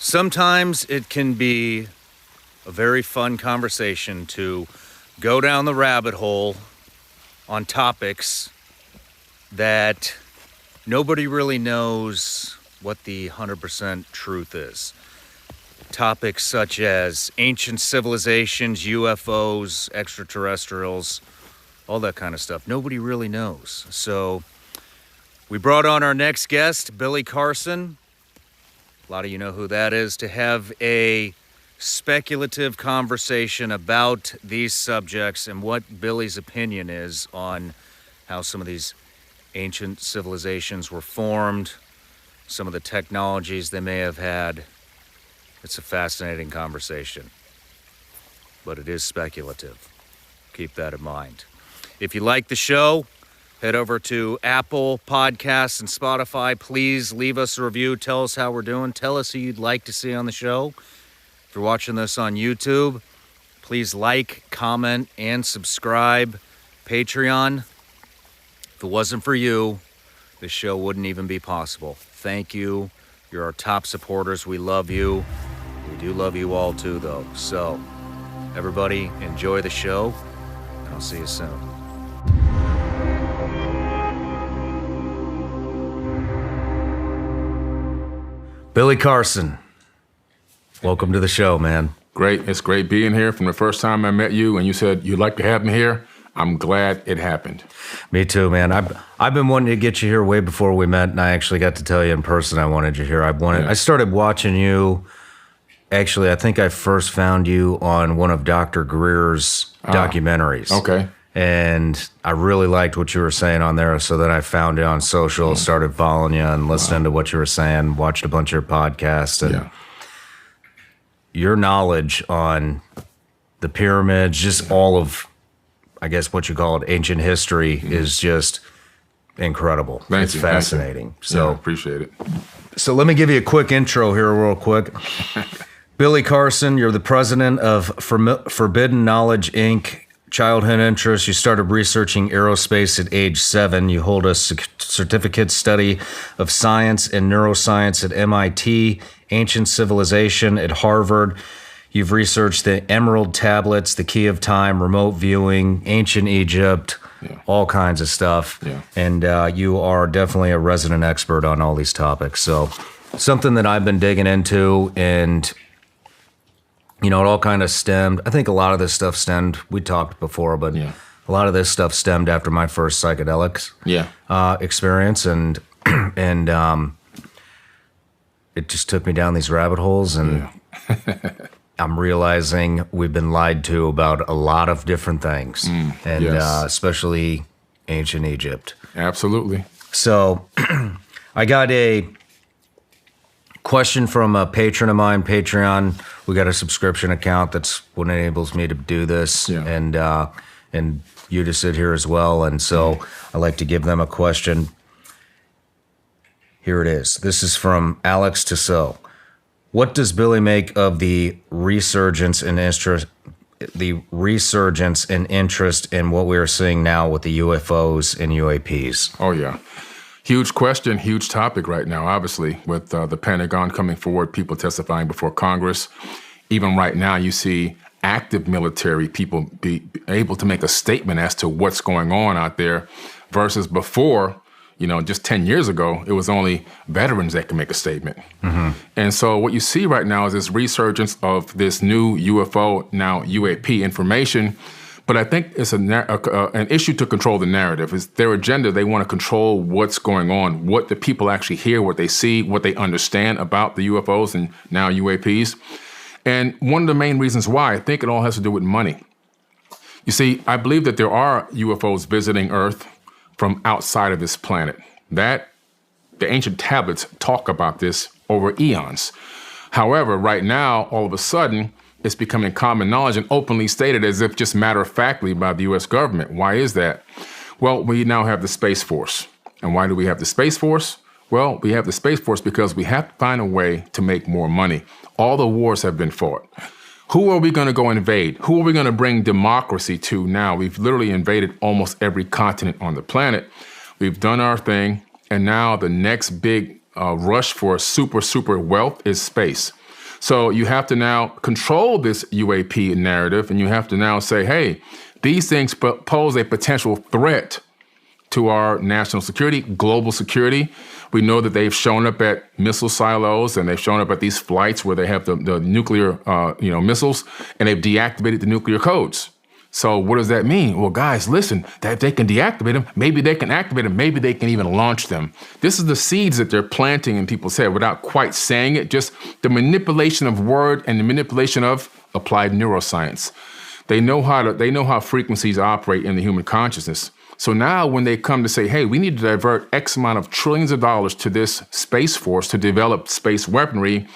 Sometimes it can be a very fun conversation to go down the rabbit hole on topics that nobody really knows what the 100% truth is. Topics such as ancient civilizations, UFOs, extraterrestrials, all that kind of stuff. Nobody really knows. So we brought on our next guest, Billy Carson. A lot of you know who that is, to have a speculative conversation about these subjects and what Billy's opinion is on how some of these ancient civilizations were formed, some of the technologies they may have had. It's a fascinating conversation, but it is speculative. Keep that in mind. If you like the show, head over to Apple Podcasts and Spotify. Please leave us a review. Tell us how we're doing. Tell us who you'd like to see on the show. If you're watching this on YouTube, please like, comment, and subscribe. Patreon. If it wasn't for you, this show wouldn't even be possible. Thank you. You're our top supporters. We love you. We do love you all too, though. So, everybody, enjoy the show, and I'll see you soon. Billy Carson, welcome to the show, man. Great. It's great being here. From the first time I met you and you said you'd like to have me here, I'm glad it happened. Me too, man. I've been wanting to get you here way before we met, and I actually got to tell you in person I wanted you here. I started watching you. Actually, I think I first found you on one of Dr. Greer's documentaries. Okay. And I really liked what you were saying on there, so then I found you on social, started following you and listening to what you were saying, watched a bunch of your podcasts, and your knowledge on the pyramids, just all of, I guess what you call it, ancient history is just incredible. It's fascinating. So appreciate it. So let me give you a quick intro here real quick. Billy Carson, you're the president of Forbidden Knowledge, Inc., childhood interest. You started researching aerospace at age 7. You hold a certificate study of science and neuroscience at MIT, ancient civilization at Harvard. You've researched the Emerald Tablets, the Key of Time, remote viewing, ancient Egypt, all kinds of stuff. Yeah. And you are definitely a resident expert on all these topics. So something that I've been digging into, and you know, it all kind of stemmed. I think a lot of this stuff stemmed. We talked before, but a lot of this stuff stemmed after my first psychedelics experience, and it just took me down these rabbit holes, and I'm realizing we've been lied to about a lot of different things, and especially ancient Egypt. Absolutely. So I got a question from a patron of mine, Patreon. We got a subscription account. That's what enables me to do this, and you to sit here as well. And so I like to give them a question. Here it is. This is from Alex Tissot. What does Billy make of the resurgence in interest in what we are seeing now with the UFOs and UAPs? Oh, yeah. Huge question, huge topic right now, obviously, with the Pentagon coming forward, people testifying before Congress. Even right now, you see active military people be able to make a statement as to what's going on out there versus before, you know, just 10 years ago, it was only veterans that could make a statement. And so what you see right now is this resurgence of this new UFO, now UAP information. But I think it's an issue to control the narrative. It's their agenda. They want to control what's going on, what the people actually hear, what they see, what they understand about the UFOs and now UAPs. And one of the main reasons why, I think it all has to do with money. You see, I believe that there are UFOs visiting Earth from outside of this planet. That the ancient tablets talk about this over eons. However, right now, all of a sudden, it's becoming common knowledge and openly stated as if just matter-of-factly by the U.S. government. Why is that? Well, we now have the Space Force. And why do we have the Space Force? Well, we have the Space Force because we have to find a way to make more money. All the wars have been fought. Who are we going to go invade? Who are we going to bring democracy to now? We've literally invaded almost every continent on the planet. We've done our thing. And now the next big rush for super wealth is space. So you have to now control this UAP narrative, and you have to now say, hey, these things pose a potential threat to our national security, global security. We know that they've shown up at missile silos, and they've shown up at these flights where they have the nuclear missiles, and they've deactivated the nuclear codes. So what does that mean? Well, guys, listen, that if they can deactivate them, maybe they can activate them, maybe they can even launch them. This is the seeds that they're planting in people's head without quite saying it, just the manipulation of word and the manipulation of applied neuroscience. They know how frequencies operate in the human consciousness. So now when they come to say, hey, we need to divert X amount of trillions of dollars to this space force to develop space weaponry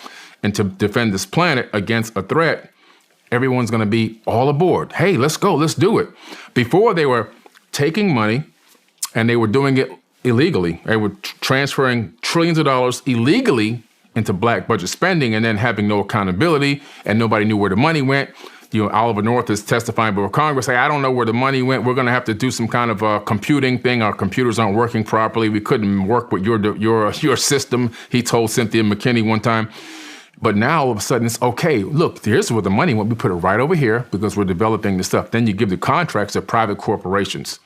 and to defend this planet against a threat, everyone's going to be all aboard. Hey, let's go. Let's do it. Before, they were taking money and they were doing it illegally. They were transferring trillions of dollars illegally into black budget spending and then having no accountability, and nobody knew where the money went. Oliver North is testifying before Congress, say, I don't know where the money went. We're going to have to do some kind of a computing thing. Our computers aren't working properly. We couldn't work with your system, he told Cynthia McKinney one time. But now all of a sudden it's okay. Look, here's where the money went. We put it right over here because we're developing the stuff. Then you give the contracts to private corporations.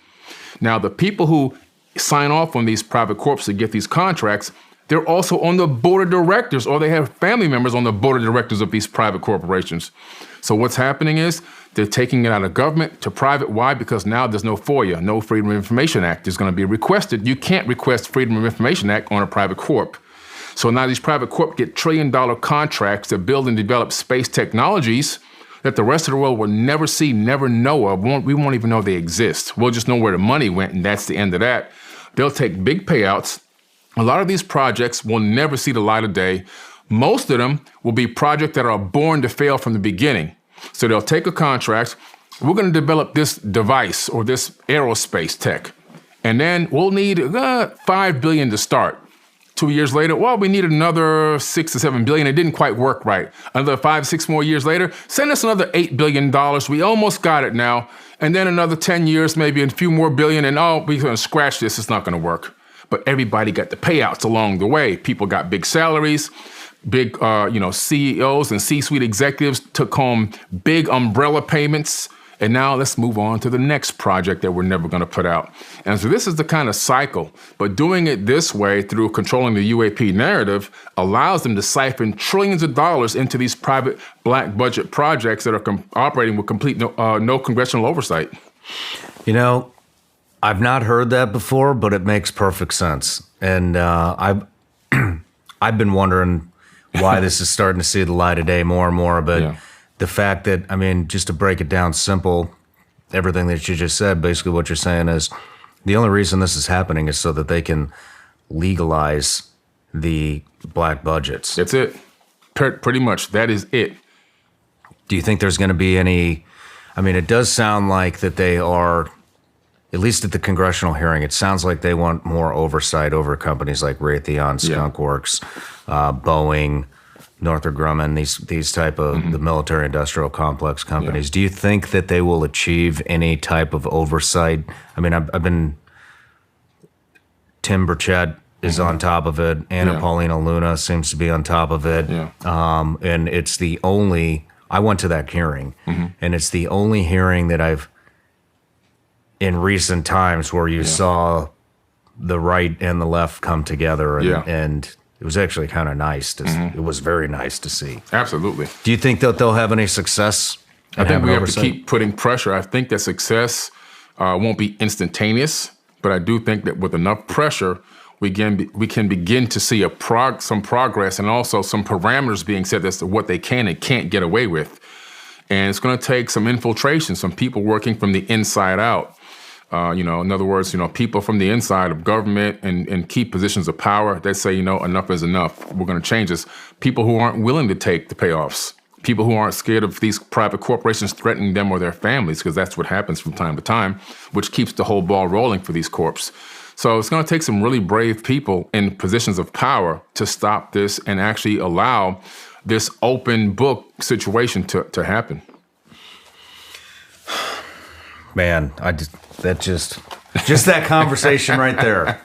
Now, the people who sign off on these private corps to get these contracts, they're also on the board of directors, or they have family members on the board of directors of these private corporations. So what's happening is they're taking it out of government to private. Why? Because now there's no FOIA, no Freedom of Information Act is going to be requested. You can't request Freedom of Information Act on a private corp. So now these private corp get trillion-dollar contracts to build and develop space technologies that the rest of the world will never see, never know of. We won't even know they exist. We'll just know where the money went, and that's the end of that. They'll take big payouts. A lot of these projects will never see the light of day. Most of them will be projects that are born to fail from the beginning. So they'll take a contract. We're going to develop this device or this aerospace tech, and then we'll need $5 billion to start. 2 years later, well, we needed another $6 to $7 billion. It didn't quite work right. Another 5, 6 more years later, send us another $8 billion. We almost got it now. And then another 10 years, maybe a few more billion, and we're going to scratch this. It's not going to work. But everybody got the payouts along the way. People got big salaries. Big, CEOs and C-suite executives took home big umbrella payments. And now let's move on to the next project that we're never going to put out. And so this is the kind of cycle. But doing it this way through controlling the UAP narrative allows them to siphon trillions of dollars into these private black budget projects that are operating with complete no congressional oversight. I've not heard that before, but it makes perfect sense. And I've been wondering why this is starting to see the light of day more and more. But the fact that, just to break it down simple, everything that you just said, basically what you're saying is the only reason this is happening is so that they can legalize the black budgets. That's it. Pretty much. That is it. Do you think there's going to be any, it does sound like that they are, at least at the congressional hearing, it sounds like they want more oversight over companies like Raytheon, Skunk Works, Boeing, Northrop Grumman, these type of the military-industrial complex companies. Do you think that they will achieve any type of oversight? I've been, Tim Burchett is on top of it. Anna Paulina Luna seems to be on top of it. And it's the only, I went to that hearing, and it's the only hearing that I've, in recent times, where you saw the right and the left come together, and it was actually kind of nice. It was very nice to see. Absolutely. Do you think that they'll have any success? I think we have to keep putting pressure. I think that success won't be instantaneous, but I do think that with enough pressure, we can begin to see some progress, and also some parameters being set as to what they can and can't get away with. And it's going to take some infiltration, some people working from the inside out. In other words, people from the inside of government and key positions of power that say, enough is enough. We're going to change this. People who aren't willing to take the payoffs. People who aren't scared of these private corporations threatening them or their families, because that's what happens from time to time, which keeps the whole ball rolling for these corps. So it's going to take some really brave people in positions of power to stop this and actually allow this open book situation to happen. Man, just that conversation right there.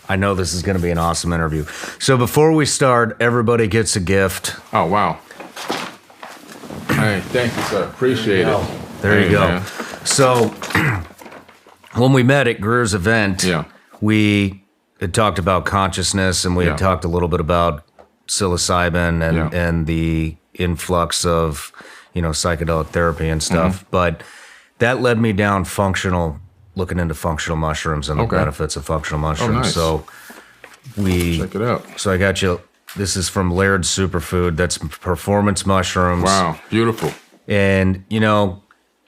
I know this is going to be an awesome interview. So before we start, everybody gets a gift. Oh, wow. Hey, thank you, sir. Appreciate it. There you go. Man. So when we met at Greer's event, we had talked about consciousness, and we had talked a little bit about psilocybin and the influx of, psychedelic therapy and stuff. But that led me down looking into functional mushrooms and the benefits of functional mushrooms. Nice. So check it out. So I got you. This is from Laird's Superfood. That's performance mushrooms. Wow, beautiful. And,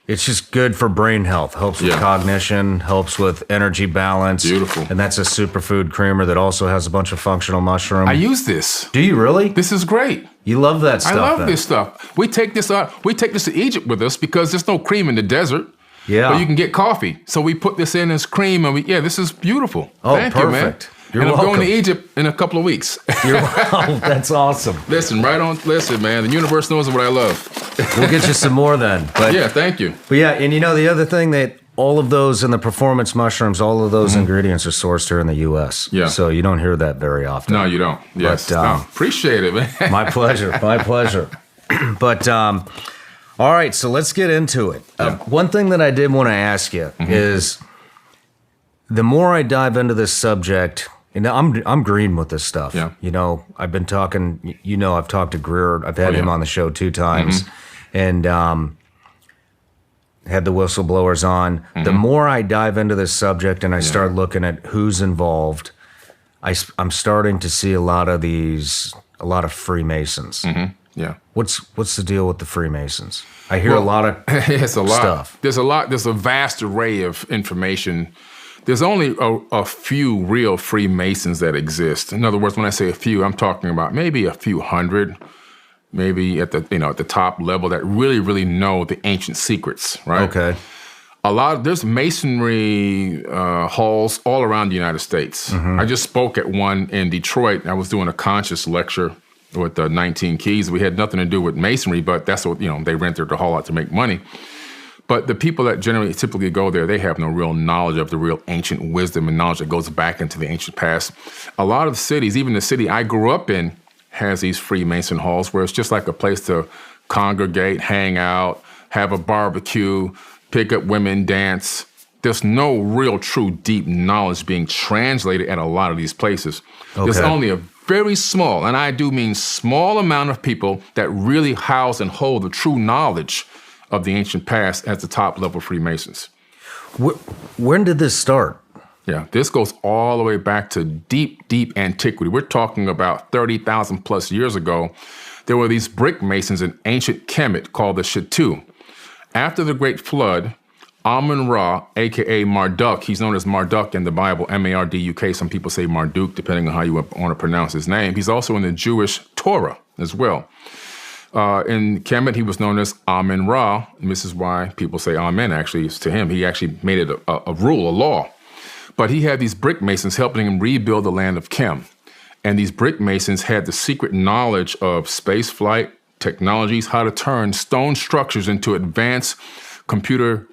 it's just good for brain health. Helps with cognition, helps with energy balance. Beautiful. And that's a superfood creamer that also has a bunch of functional mushrooms. I use this. Do you really? This is great. You love that stuff. I love this stuff. We take this to Egypt with us because there's no cream in the desert. Yeah. But you can get coffee. So we put this in as cream, and this is beautiful. Oh, Thank perfect. you, man. You're and welcome. I'm going to Egypt in a couple of weeks. That's awesome. Listen, man. The universe knows what I love. We'll get you some more then. But, thank you. But and the other thing that all of those in the performance mushrooms, all of those ingredients are sourced here in the U.S. Yeah. So you don't hear that very often. No, you don't. Yes. But, appreciate it, man. My pleasure. But, all right, so let's get into it. One thing that I did want to ask you is, the more I dive into this subject, and I'm green with this stuff. Yeah. I've been talking, I've talked to Greer. I've had him on the show 2 times. And had the whistleblowers on. The more I dive into this subject and I start looking at who's involved, I'm starting to see a lot of Freemasons. Yeah. What's the deal with the Freemasons? I hear a lot of it's a lot. Stuff. There's a vast array of information. There's only a few real Freemasons that exist. In other words, when I say a few, I'm talking about maybe a few hundred, maybe at the top level that really, really know the ancient secrets, right? Okay. There's masonry halls all around the United States. I just spoke at one in Detroit. I was doing a conscious lecture with 19 Keys. We had nothing to do with masonry, but that's what, they rented the hall out to make money. But the people that typically go there, they have no real knowledge of the real ancient wisdom and knowledge that goes back into the ancient past. A lot of cities, even the city I grew up in, has these Freemason halls where it's just like a place to congregate, hang out, have a barbecue, pick up women, dance. There's no real true deep knowledge being translated at a lot of these places. Okay. There's only a very small, and I do mean small amount of people that really house and hold the true knowledge of the ancient past as the top level Freemasons. When did this start? Yeah, this goes all the way back to deep, deep antiquity. We're talking about 30,000 plus years ago. There were these brick masons in ancient Kemet called the Shattu. After the Great Flood, Amun-Ra, a.k.a. Marduk, he's known as Marduk in the Bible, M-A-R-D-U-K. Some people say Marduk, depending on how you want to pronounce his name. He's also in the Jewish Torah as well. In Kemet, he was known as Amun-Ra, and this is why people say Amen, actually. It's to him. He actually made it a rule, a law. But he had these brick masons helping him rebuild the land of Kem. And these brick masons had the secret knowledge of space flight, technologies, how to turn stone structures into advanced computer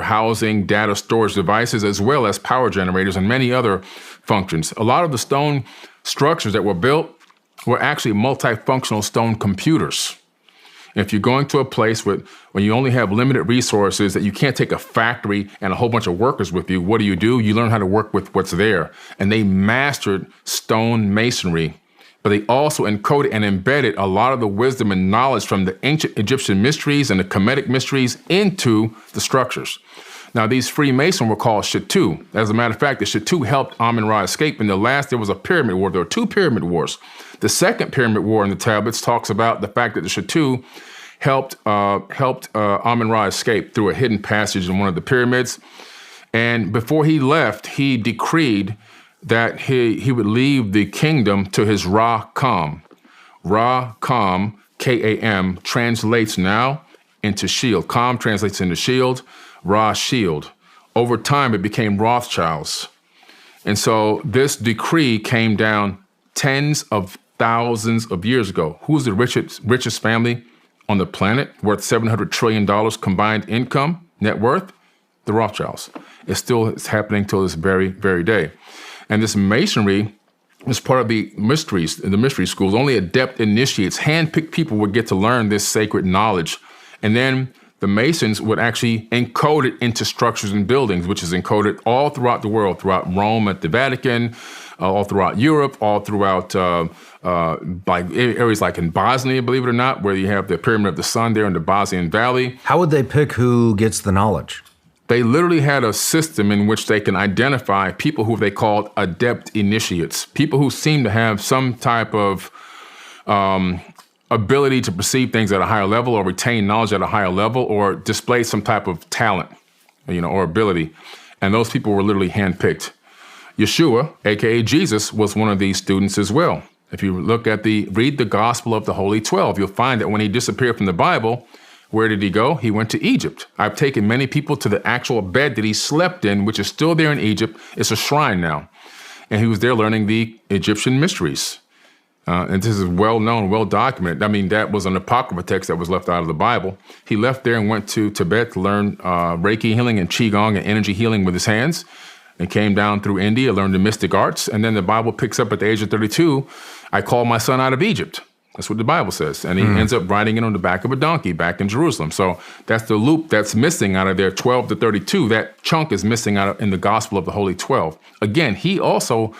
housing, data storage devices, as well as power generators and many other functions. A lot of the stone structures that were built were actually multifunctional stone computers. If you're going to a place when you only have limited resources, that you can't take a factory and a whole bunch of workers with you, what do? You learn how to work with what's there. And they mastered stone masonry, but they also encoded and embedded a lot of the wisdom and knowledge from the ancient Egyptian mysteries and the Kemetic mysteries into the structures. Now, these Freemasons were called Shattu. As a matter of fact, the Shattu helped Amun-Ra escape. In the last, there was a pyramid war. There were 2 pyramid wars. The second pyramid war in the tablets talks about the fact that the Shattu helped Amun-Ra escape through a hidden passage in one of the pyramids. And before he left, he decreed that he would leave the kingdom to his Ra-Kam. Ra-Kam, K-A-M, translates now into shield. Kam translates into shield, Ra, shield. Over time, it became Rothschilds. And so this decree came down tens of thousands of years ago. Who's the richest family on the planet, worth $700 trillion combined income, net worth? The Rothschilds. It's happening till this very, very day. And this masonry as part of the mysteries in the mystery schools. Only adept initiates, hand-picked people would get to learn this sacred knowledge. And then the Masons would actually encode it into structures and buildings, which is encoded all throughout the world, throughout Rome at the Vatican, all throughout Europe, all throughout like areas like in Bosnia, believe it or not, where you have the Pyramid of the Sun there in the Bosnian Valley. How would they pick who gets the knowledge? They literally had a system in which they can identify people who they called adept initiates, people who seem to have some type of ability to perceive things at a higher level or retain knowledge at a higher level or display some type of talent, or ability. And those people were literally handpicked. Yeshua, aka Jesus, was one of these students as well. If you read the Gospel of the Holy 12, you'll find that when he disappeared from the Bible, where did he go? He went to Egypt. I've taken many people to the actual bed that he slept in, which is still there in Egypt. It's a shrine now. And he was there learning the Egyptian mysteries. And this is well known, well documented. I mean, that was an apocryphal text that was left out of the Bible. He left there and went to Tibet to learn Reiki healing and Qigong and energy healing with his hands, and came down through India, learned the mystic arts. And then the Bible picks up at the age of 32, I called my son out of Egypt. That's what the Bible says. And he ends up riding it on the back of a donkey back in Jerusalem. So that's the loop that's missing out of their 12 to 32. That chunk is missing out in the Gospel of the Holy 12. Again, he also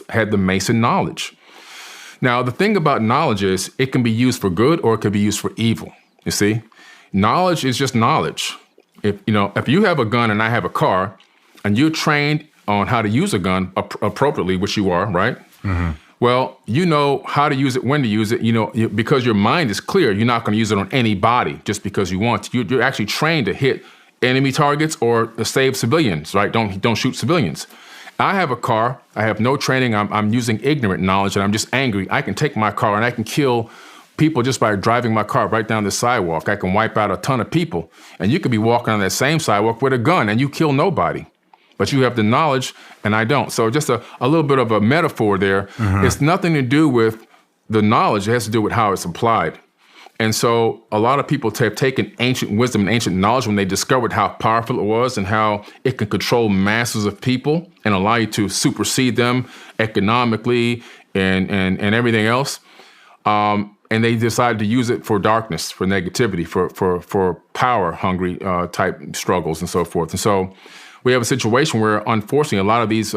had the Mason knowledge. Now, the thing about knowledge is it can be used for good or it can be used for evil. You see, knowledge is just knowledge. If you have a gun and I have a car and you're trained on how to use a gun appropriately, which you are, right? Mm-hmm. Well, you know how to use it, when to use it, because your mind is clear, you're not going to use it on anybody just because you want to. You're actually trained to hit enemy targets or save civilians, right? Don't shoot civilians. I have a car. I have no training. I'm using ignorant knowledge and I'm just angry. I can take my car and I can kill people just by driving my car right down the sidewalk. I can wipe out a ton of people. And you could be walking on that same sidewalk with a gun and you kill nobody. But you have the knowledge and I don't. So just a little bit of a metaphor there. Mm-hmm. It's nothing to do with the knowledge. It has to do with how it's applied. And so a lot of people have taken ancient wisdom and ancient knowledge when they discovered how powerful it was and how it can control masses of people and allow you to supersede them economically and everything else. And they decided to use it for darkness, for negativity, for power-hungry type struggles and so forth. And so we have a situation where, unfortunately, a lot of these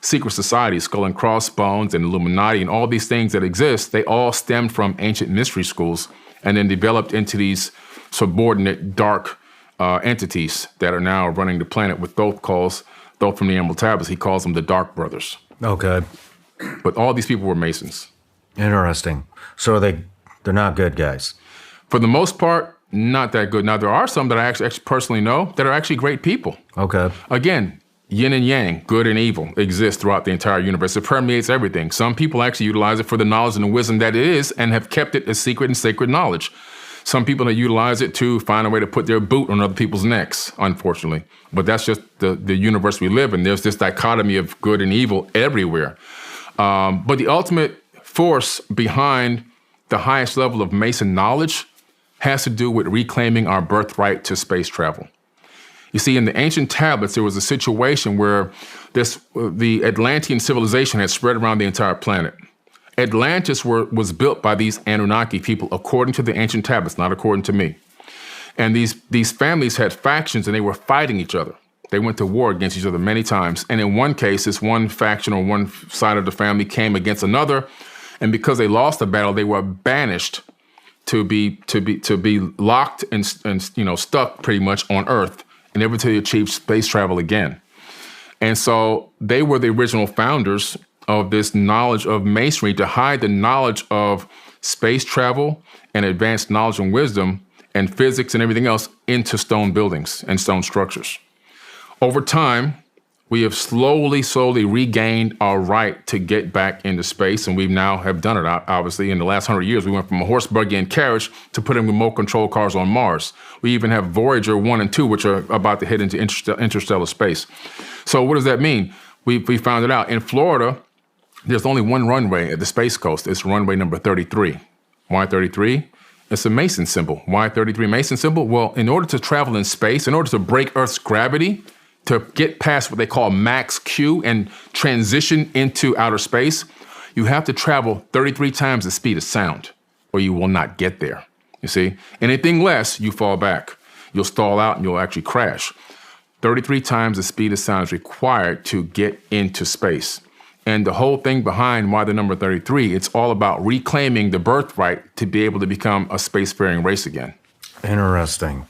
secret societies, Skull and Crossbones and Illuminati and all these things that exist, they all stemmed from ancient mystery schools and then developed into these subordinate dark entities that are now running the planet with Thoth from the Emerald Tablets, he calls them the Dark Brothers. Okay. But all these people were Masons. Interesting. So they're not good guys? For the most part, not that good. Now, there are some that I actually personally know that are actually great people. Okay. Again, yin and yang, good and evil, exist throughout the entire universe. It permeates everything. Some people actually utilize it for the knowledge and the wisdom that it is and have kept it as secret and sacred knowledge. Some people that utilize it to find a way to put their boot on other people's necks, unfortunately. But that's just the universe we live in. There's this dichotomy of good and evil everywhere. But the ultimate force behind the highest level of Mason knowledge has to do with reclaiming our birthright to space travel. You see, in the ancient tablets, there was a situation where the Atlantean civilization had spread around the entire planet. Atlantis was built by these Anunnaki people, according to the ancient tablets, not according to me. And these families had factions, and they were fighting each other. They went to war against each other many times. And in one case, this one faction or one side of the family came against another, and because they lost the battle, they were banished to be locked and stuck pretty much on Earth, never to achieve space travel again. And so they were the original founders of this knowledge of masonry to hide the knowledge of space travel and advanced knowledge and wisdom and physics and everything else into stone buildings and stone structures. Over time, we have slowly regained our right to get back into space, and we now have done it, obviously. In the last 100 years, we went from a horse, buggy, and carriage to putting remote control cars on Mars. We even have Voyager 1 and 2, which are about to head into interstellar space. So what does that mean? We found it out. In Florida, there's only one runway at the Space Coast. It's runway number 33. Why 33? It's a Mason symbol. Why 33 Mason symbol? Well, in order to travel in space, in order to break Earth's gravity, to get past what they call max Q and transition into outer space, You have to travel 33 times the speed of sound, or you will not get there. You see? Anything less, you fall back. You'll stall out and you'll actually crash. 33 times the speed of sound is required to get into space. And the whole thing behind why the number 33, it's all about reclaiming the birthright to be able to become a spacefaring race again. Interesting.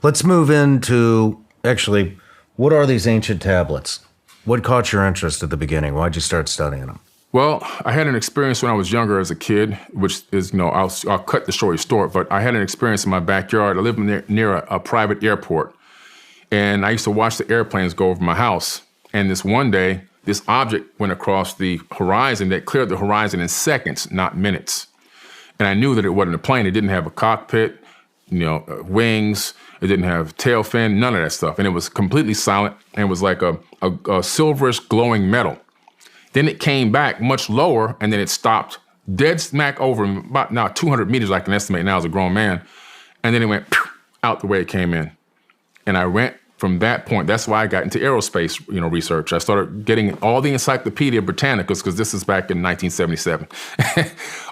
Let's move into, actually, what are these ancient tablets? What caught your interest at the beginning? Why'd you start studying them? Well, I had an experience when I was younger as a kid, which is, I'll cut the story short, but I had an experience in my backyard. I lived near a private airport, and I used to watch the airplanes go over my house. And this one day, this object went across the horizon that cleared the horizon in seconds, not minutes. And I knew that it wasn't a plane. It didn't have a cockpit, wings. It didn't have tail fin, none of that stuff. And it was completely silent, and it was like a silverish glowing metal. Then it came back much lower, and then it stopped dead smack over about now 200 meters, I can estimate now as a grown man. And then it went out the way it came in. And I went from that point. That's why I got into aerospace, research. I started getting all the Encyclopedia Britannicas, because this is back in 1977,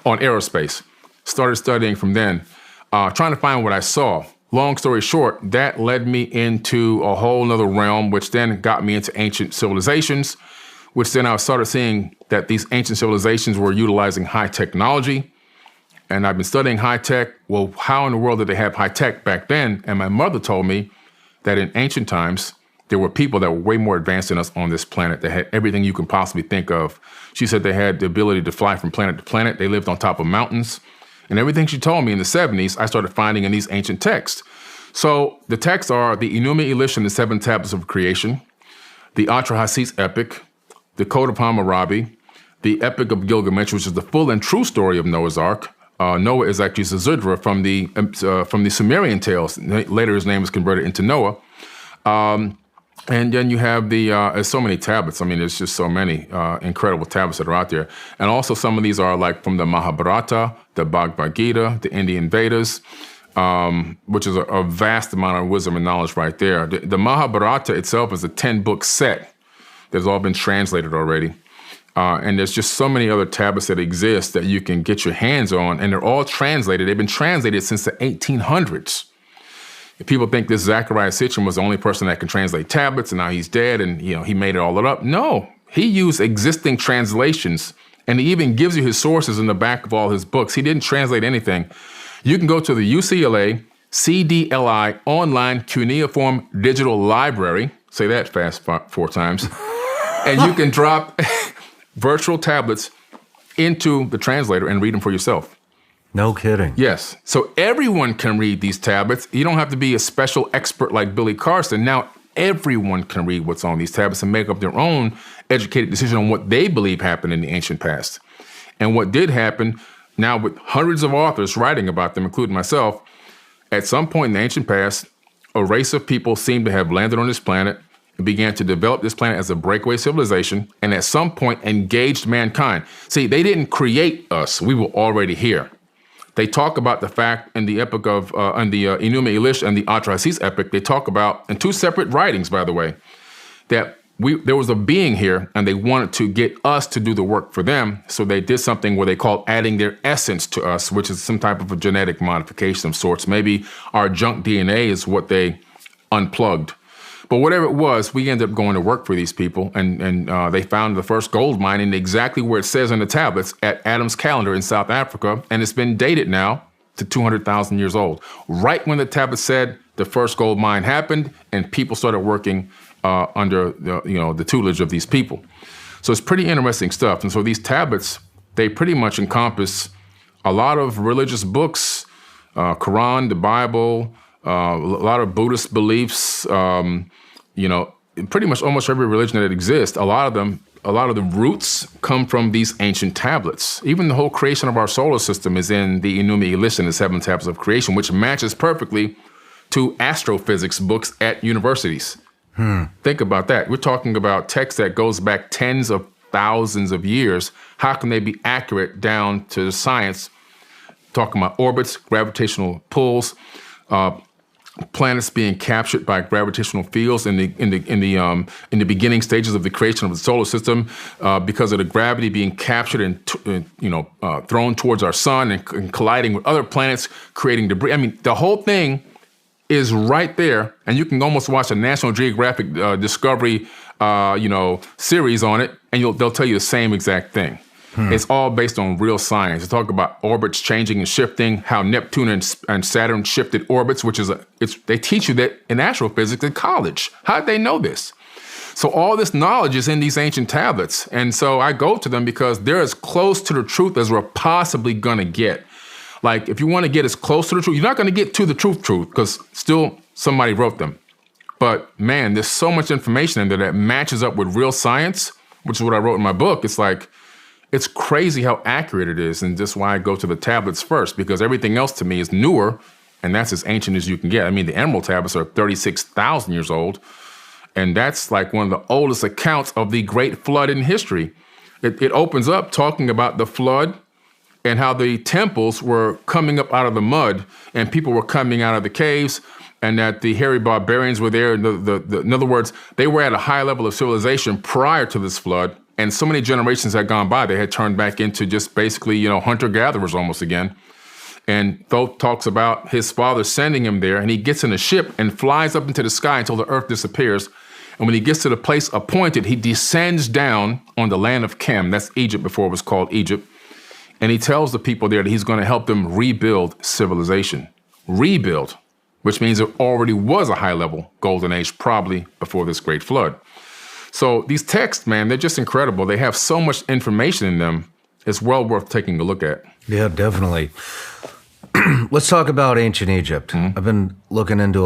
on aerospace. Started studying from then, trying to find what I saw. Long story short, that led me into a whole nother realm, which then got me into ancient civilizations, which then I started seeing that these ancient civilizations were utilizing high technology. And I've been studying high tech. Well, how in the world did they have high tech back then? And my mother told me that in ancient times, there were people that were way more advanced than us on this planet. They had everything you can possibly think of. She said they had the ability to fly from planet to planet. They lived on top of mountains. And everything she told me in the 70s, I started finding in these ancient texts. So the texts are the Enuma Elish and the Seven Tablets of Creation, the Atrahasis epic, the Code of Hammurabi, the Epic of Gilgamesh, which is the full and true story of Noah's Ark. Noah is actually Zazudra from the Sumerian tales. Later, his name was converted into Noah. And then you have there's so many tablets. I mean, there's just so many incredible tablets that are out there. And also some of these are like from the Mahabharata, the Bhagavad Gita, the Indian Vedas, which is a vast amount of wisdom and knowledge right there. The Mahabharata itself is a 10-book set that's all been translated already. And there's just so many other tablets that exist that you can get your hands on, and they're all translated. They've been translated since the 1800s. If people think this Zecharia Sitchin was the only person that can translate tablets and now he's dead and he made it all up. No, he used existing translations, and he even gives you his sources in the back of all his books. He didn't translate anything. You can go to the UCLA CDLI online cuneiform digital library, say that fast 4 times, and you can drop virtual tablets into the translator and read them for yourself. No kidding. Yes. So everyone can read these tablets. You don't have to be a special expert like Billy Carson. Now everyone can read what's on these tablets and make up their own educated decision on what they believe happened in the ancient past. And what did happen, now with hundreds of authors writing about them, including myself, at some point in the ancient past, a race of people seemed to have landed on this planet and began to develop this planet as a breakaway civilization, and at some point engaged mankind. See, they didn't create us. We were already here. They talk about the fact in the epic of, in the Enuma Elish and the Atrahasis epic, they talk about, in 2 separate writings, by the way, that there was a being here and they wanted to get us to do the work for them. So they did something where they called adding their essence to us, which is some type of a genetic modification of sorts. Maybe our junk DNA is what they unplugged. But whatever it was, we ended up going to work for these people, and they found the first gold mine in exactly where it says on the tablets at Adam's Calendar in South Africa, and it's been dated now to 200,000 years old. Right when the tablet said the first gold mine happened, and people started working under the tutelage of these people. So it's pretty interesting stuff. And so these tablets, they pretty much encompass a lot of religious books, Quran, the Bible, a lot of Buddhist beliefs, pretty much almost every religion that exists. A lot of the roots come from these ancient tablets. Even the whole creation of our solar system is in the Enuma Elish and the 7 Tablets of Creation, which matches perfectly to astrophysics books at universities. Think about that. We're talking about text that goes back tens of thousands of years. How can they be accurate down to the science? Talking about orbits, gravitational pulls, planets being captured by gravitational fields in the beginning stages of the creation of the solar system, because of the gravity being captured and thrown towards our sun and colliding with other planets, creating debris. I mean, the whole thing is right there, and you can almost watch a National Geographic Discovery series on it, and they'll tell you the same exact thing. It's all based on real science. They talk about orbits changing and shifting, how Neptune and Saturn shifted orbits, they teach you that in astrophysics in college. How did they know this? So all this knowledge is in these ancient tablets. And so I go to them because they're as close to the truth as we're possibly going to get. Like, if you want to get as close to the truth, you're not going to get to the truth, because still somebody wrote them. But man, there's so much information in there that matches up with real science, which is what I wrote in my book. It's like, it's crazy how accurate it is, and just why I go to the tablets first, because everything else to me is newer, and that's as ancient as you can get. I mean, the Emerald tablets are 36,000 years old, and that's like one of the oldest accounts of the Great Flood in history. It opens up talking about the flood and how the temples were coming up out of the mud, and people were coming out of the caves, and that the hairy barbarians were there. In other words, they were at a high level of civilization prior to this flood. And so many generations had gone by, they had turned back into just basically, hunter-gatherers almost again. And Thoth talks about his father sending him there, and he gets in a ship and flies up into the sky until the earth disappears. And when he gets to the place appointed, he descends down on the land of Chem. That's Egypt before it was called Egypt. And he tells the people there that he's going to help them rebuild civilization. Rebuild, which means there already was a high-level golden age probably before this great flood. So these texts, man, they're just incredible. They have so much information in them. It's well worth taking a look at. Yeah, definitely. Let's talk about ancient Egypt. I've been looking into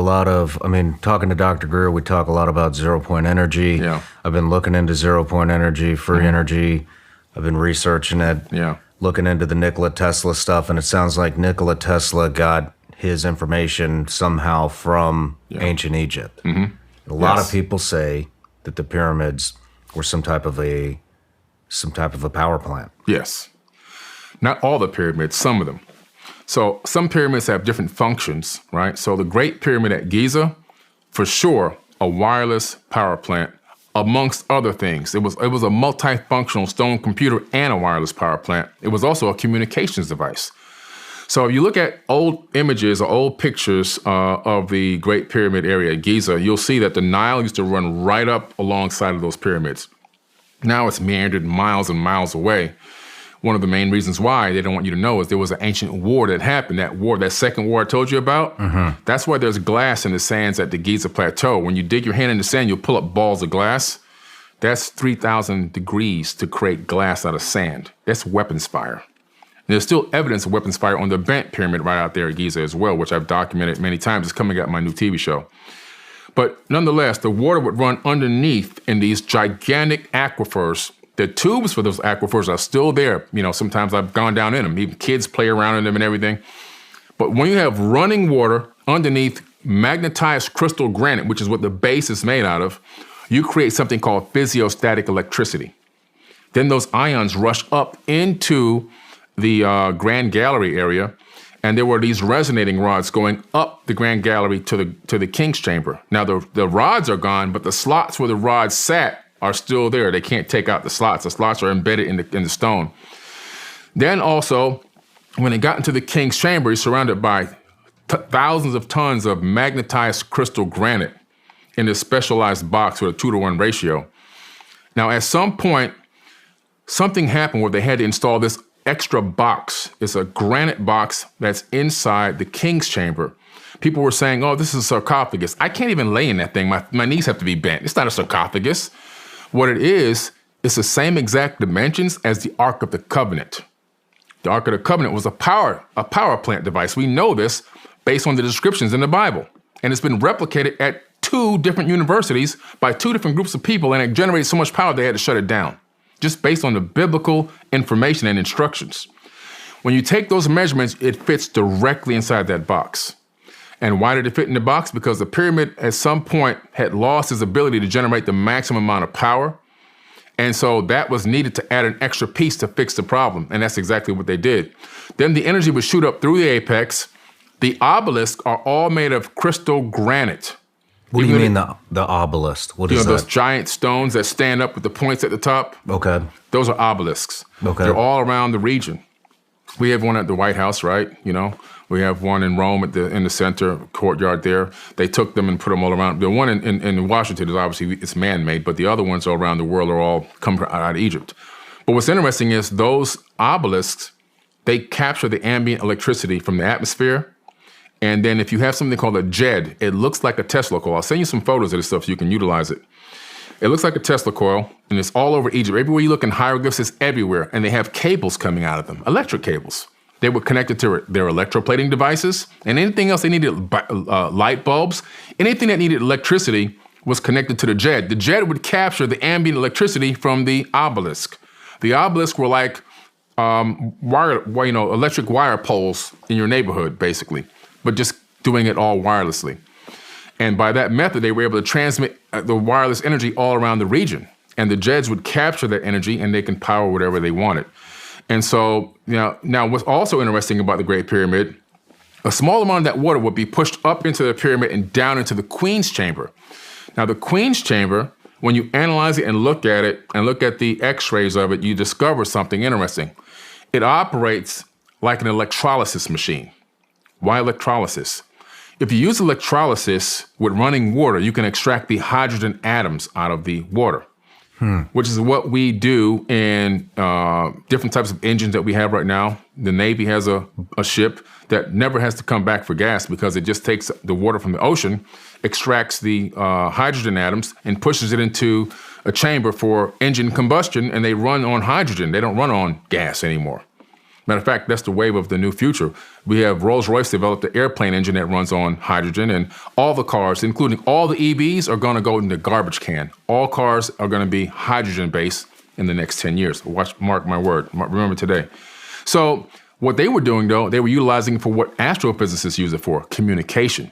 talking to Dr. Greer, we talk a lot about zero-point energy. Yeah. I've been looking into zero-point energy, free energy. I've been researching it. Yeah. Looking into the Nikola Tesla stuff, and it sounds like Nikola Tesla got his information somehow from ancient Egypt. A lot of people say that the pyramids were some type of a power plant. Yes. Not all the pyramids, some of them. So some pyramids have different functions, right? So the Great Pyramid at Giza, for sure, a wireless power plant, amongst other things. It was a multifunctional stone computer and a wireless power plant. It was also a communications device. So if you look at old images or old pictures of the Great Pyramid area at Giza, you'll see that the Nile used to run right up alongside of those pyramids. Now it's meandered miles and miles away. One of the main reasons why they don't want you to know is there was an ancient war that happened. That second war I told you about, that's why there's glass in the sands at the Giza Plateau. When you dig your hand in the sand, you'll pull up balls of glass. That's 3,000 degrees to create glass out of sand. That's weapons fire. There's still evidence of weapons fire on the Bent Pyramid right out there at Giza as well, which I've documented many times. It's coming out in my new TV show. But nonetheless, the water would run underneath in these gigantic aquifers. The tubes for those aquifers are still there. Sometimes I've gone down in them. Even kids play around in them and everything. But when you have running water underneath magnetized crystal granite, which is what the base is made out of, you create something called physiostatic electricity. Then those ions rush up into the Grand Gallery area, and there were these resonating rods going up the Grand Gallery to the King's Chamber. Now the rods are gone, but the slots where the rods sat are still there. They can't take out the slots. The slots are embedded in the stone. Then also, when it got into the King's Chamber, he's surrounded by thousands of tons of magnetized crystal granite in this specialized box with a 2-to-1 ratio. Now, at some point, something happened where they had to install this extra box. It's a granite box that's inside the King's Chamber. People were saying, oh, this is a sarcophagus. I can't even lay in that thing. My knees have to be bent. It's not a sarcophagus. What it is, it's the same exact dimensions as the Ark of the Covenant. The Ark of the Covenant was a power plant device. We know this based on the descriptions in the Bible. And it's been replicated at 2 different universities by 2 different groups of people, and it generated so much power they had to shut it down, just based on the biblical information and instructions. When you take those measurements, it fits directly inside that box. And why did it fit in the box? Because the pyramid at some point had lost its ability to generate the maximum amount of power. And so that was needed to add an extra piece to fix the problem. And that's exactly what they did. Then the energy would shoot up through the apex, The obelisks are all made of crystal granite. What do you mean the obelisk? What is that? Those giant stones that stand up with the points at the top? Okay. Those are obelisks. Okay. They're all around the region. We have one at the White House, right? We have one in Rome in the center courtyard there. They took them and put them all around. The one in Washington is obviously it's man-made, but the other ones around the world are all come out of Egypt. But what's interesting is those obelisks, they capture the ambient electricity from the atmosphere. And then if you have something called a JED, it looks like a Tesla coil. I'll send you some photos of this stuff so you can utilize it. It looks like a Tesla coil, and it's all over Egypt. Everywhere you look in hieroglyphs, it's everywhere. And they have cables coming out of them, electric cables. They were connected to their electroplating devices, and anything else they needed, light bulbs, anything that needed electricity was connected to the JED. The JED would capture the ambient electricity from the obelisk. The obelisks were like electric wire poles in your neighborhood, basically, but just doing it all wirelessly. And by that method, they were able to transmit the wireless energy all around the region. And the JEDs would capture that energy, and they can power whatever they wanted. And so, now what's also interesting about the Great Pyramid, a small amount of that water would be pushed up into the pyramid and down into the Queen's Chamber. Now, the Queen's Chamber, when you analyze it and look at it, and look at the x-rays of it, you discover something interesting. It operates like an electrolysis machine. Why electrolysis? If you use electrolysis with running water, you can extract the hydrogen atoms out of the water, which is what we do in different types of engines that we have right now. The Navy has a ship that never has to come back for gas because it just takes the water from the ocean, extracts the hydrogen atoms, and pushes it into a chamber for engine combustion, and they run on hydrogen. They don't run on gas anymore. Matter of fact, that's the wave of the new future. We have Rolls-Royce developed an airplane engine that runs on hydrogen, and all the cars, including all the EVs, are going to go in the garbage can. All cars are going to be hydrogen-based in the next 10 years. Mark my word. Remember today. So what they were doing, though, they were utilizing it for what astrophysicists use it for, communication.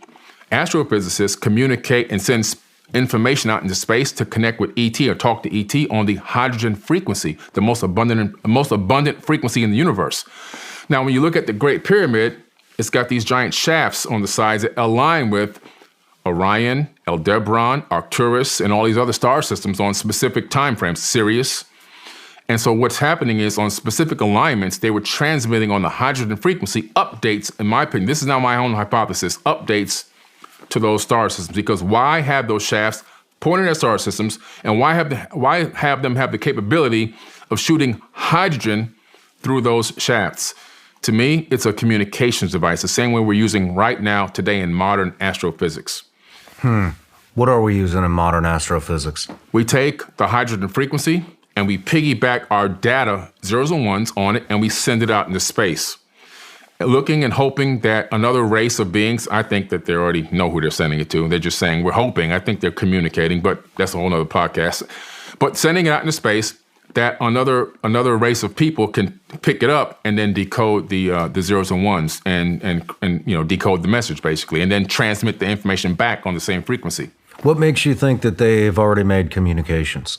Astrophysicists communicate and send information out into space to connect with ET or talk to ET on the hydrogen frequency, the most abundant frequency in the universe. Now, when you look at the Great Pyramid, it's got these giant shafts on the sides that align with Orion, Aldebaran, Arcturus, and all these other star systems on specific time frames, Sirius. And so what's happening is on specific alignments, they were transmitting on the hydrogen frequency updates, in my opinion, this is now my own hypothesis, updates to those star systems. Because why have those shafts pointed at star systems, and why have them have the capability of shooting hydrogen through those shafts? To me, it's a communications device, the same way we're using right now today in modern astrophysics. What are we using in modern astrophysics? We take the hydrogen frequency and we piggyback our data, zeros and ones, on it, and we send it out into space. Looking and hoping that another race of beings, I think that they already know who they're sending it to. They're just saying, we're hoping. I think they're communicating, but that's a whole nother podcast. But sending it out into space, that another race of people can pick it up and then decode the zeros and ones and decode the message, basically, and then transmit the information back on the same frequency. What makes you think that they've already made communications?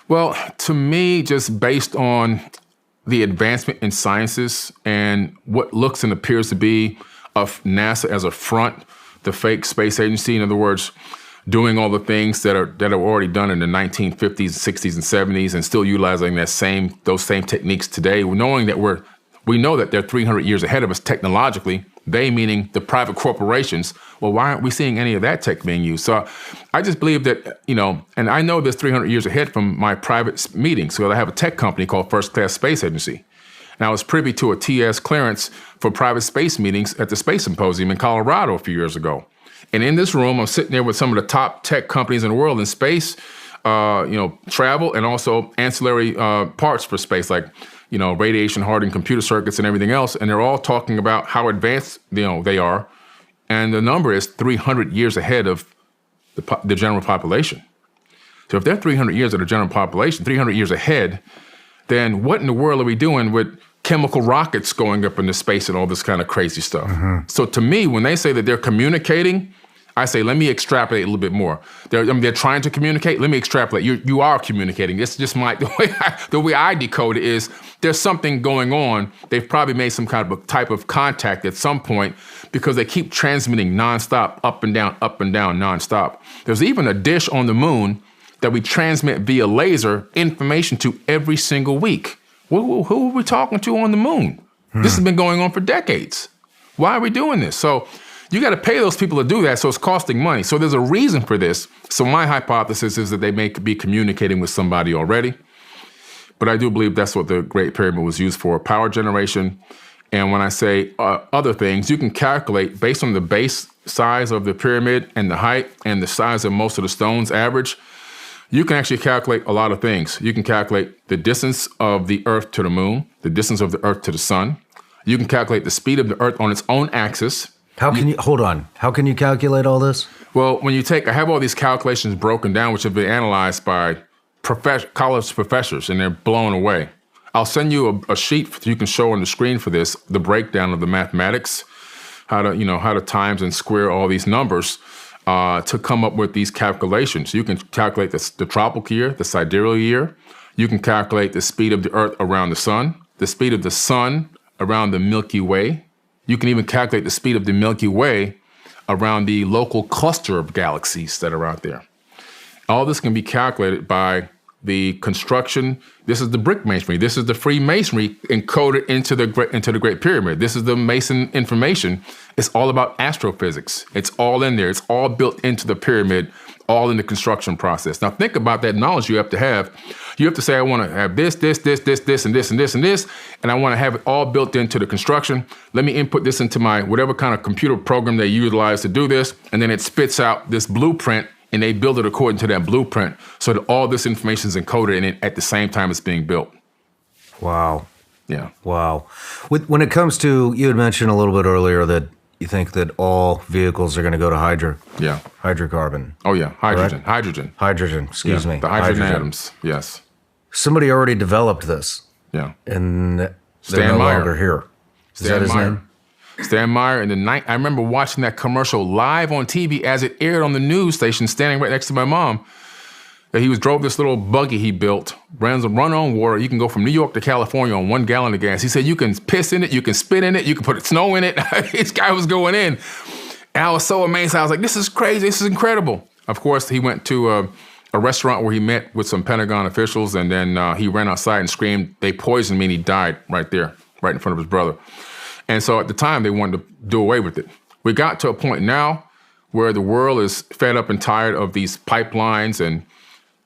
Well, to me, just based on the advancement in sciences and what looks and appears to be of NASA as a front, the fake space agency, in other words, doing all the things that are already done in the 1950s, 60s, and 70s, and still utilizing those same techniques today, knowing that we know that they're 300 years ahead of us technologically. They meaning the private corporations. Well, why aren't we seeing any of that tech being used? So I just believe that, and I know this 300 years ahead from my private meetings. So I have a tech company called First Class Space Agency. And I was privy to a TS clearance for private space meetings at the Space Symposium in Colorado a few years ago. And in this room, I'm sitting there with some of the top tech companies in the world in space, travel, and also ancillary parts for space, like radiation hardened computer circuits and everything else. And they're all talking about how advanced, they are. And the number is 300 years ahead of the general population. So if they're 300 years of the general population, 300 years ahead, then what in the world are we doing with chemical rockets going up into space and all this kind of crazy stuff? So to me, when they say that they're communicating, I say, let me extrapolate a little bit more. They're trying to communicate. Let me extrapolate. You are communicating. It's just the way I decode it is there's something going on. They've probably made some kind of a type of contact at some point because they keep transmitting nonstop, up and down, nonstop. There's even a dish on the moon that we transmit via laser information to every single week. Who are we talking to on the moon? This has been going on for decades. Why are we doing this? So you got to pay those people to do that, so it's costing money. So there's a reason for this. So my hypothesis is that they may be communicating with somebody already. But I do believe that's what the Great Pyramid was used for, power generation. And when I say other things, you can calculate based on the base size of the pyramid and the height and the size of most of the stones average, you can actually calculate a lot of things. You can calculate the distance of the Earth to the moon, the distance of the Earth to the sun. You can calculate the speed of the Earth on its own axis. Hold on. How can you calculate all this? Well, when you I have all these calculations broken down, which have been analyzed by college professors, and they're blown away. I'll send you a sheet you can show on the screen for this, the breakdown of the mathematics, how to times and square all these numbers to come up with these calculations. You can calculate the tropical year, the sidereal year. You can calculate the speed of the Earth around the sun, the speed of the sun around the Milky Way. You can even calculate the speed of the Milky Way around the local cluster of galaxies that are out there. All this can be calculated by the construction. This is the brick masonry. This is the Freemasonry encoded into the Great Pyramid. This is the Mason information. It's all about astrophysics. It's all in there. It's all built into the pyramid, all in the construction process. Now think about that knowledge you have to have. You have to say, I want to have this, and this, and this, and I want to have it all built into the construction. Let me input this into my whatever kind of computer program they utilize to do this, and then it spits out this blueprint, and they build it according to that blueprint so that all this information is encoded in it at the same time it's being built. Wow. Yeah. Wow. When it comes to, you had mentioned a little bit earlier that you think that all vehicles are going to go to hydrocarbon. Oh, yeah. Hydrogen. Correct? Hydrogen, excuse me. The hydrogen atoms, yes. Somebody already developed this. Yeah. And they're Stan no Meyer. longer here. Is that his name? Stan Meyer. I remember watching that commercial live on TV as it aired on the news station, standing right next to my mom. He drove this little buggy he built, run on water. You can go from New York to California on 1 gallon of gas. He said you can piss in it, you can spit in it, you can put snow in it. This guy was going in. And I was so amazed. I was like, this is crazy. This is incredible. Of course, he went to a restaurant where he met with some Pentagon officials, and then he ran outside and screamed, they poisoned me, and he died right there, right in front of his brother. And so at the time, they wanted to do away with it. We got to a point now where the world is fed up and tired of these pipelines and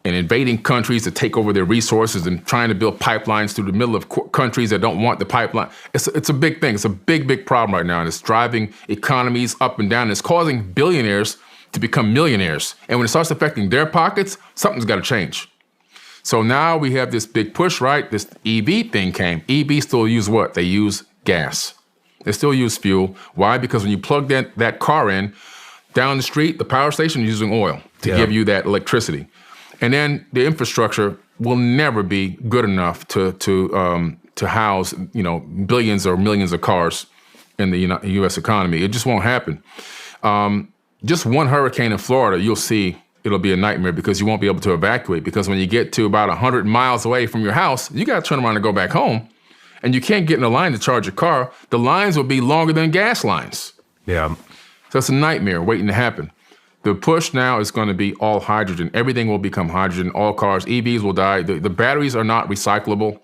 invading countries to take over their resources and trying to build pipelines through the middle of countries that don't want the pipeline. It's a big thing. It's a big, big problem right now. And it's driving economies up and down. It's causing billionaires to become millionaires. And when it starts affecting their pockets, something's got to change. So now we have this big push, right? This EV thing came. EV still use what? They use gas. They still use fuel. Why? Because when you plug that car in, down the street, the power station is using oil to give you that electricity. And then the infrastructure will never be good enough to house, billions or millions of cars in the U.S. economy. It just won't happen. Just one hurricane in Florida, you'll see it'll be a nightmare because you won't be able to evacuate. Because when you get to about 100 miles away from your house, you got to turn around and go back home. And you can't get in a line to charge your car. The lines will be longer than gas lines. Yeah. So it's a nightmare waiting to happen. The push now is going to be all hydrogen. Everything will become hydrogen. All cars, EVs will die. The batteries are not recyclable.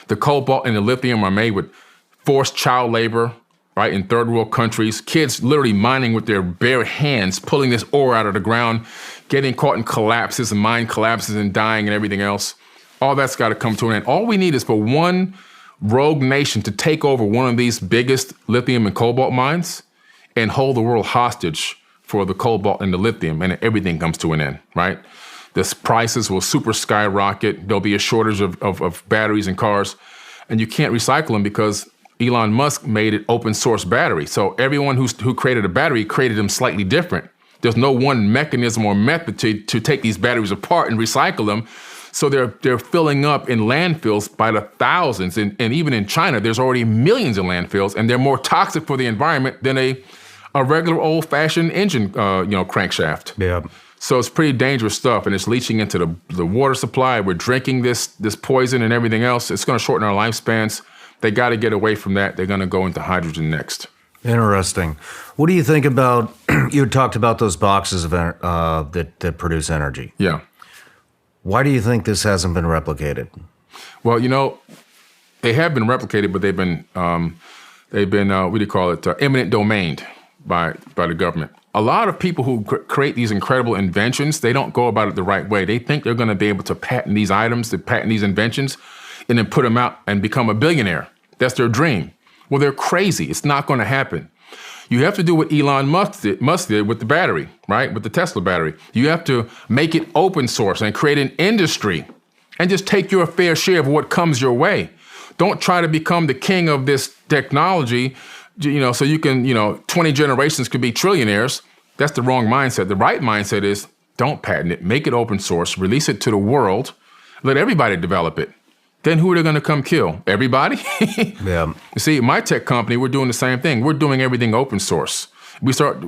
The cobalt and the lithium are made with forced child labor, right, in third world countries. Kids literally mining with their bare hands, pulling this ore out of the ground, getting caught in collapses and mine collapses and dying and everything else. All that's got to come to an end. All we need is for one rogue nation to take over one of these biggest lithium and cobalt mines and hold the world hostage for the cobalt and the lithium, and everything comes to an end, right? The prices will super skyrocket. There'll be a shortage of batteries in cars, and you can't recycle them because Elon Musk made it open source battery. So everyone who created a battery created them slightly different. There's no one mechanism or method to take these batteries apart and recycle them. So they're filling up in landfills by the thousands. And even in China, there's already millions of landfills, and they're more toxic for the environment than a a regular old-fashioned engine, crankshaft. Yeah. So it's pretty dangerous stuff, and it's leaching into the water supply. We're drinking this poison and everything else. It's going to shorten our lifespans. They got to get away from that. They're going to go into hydrogen next. Interesting. What do you think about, you talked about those boxes of that produce energy. Yeah. Why do you think this hasn't been replicated? Well, they have been replicated, but they've been what do you call it, eminent domained by the government. A lot of people who create these incredible inventions, they don't go about it the right way. They think they're going to be able to patent these items, to patent these inventions, and then put them out and become a billionaire. That's their dream. Well, they're crazy. It's not going to happen. You have to do what Elon Musk did with the battery, right? With the Tesla battery. You have to make it open source and create an industry and just take your fair share of what comes your way. Don't try to become the king of this technology, so you can, 20 generations could be trillionaires. That's the wrong mindset. The right mindset is don't patent it, make it open source, release it to the world, let everybody develop it. Then who are they going to come kill? Everybody? Yeah. You see, my tech company, we're doing the same thing. We're doing everything open source.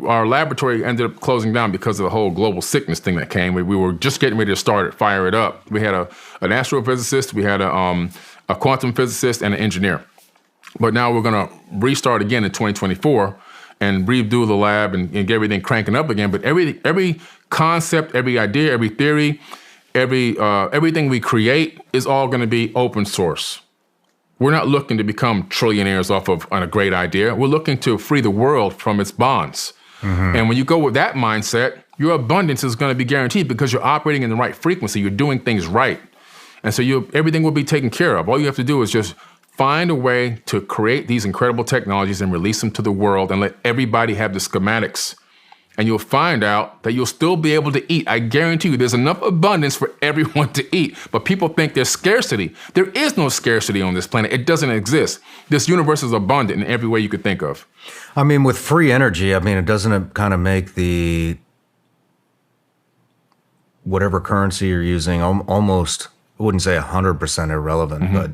Our laboratory ended up closing down because of the whole global sickness thing that came. We were just getting ready to start it, fire it up. We had an astrophysicist, we had a quantum physicist, and an engineer. But now we're going to restart again in 2024 and redo the lab and get everything cranking up again. But every concept, every idea, every theory, everything we create is all going to be open source. We're not looking to become trillionaires on a great idea. We're looking to free the world from its bonds. Mm-hmm. And when you go with that mindset, your abundance is going to be guaranteed because you're operating in the right frequency. You're doing things right. And so everything will be taken care of. All you have to do is just find a way to create these incredible technologies and release them to the world and let everybody have the schematics. And you'll find out that you'll still be able to eat. I guarantee you there's enough abundance for everyone to eat. But people think there's scarcity. There is no scarcity on this planet. It doesn't exist. This universe is abundant in every way you could think of. I mean, with free energy, doesn't it kind of make the whatever currency you're using almost, I wouldn't say 100% irrelevant, mm-hmm. but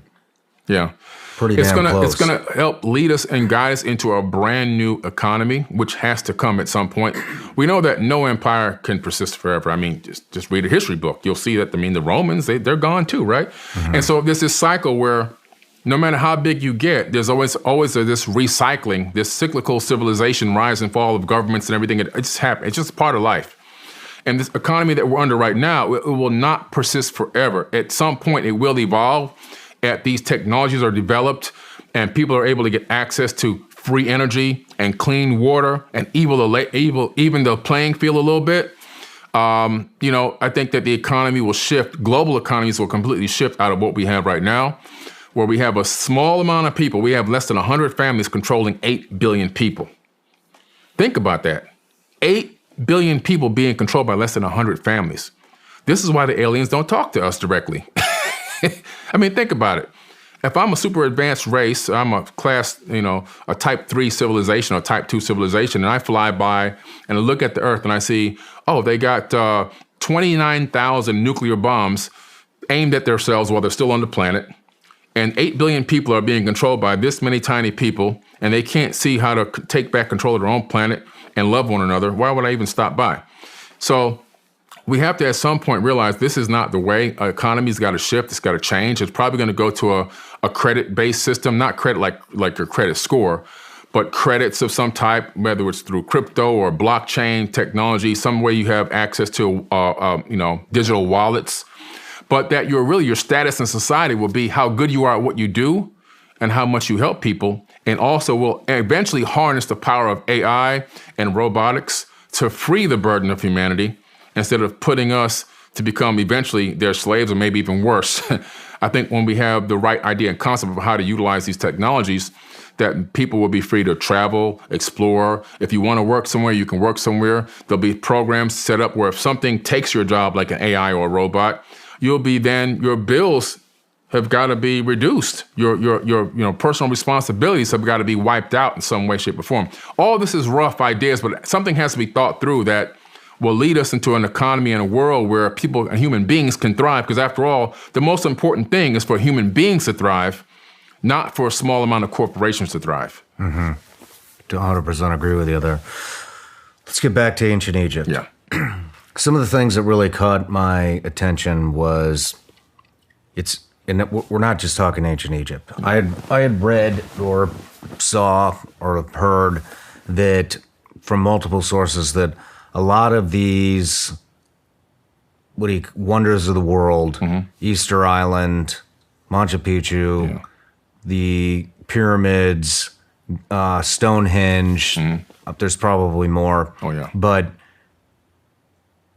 yeah. Pretty damn close. It's going to help lead us and guide us into a brand new economy, which has to come at some point. We know that no empire can persist forever. Just read a history book. You'll see that, the Romans, they're gone too, right? Mm-hmm. And so there's this cycle where no matter how big you get, there's always this recycling, this cyclical civilization, rise and fall of governments and everything. It just happens. It's just part of life. And this economy that we're under right now, it will not persist forever. At some point, it will evolve. These technologies are developed and people are able to get access to free energy and clean water and even the playing field a little bit. I think that the economy will shift. Global economies will completely shift out of what we have right now, where we have a small amount of people. We have less than 100 families controlling 8 billion people. Think about that. 8 billion people being controlled by less than 100 families. This is why the aliens don't talk to us directly. Think about it. If I'm a super advanced race, I'm a class, a type 3 civilization or type 2 civilization, and I fly by and I look at the Earth and I see, they got 29,000 nuclear bombs aimed at themselves while they're still on the planet, and 8 billion people are being controlled by this many tiny people, and they can't see how to take back control of their own planet and love one another. Why would I even stop by? So we have to at some point realize this is not the way. Our economy's got to shift. It's got to change. It's probably going to go to a credit-based system, not credit like your credit score, but credits of some type, whether it's through crypto or blockchain technology, some way you have access to, digital wallets. But that your status in society will be how good you are at what you do and how much you help people, and also will eventually harness the power of AI and robotics to free the burden of humanity, instead of putting us to become eventually their slaves or maybe even worse. I think when we have the right idea and concept of how to utilize these technologies, that people will be free to travel, explore. If you want to work somewhere, you can work somewhere. There'll be programs set up where if something takes your job, like an AI or a robot, your bills have got to be reduced. Your personal responsibilities have got to be wiped out in some way, shape, or form. All this is rough ideas, but something has to be thought through that will lead us into an economy and a world where people and human beings can thrive. Because after all, the most important thing is for human beings to thrive, not for a small amount of corporations to thrive. Mm-hmm. 100% agree with you there. Let's get back to ancient Egypt. Yeah. Some of the things that really caught my attention was and we're not just talking ancient Egypt. I had read or saw or heard that from multiple sources that a lot of these wonders of the world, Easter Island, Machu Picchu, the pyramids, Stonehenge. There's probably more. Oh yeah. But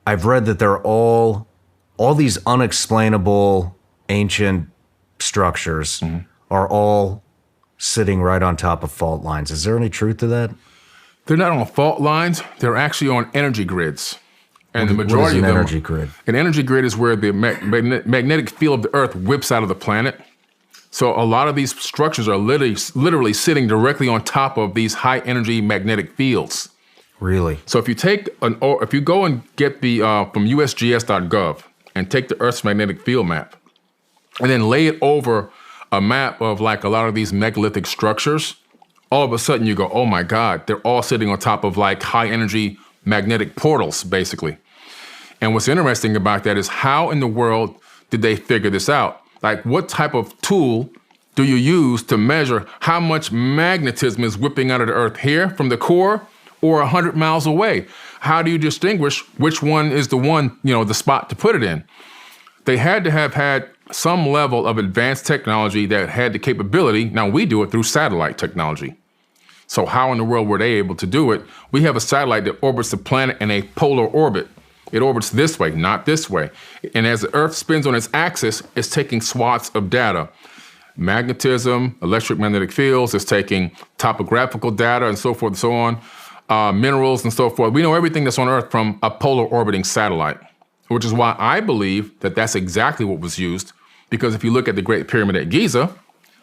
I've read that they're all these unexplainable ancient structures are all sitting right on top of fault lines. Is there any truth to that? They're not on fault lines. They're actually on energy grids. And the majority what is of an them, energy grid? An energy grid is where the magnetic field of the Earth whips out of the planet. So a lot of these structures are literally sitting directly on top of these high energy magnetic fields. Really? So if you go and get the from USGS.gov and take the Earth's magnetic field map, and then lay it over a map of like a lot of these megalithic structures, all of a sudden you go, oh my God, they're all sitting on top of like high energy magnetic portals, basically. And what's interesting about that is how in the world did they figure this out? Like what type of tool do you use to measure how much magnetism is whipping out of the Earth here from the core or 100 miles away? How do you distinguish which one is the one, the spot to put it in? They had to have had some level of advanced technology that had the capability. Now we do it through satellite technology. So how in the world were they able to do it? We have a satellite that orbits the planet in a polar orbit. It orbits this way, not this way. And as the Earth spins on its axis, it's taking swaths of data. Magnetism, electromagnetic fields, it's taking topographical data and so forth and so on, minerals and so forth. We know everything that's on Earth from a polar orbiting satellite, which is why I believe that that's exactly what was used. Because if you look at the Great Pyramid at Giza,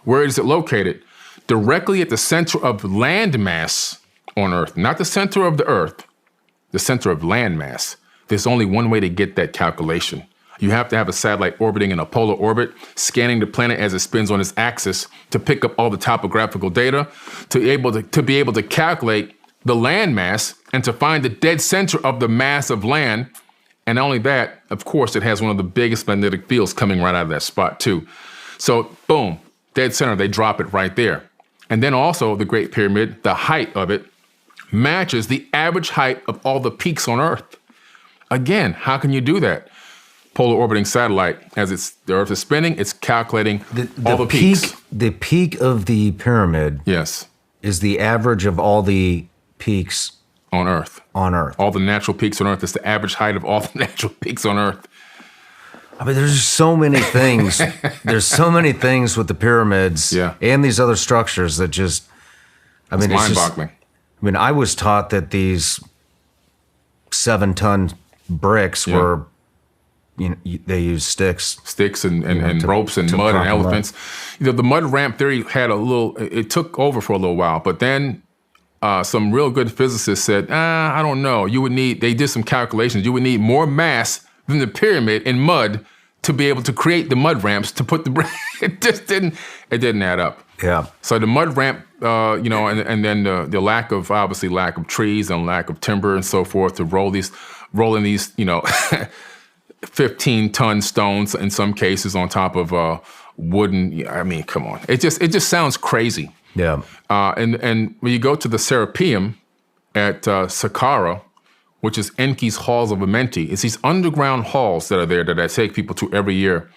where is it located? Directly at the center of landmass on Earth, not the center of the Earth, the center of landmass. There's only one way to get that calculation. You have to have a satellite orbiting in a polar orbit, scanning the planet as it spins on its axis to pick up all the topographical data, to be able to calculate the landmass and to find the dead center of the mass of land. And not only that, of course, it has one of the biggest magnetic fields coming right out of that spot too. So boom, dead center, they drop it right there. And then also the Great Pyramid, the height of it matches the average height of all the peaks on Earth. Again, how can you do that? Polar orbiting satellite, as the Earth is spinning, it's calculating all the peaks. The peak of the pyramid is the average of all the peaks on Earth. All the natural peaks on Earth. It's the average height of all the natural peaks on Earth. I mean, there's so many things. There's so many things with the pyramids and these other structures that just, it's mind-boggling. I was taught that these 7-ton bricks were, they use sticks and ropes and mud and elephants. The mud ramp theory had it took over for a little while, but then some real good physicists said, I don't know. They did some calculations. You would need more mass than the pyramid in mud to be able to create the mud ramps to put it didn't add up. Yeah. So the mud ramp, and then the lack of trees and lack of timber and so forth to rolling these, 15-ton stones in some cases on top of wooden. Come on. It just sounds crazy. Yeah. And when you go to the Serapeum at Saqqara, which is Enki's Halls of Amenti, it's these underground halls that are there that I take people to every year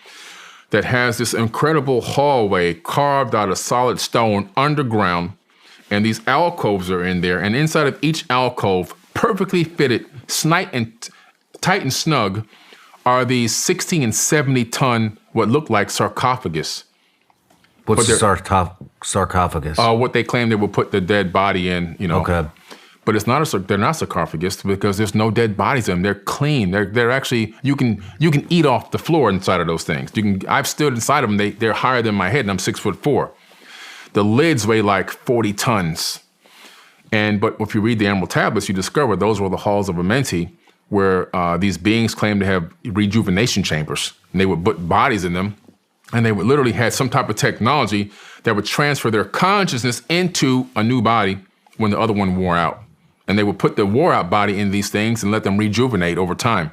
that has this incredible hallway carved out of solid stone underground, and these alcoves are in there, and inside of each alcove, perfectly fitted, tight and snug, are these 60 and 70-ton, what look like sarcophagus. What's a sarcophagus? What they claim they will put the dead body in, Okay. But they're not sarcophagus because there's no dead bodies in them. They're clean. They're actually, you can eat off the floor inside of those things. I've stood inside of them. They're higher than my head, and I'm 6'4". The lids weigh like 40 tons. But if you read the Emerald Tablets, you discover those were the halls of Amenti, where these beings claimed to have rejuvenation chambers. And they would put bodies in them, and they would literally had some type of technology that would transfer their consciousness into a new body when the other one wore out. And they would put the wore out body in these things and let them rejuvenate over time.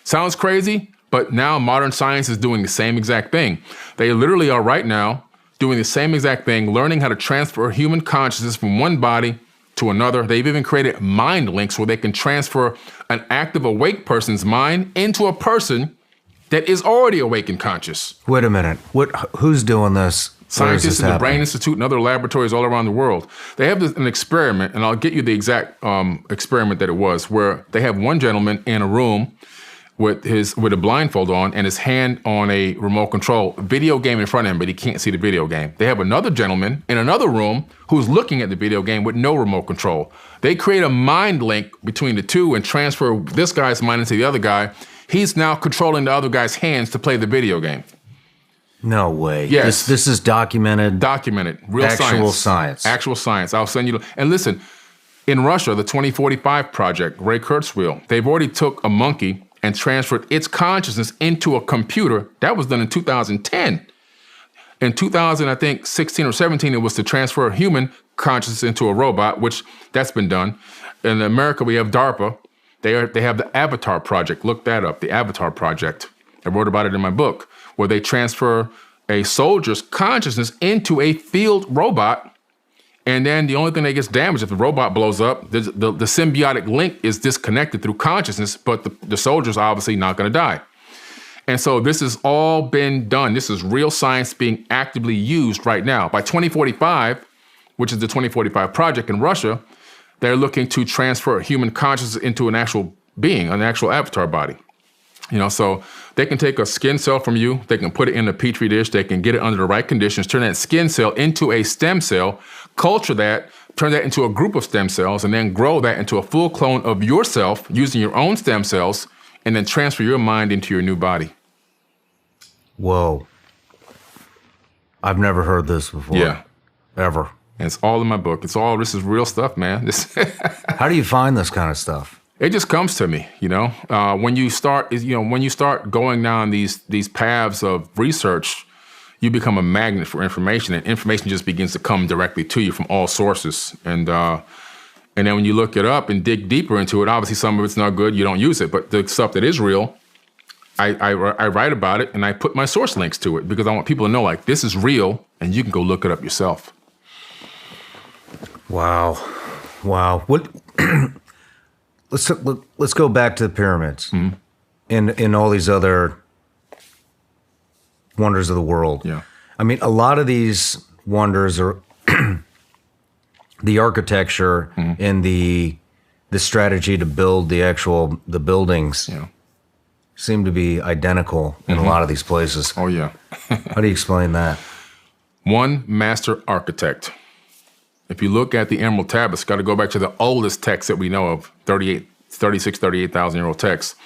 Sounds crazy, but now modern science is doing the same exact thing. They literally are right now doing the same exact thing, learning how to transfer human consciousness from one body to another. They've even created mind links where they can transfer an active awake person's mind into a person that is already awake and conscious. Wait a minute. Who's doing this? Scientists at the Brain Institute and other laboratories all around the world. They have an experiment, and I'll get you the exact experiment that it was, where they have one gentleman in a room with a blindfold on and his hand on a remote control video game in front of him, but he can't see the video game. They have another gentleman in another room who's looking at the video game with no remote control. They create a mind link between the two and transfer this guy's mind into the other guy. He's now controlling the other guy's hands to play the video game. No way. Yes. This is documented. Documented. Real actual science. science. Actual science. I'll send you. And listen, in Russia, the 2045 project, Ray Kurzweil, they've already took a monkey and transferred its consciousness into a computer. That was done in 2010. In 2000, I think 16 or 17, it was to transfer human consciousness into a robot, which that's been done. In America, we have DARPA. They have the Avatar project. Look that up, the Avatar project. I wrote about it in my book, where they transfer a soldier's consciousness into a field robot. And then the only thing that gets damaged if the robot blows up, the symbiotic link is disconnected through consciousness, but the soldier's obviously not going to die. And so this has all been done. This is real science being actively used right now. By 2045, which is the 2045 project in Russia, they're looking to transfer human consciousness into an actual being, an actual avatar body. So they can take a skin cell from you, they can put it in a petri dish, they can get it under the right conditions, turn that skin cell into a stem cell, culture that, turn that into a group of stem cells, and then grow that into a full clone of yourself using your own stem cells, and then transfer your mind into your new body. Whoa. I've never heard this before. Yeah. Ever. And it's all in my book. This is real stuff, man. How do you find this kind of stuff? It just comes to me, when you start going down these paths of research, you become a magnet for information, and information just begins to come directly to you from all sources. And then when you look it up and dig deeper into it, obviously some of it's not good, you don't use it. But the stuff that is real, I write about it and I put my source links to it because I want people to know, like, this is real and you can go look it up yourself. Wow. What? Let's go back to the pyramids and all these other wonders of the world. Yeah. I mean, a lot of these wonders are the architecture and the strategy to build the buildings seem to be identical in a lot of these places. Oh, yeah. How do you explain that? One master architect. If you look at the Emerald Tablets, got to go back to the oldest text that we know of, 38,000-year-old text.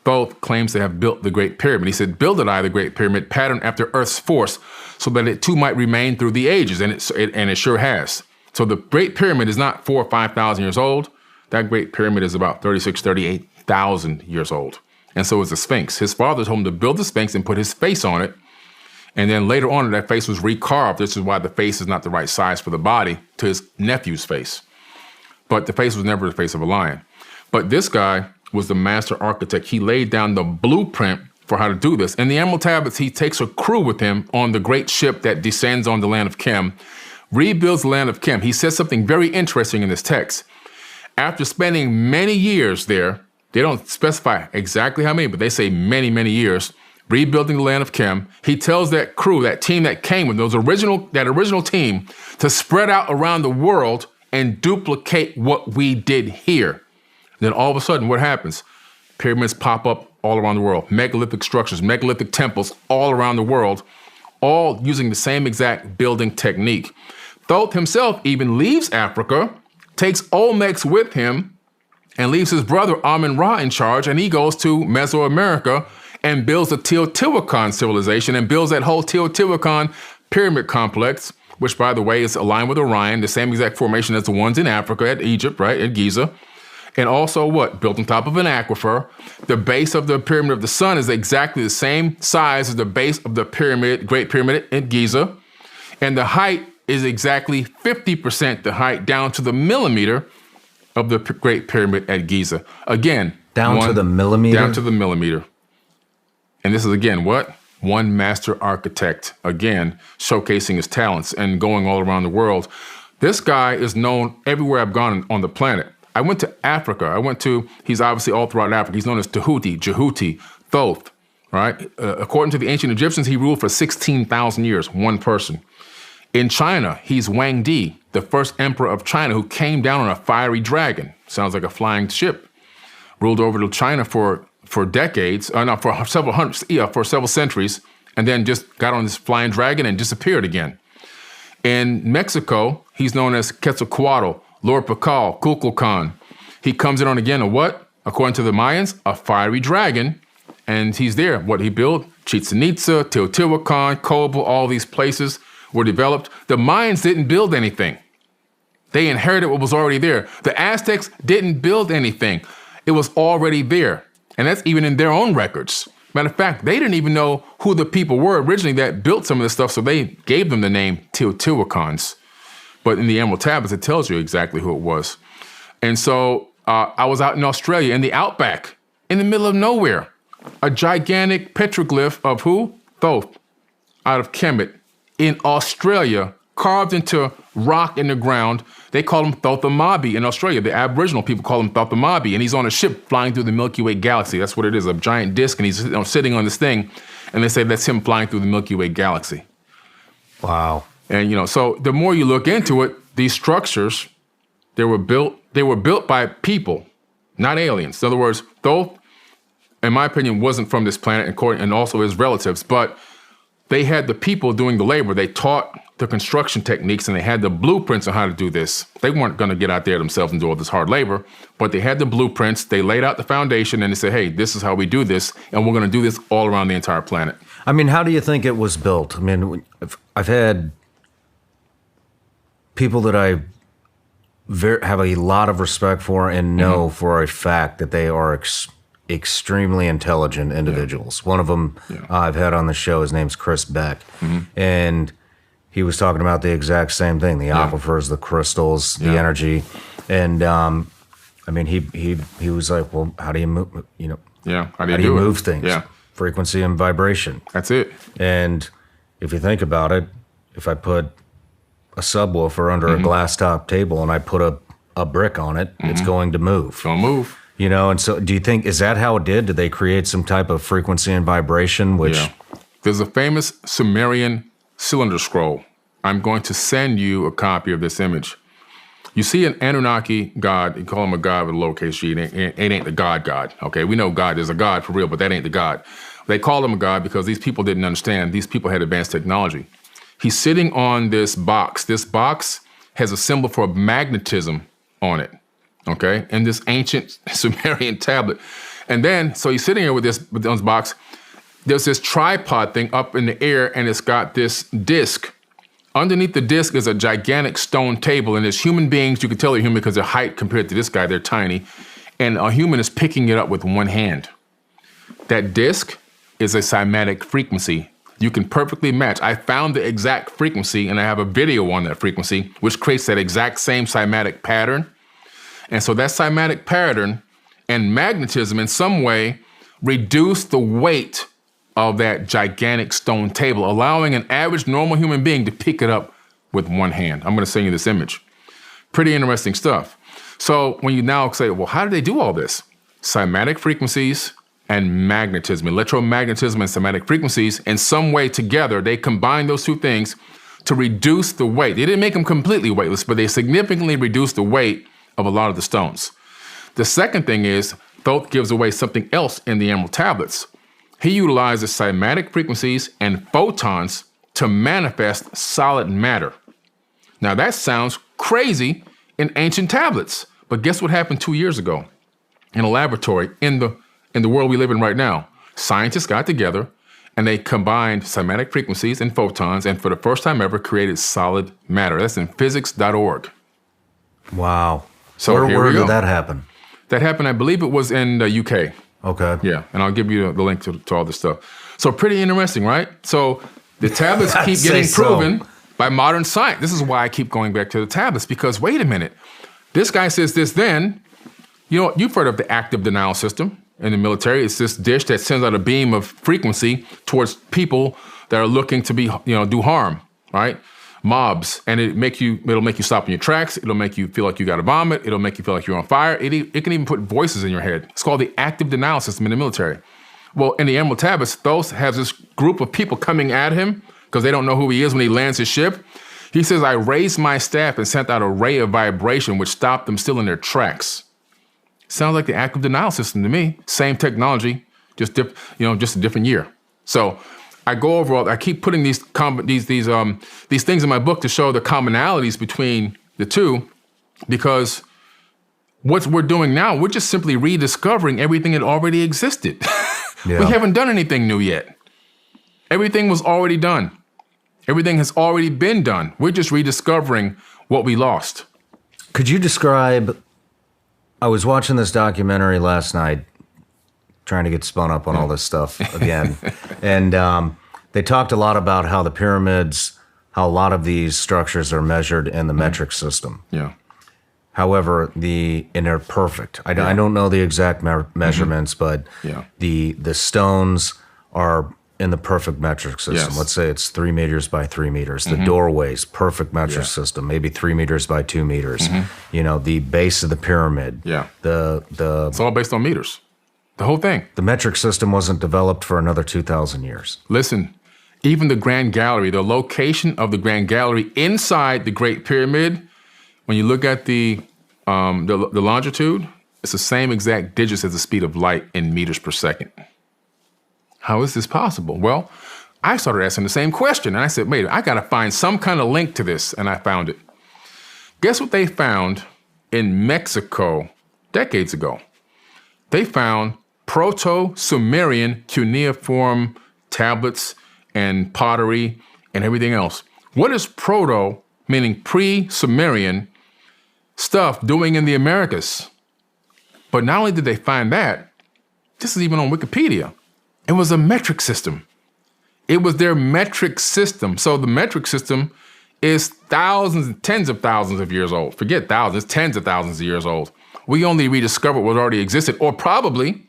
Thoth claims to have built the Great Pyramid. He said, builded I the Great Pyramid, patterned after Earth's force, so that it too might remain through the ages, and it sure has. So the Great Pyramid is not 4,000 or 5,000 years old. That Great Pyramid is about 38,000 years old. And so is the Sphinx. His father told him to build the Sphinx and put his face on it. And then later on, that face was recarved. This is why the face is not the right size for the body to his nephew's face. But the face was never the face of a lion. But this guy was the master architect. He laid down the blueprint for how to do this. In the Emerald Tablets, he takes a crew with him on the great ship that descends on the land of Chem, rebuilds the land of Chem. He says something very interesting in this text. After spending many years there, they don't specify exactly how many, but they say many, many years, rebuilding the land of Chem, he tells that crew, that team that came with that original team, to spread out around the world and duplicate what we did here. Then all of a sudden, what happens? Pyramids pop up all around the world, megalithic structures, megalithic temples all around the world, all using the same exact building technique. Thoth himself even leaves Africa, takes Olmecs with him, and leaves his brother Amun-Ra in charge, and he goes to Mesoamerica and builds the Teotihuacan civilization and builds that whole Teotihuacan pyramid complex, which, by the way, is aligned with Orion, the same exact formation as the ones in Africa, at Egypt, right, at Giza. And also what? Built on top of an aquifer. The base of the Pyramid of the Sun is exactly the same size as the base of the pyramid, Great Pyramid at Giza. And the height is exactly 50% the height down to the millimeter of the Great Pyramid at Giza. Again, down to the millimeter? Down to the millimeter. And this is, again, what? One master architect, again, showcasing his talents and going all around the world. This guy is known everywhere I've gone on the planet. I went to Africa. He's obviously all throughout Africa. He's known as Tahuti, Jehuti, Thoth, right? According to the ancient Egyptians, he ruled for 16,000 years, one person. In China, he's Wang Di, the first emperor of China, who came down on a fiery dragon. Sounds like a flying ship. Ruled over to China for decades, for several centuries, and then just got on this flying dragon and disappeared again. In Mexico, he's known as Quetzalcoatl, Lord Pakal, Kukulkan. He comes in on again a what? According to the Mayans, a fiery dragon, and he's there. What he built? Chichen Itza, Teotihuacan, Cobol, all these places were developed. The Mayans didn't build anything. They inherited what was already there. The Aztecs didn't build anything. It was already there. And that's even in their own records. Matter of fact, they didn't even know who the people were originally that built some of this stuff, so they gave them the name Teotihuacans. But in the Emerald Tablets, it tells you exactly who it was. And so I was out in Australia, in the outback, in the middle of nowhere. A gigantic petroglyph of who? Thoth, out of Kemet, in Australia, carved into rock in the ground. They call him Thothamabi in Australia. The Aboriginal people call him Thothamabi, and he's on a ship flying through the Milky Way galaxy. That's what it is, a giant disc, and he's sitting on this thing, and they say that's him flying through the Milky Way galaxy. Wow. And, so the more you look into it, these structures, they were built by people, not aliens. In other words, Thoth, in my opinion, wasn't from this planet, and also his relatives, but they had the people doing the labor. They taught the construction techniques, and they had the blueprints on how to do this. They weren't going to get out there themselves and do all this hard labor, but they had the blueprints. They laid out the foundation, and they said, hey, this is how we do this, and we're going to do this all around the entire planet. I mean, how do you think it was built? I mean, I've had people that I have a lot of respect for and know for a fact that they are extremely intelligent individuals. One of them I've had on the show, his name's Chris Beck. And he was talking about the exact same thing, the aquifers, the crystals, the energy. And I mean, he was like, well, how do you move, how do you move things? Yeah. Frequency and vibration. That's it. And if you think about it, if I put a subwoofer under a glass top table and I put a brick on it, it's going to move. It's going to move. And so do you think, is that how it did? Did they create some type of frequency and vibration? There's a famous Sumerian cylinder scroll. I'm going to send you a copy of this image. You see an Anunnaki god, you call him a god with a lowercase g, it ain't the God. Okay, we know God is a god for real, but that ain't the God. They called him a god because these people didn't understand. These people had advanced technology. He's sitting on this box. This box has a symbol for magnetism on it, okay? And this ancient Sumerian tablet. And then, so he's sitting here with this box. There's this tripod thing up in the air, and it's got this disc. Underneath the disc is a gigantic stone table, and there's human beings. You can tell they're human because their height compared to this guy, they're tiny. And a human is picking it up with one hand. That disc is a cymatic frequency. You can perfectly match. I found the exact frequency, and I have a video on that frequency, which creates that exact same cymatic pattern. And so that cymatic pattern and magnetism in some way reduce the weight of that gigantic stone table, allowing an average normal human being to pick it up with one hand. I'm going to send you this image. Pretty interesting stuff. So when you now say, well, how did they do all this? Cymatic frequencies and magnetism, electromagnetism and cymatic frequencies, in some way together, they combine those two things to reduce the weight. They didn't make them completely weightless, but they significantly reduced the weight of a lot of the stones. The second thing is, Thoth gives away something else in the Emerald Tablets. He utilizes cymatic frequencies and photons to manifest solid matter. Now that sounds crazy in ancient tablets, but guess what happened 2 years ago in a laboratory in the world we live in right now? Scientists got together and they combined cymatic frequencies and photons, and for the first time ever created solid matter. That's in physics.org. Wow. So where did that happen? That happened, I believe it was in the UK. Okay. Yeah, and I'll give you the link to all this stuff. So pretty interesting, right? So the tablets keep getting proven by modern science. This is why I keep going back to the tablets, because wait a minute. This guy says this then. You know, you've heard of the active denial system in the military. It's this dish that sends out a beam of frequency towards people that are looking to do harm, right? Mobs, and it'll make you stop in your tracks. It'll make you feel like you got to vomit. It'll make you feel like you're on fire. It can even put voices in your head. It's called the active denial system in the military. Well, in the Emerald Tablets, those have this group of people coming at him because they don't know who he is when he lands his ship. He says, I raised my staff and sent out a ray of vibration which stopped them still in their tracks. Sounds like the active denial system to me. Same technology, just a different year. So I go over. I keep putting these things in my book to show the commonalities between the two, because what we're doing now, we're just simply rediscovering everything that already existed. Yeah. We haven't done anything new yet. Everything was already done. Everything has already been done. We're just rediscovering what we lost. Could you describe? I was watching this documentary last night, trying to get spun up on all this stuff again. And they talked a lot about how the pyramids, how a lot of these structures are measured in the metric system. Yeah. However, and they're perfect. I don't know the exact measurements, but the stones are in the perfect metric system. Yes. Let's say it's 3 meters by 3 meters. The doorways, perfect metric system, maybe 3 meters by 2 meters. You know, the base of the pyramid. Yeah. It's all based on meters. The whole thing. The metric system wasn't developed for another 2,000 years. Listen, even the Grand Gallery, the location of the Grand Gallery inside the Great Pyramid, when you look at the longitude, it's the same exact digits as the speed of light in meters per second. How is this possible? Well, I started asking the same question, and I said, wait, I got to find some kind of link to this, and I found it. Guess what they found in Mexico decades ago? They found Proto-Sumerian cuneiform tablets and pottery and everything else. What is proto, meaning pre-Sumerian, stuff doing in the Americas? But not only did they find that, this is even on Wikipedia. It was a metric system. It was their metric system. So the metric system is thousands and tens of thousands of years old. Forget thousands, tens of thousands of years old. We only rediscovered what already existed, or probably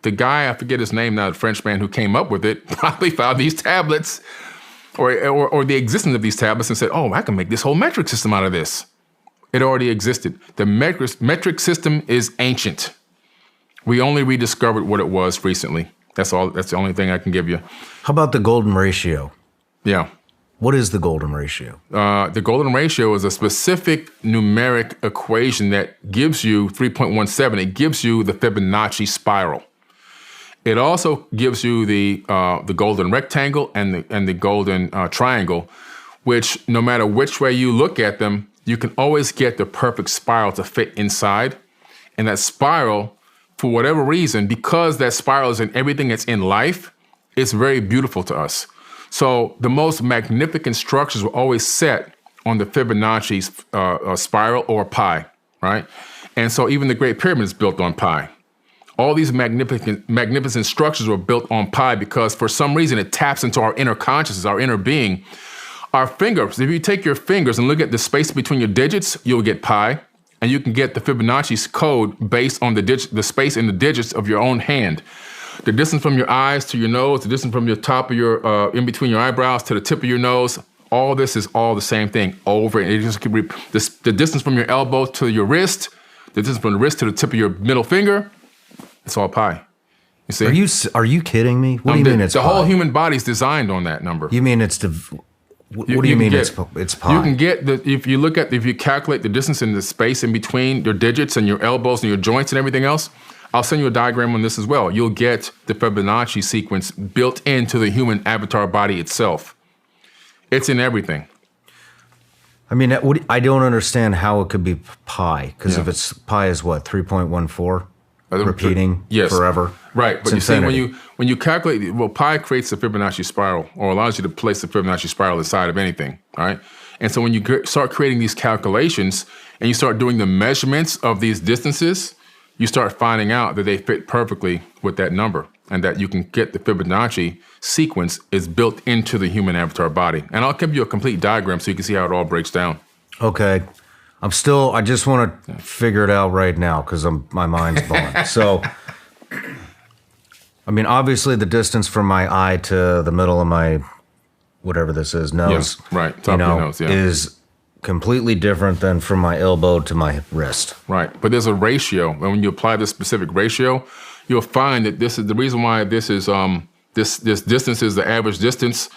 the guy, I forget his name now, the French man who came up with it, probably found these tablets or the existence of these tablets and said, oh, I can make this whole metric system out of this. It already existed. The metric system is ancient. We only rediscovered what it was recently. That's all. That's the only thing I can give you. How about the golden ratio? Yeah. What is the golden ratio? The golden ratio is a specific numeric equation that gives you 3.17. It gives you the Fibonacci spiral. It also gives you the golden rectangle and the golden triangle, which no matter which way you look at them, you can always get the perfect spiral to fit inside. And that spiral, for whatever reason, because that spiral is in everything that's in life, it's very beautiful to us. So the most magnificent structures were always set on the Fibonacci spiral or pi, right? And so even the Great Pyramid is built on pi. All these magnificent structures were built on pi because for some reason it taps into our inner consciousness, our inner being. Our fingers, if you take your fingers and look at the space between your digits, you'll get pi. And you can get the Fibonacci's code based on the space in the digits of your own hand. The distance from your eyes to your nose, the distance from your top of your, in between your eyebrows to the tip of your nose, all this is all the same thing over. And it just the distance from your elbow to your wrist, the distance from the wrist to the tip of your middle finger, it's all pi. You see? Are you kidding me? What do you mean it's the pi? whole human body's designed on that number. You mean it's what do you mean it's pi? You can get if you calculate the distance in the space in between your digits and your elbows and your joints and everything else, I'll send you a diagram on this as well. You'll get the Fibonacci sequence built into the human avatar body itself. It's in everything. I mean, I don't understand how it could be pi, because if it's pi is what, 3.14? Repeating forever? Right, but you see, when you calculate, well, pi creates the Fibonacci spiral, or allows you to place the Fibonacci spiral inside of anything, all right? And so when you start creating these calculations and you start doing the measurements of these distances, you start finding out that they fit perfectly with that number. and that you can get the Fibonacci sequence is built into the human avatar body. And I'll give you a complete diagram so you can see how it all breaks down. Okay. I just want to figure it out right now because my mind's blown. So, I mean, obviously the distance from my eye to the middle of my, whatever this is, nose, right, top of your nose, is completely different than from my elbow to my wrist. Right, but there's a ratio, and when you apply this specific ratio, you'll find that this is the reason why this is this distance is the average distance,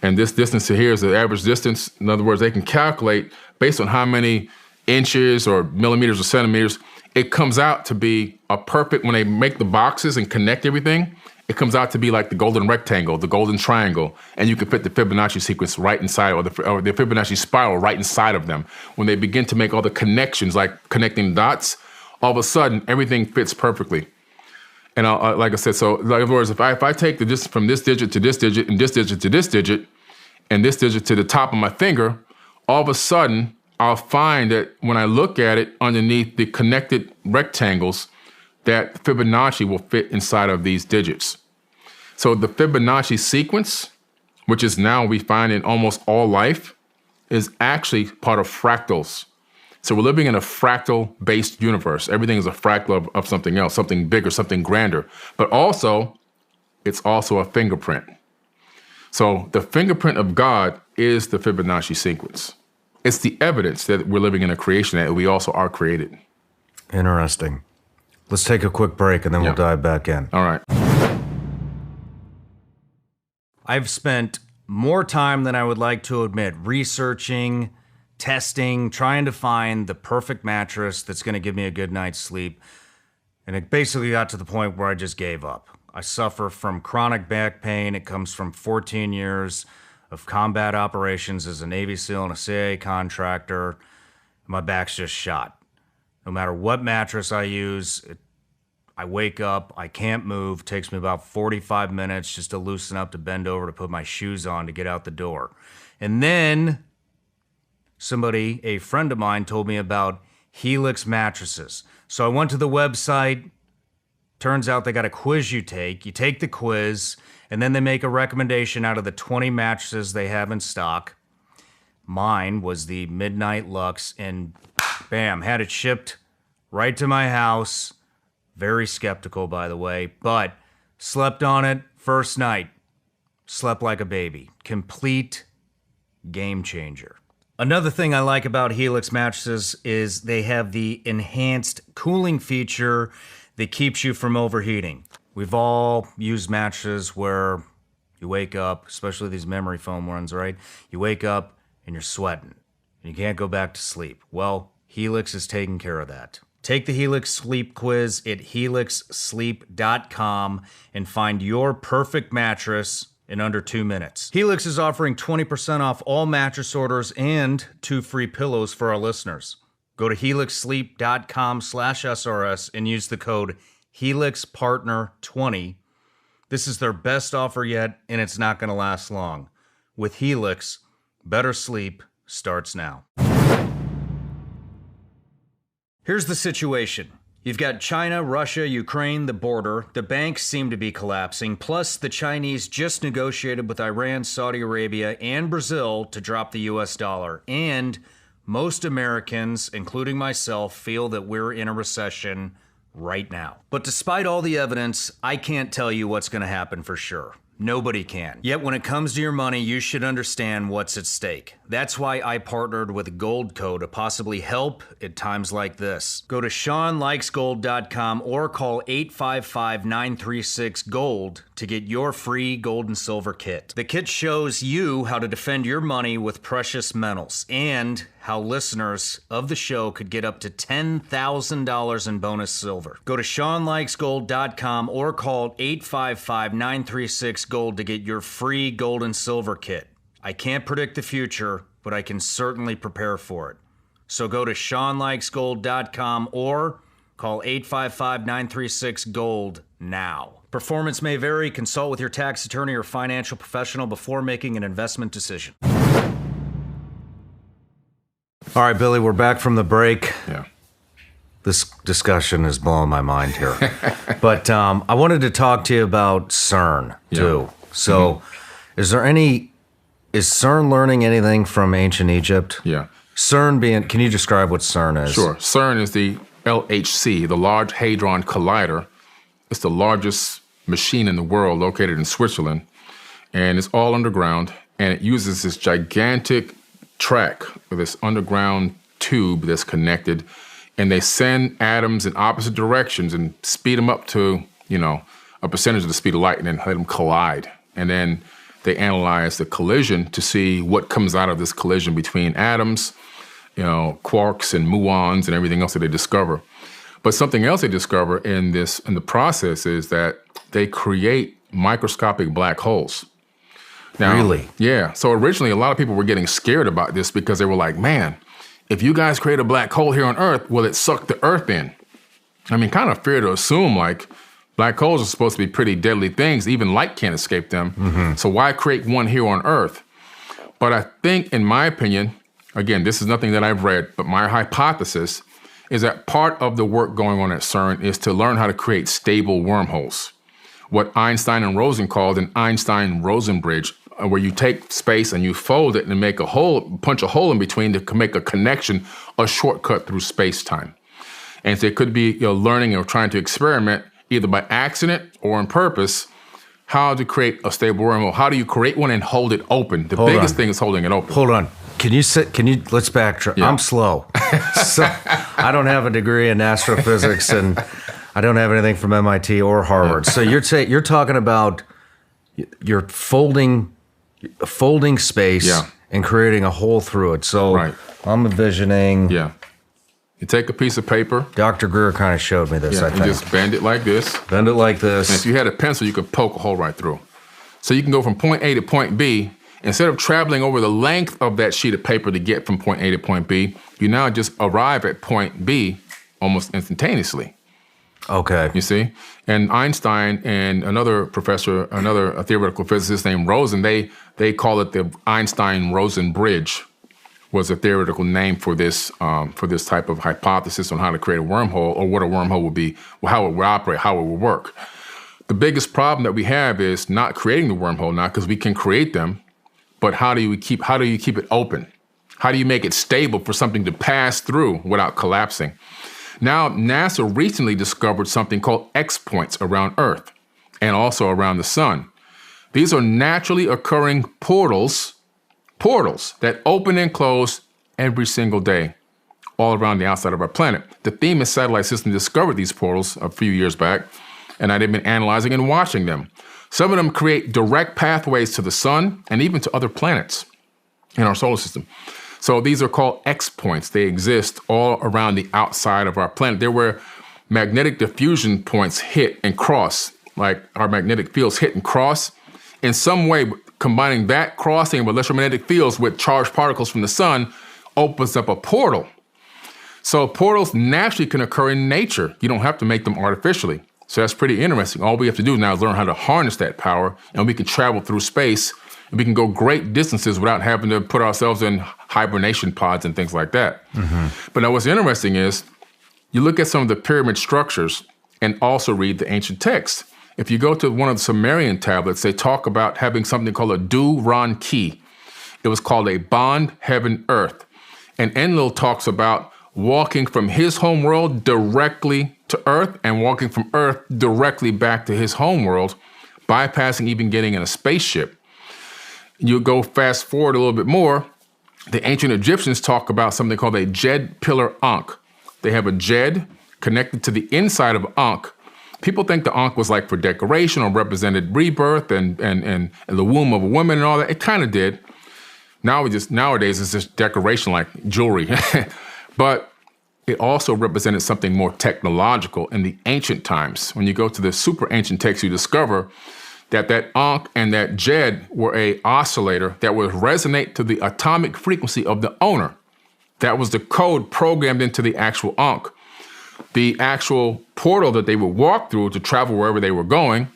and this distance here is the average distance. In other words, they can calculate based on how many inches or millimeters or centimeters. It comes out to be a perfect, when they make the boxes and connect everything, it comes out to be like the golden rectangle, the golden triangle, and you can fit the Fibonacci sequence right inside, or the Fibonacci spiral right inside of them. When they begin to make all the connections, like connecting dots, all of a sudden, everything fits perfectly. And like I said, so in other words, if I take the distance from this digit to this digit, and this digit to this digit, and this digit to the top of my finger, all of a sudden, I'll find that when I look at it underneath the connected rectangles, that Fibonacci will fit inside of these digits. So the Fibonacci sequence, which is now we find in almost all life, is actually part of fractals. So we're living in a fractal-based universe. Everything is a fractal of something else, something bigger, something grander. But also, it's also a fingerprint. So the fingerprint of God is the Fibonacci sequence. It's the evidence that we're living in a creation, that we also are created. Interesting. Let's take a quick break and then we'll dive back in. All right. I've spent more time than I would like to admit researching, testing, trying to find the perfect mattress that's going to give me a good night's sleep. And it basically got to the point where I just gave up. I suffer from chronic back pain. It comes from 14 years of combat operations as a Navy SEAL and a CIA contractor. My back's just shot. No matter what mattress I use, I wake up, I can't move. It takes me about 45 minutes just to loosen up, to bend over, to put my shoes on, to get out the door. And then a friend of mine told me about Helix mattresses. So I went to the website. Turns out they got a quiz you take. You take the quiz, and then they make a recommendation out of the 20 mattresses they have in stock. Mine was the Midnight Lux, and bam, had it shipped right to my house. Very skeptical, by the way, but slept on it first night. Slept like a baby. Complete game changer. Another thing I like about Helix mattresses is they have the enhanced cooling feature that keeps you from overheating. We've all used mattresses where you wake up, especially these memory foam ones, right? You wake up and you're sweating and you can't go back to sleep. Well, Helix is taking care of that. Take the Helix Sleep Quiz at helixsleep.com and find your perfect mattress in under 2 minutes. Helix is offering 20% off all mattress orders and 2 free pillows for our listeners. Go to helixsleep.com/SRS and use the code HelixPartner20. This is their best offer yet, and it's not going to last long. With Helix, better sleep starts now. Here's the situation. You've got China, Russia, Ukraine, the border. The banks seem to be collapsing. Plus, the Chinese just negotiated with Iran, Saudi Arabia, and Brazil to drop the US dollar. And most Americans, including myself, feel that we're in a recession right now. But despite all the evidence, I can't tell you what's going to happen for sure. Nobody can. Yet when it comes to your money, you should understand what's at stake. That's why I partnered with Goldco to possibly help at times like this. Go to SeanLikesGold.com or call 855-936-GOLD to get your free gold and silver kit. The kit shows you how to defend your money with precious metals and how listeners of the show could get up to $10,000 in bonus silver. Go to SeanLikesGold.com or call 855-936-GOLD to get your free gold and silver kit. I can't predict the future, but I can certainly prepare for it. So go to SeanLikesGold.com or call 855-936-GOLD now. Performance may vary. Consult with your tax attorney or financial professional before making an investment decision. All right, Billy, we're back from the break. Yeah. This discussion is blowing my mind here. But I wanted to talk to you about CERN, too. So is CERN learning anything from ancient Egypt? Yeah. CERN can you describe what CERN is? Sure. CERN is the LHC, the Large Hadron Collider. It's the largest machine in the world, located in Switzerland, and it's all underground, and it uses this gigantic track with this underground tube that's connected, and they send atoms in opposite directions and speed them up to, a percentage of the speed of light, and then let them collide. And then they analyze the collision to see what comes out of this collision between atoms, quarks and muons and everything else that they discover. But something else they discover in the process is that they create microscopic black holes. Now, really? Yeah. So originally, a lot of people were getting scared about this because they were like, man, if you guys create a black hole here on Earth, will it suck the Earth in? I mean, kind of fair to assume, like, black holes are supposed to be pretty deadly things. Even light can't escape them. Mm-hmm. So why create one here on Earth? But I think, in my opinion, again, this is nothing that I've read, but my hypothesis is that part of the work going on at CERN is to learn how to create stable wormholes. What Einstein and Rosen called an Einstein-Rosen bridge, where you take space and you fold it and make a hole, punch a hole in between to make a connection, a shortcut through space-time. And so it could be learning or trying to experiment either by accident or on purpose how to create a stable wormhole. How do you create one and hold it open? The biggest thing is holding it open. Hold on. Let's backtrack. Yeah. I'm slow. So I don't have a degree in astrophysics and I don't have anything from MIT or Harvard. So you're talking about you're folding space and creating a hole through it. So I'm envisioning. Yeah. You take a piece of paper. Dr. Greer kind of showed me this, I think. You just bend it like this. Bend it like this. And if you had a pencil, you could poke a hole right through. So you can go from point A to point B. Instead of traveling over the length of that sheet of paper to get from point A to point B, you now just arrive at point B almost instantaneously. Okay. You see? And Einstein and another professor, a theoretical physicist named Rosen, they call it the Einstein-Rosen bridge, was a theoretical name for this type of hypothesis on how to create a wormhole, or what a wormhole would be, how it would operate, how it would work. The biggest problem that we have is not creating the wormhole now, because we can create them, but how do you keep it open? How do you make it stable for something to pass through without collapsing? Now, NASA recently discovered something called X points around Earth and also around the sun. These are naturally occurring portals that open and close every single day all around the outside of our planet. The Themis satellite system discovered these portals a few years back, and they've been analyzing and watching them. Some of them create direct pathways to the sun and even to other planets in our solar system. So these are called X points. They exist all around the outside of our planet. They're where magnetic diffusion points hit and cross, like our magnetic fields hit and cross. In some way, combining that crossing of electromagnetic fields with charged particles from the sun opens up a portal. So portals naturally can occur in nature. You don't have to make them artificially. So that's pretty interesting. All we have to do now is learn how to harness that power, and we can travel through space, and we can go great distances without having to put ourselves in hibernation pods and things like that. Mm-hmm. But now what's interesting is you look at some of the pyramid structures and also read the ancient texts. If you go to one of the Sumerian tablets, they talk about having something called a Du-Ran Ki. It was called a bond heaven-earth. And Enlil talks about walking from his home world directly to Earth and walking from Earth directly back to his home world, bypassing even getting in a spaceship. You go fast forward a little bit more, the ancient Egyptians talk about something called a Jed Pillar Ankh. They have a Jed connected to the inside of Ankh. People think the Ankh was like for decoration or represented rebirth and the womb of a woman and all that. It kind of did. Nowadays it's just decoration like jewelry. But it also represented something more technological in the ancient times. When you go to the super ancient texts, you discover that Ankh and that Jed were a oscillator that would resonate to the atomic frequency of the owner. That was the code programmed into the actual Ankh. The actual portal that they would walk through to travel wherever they were going,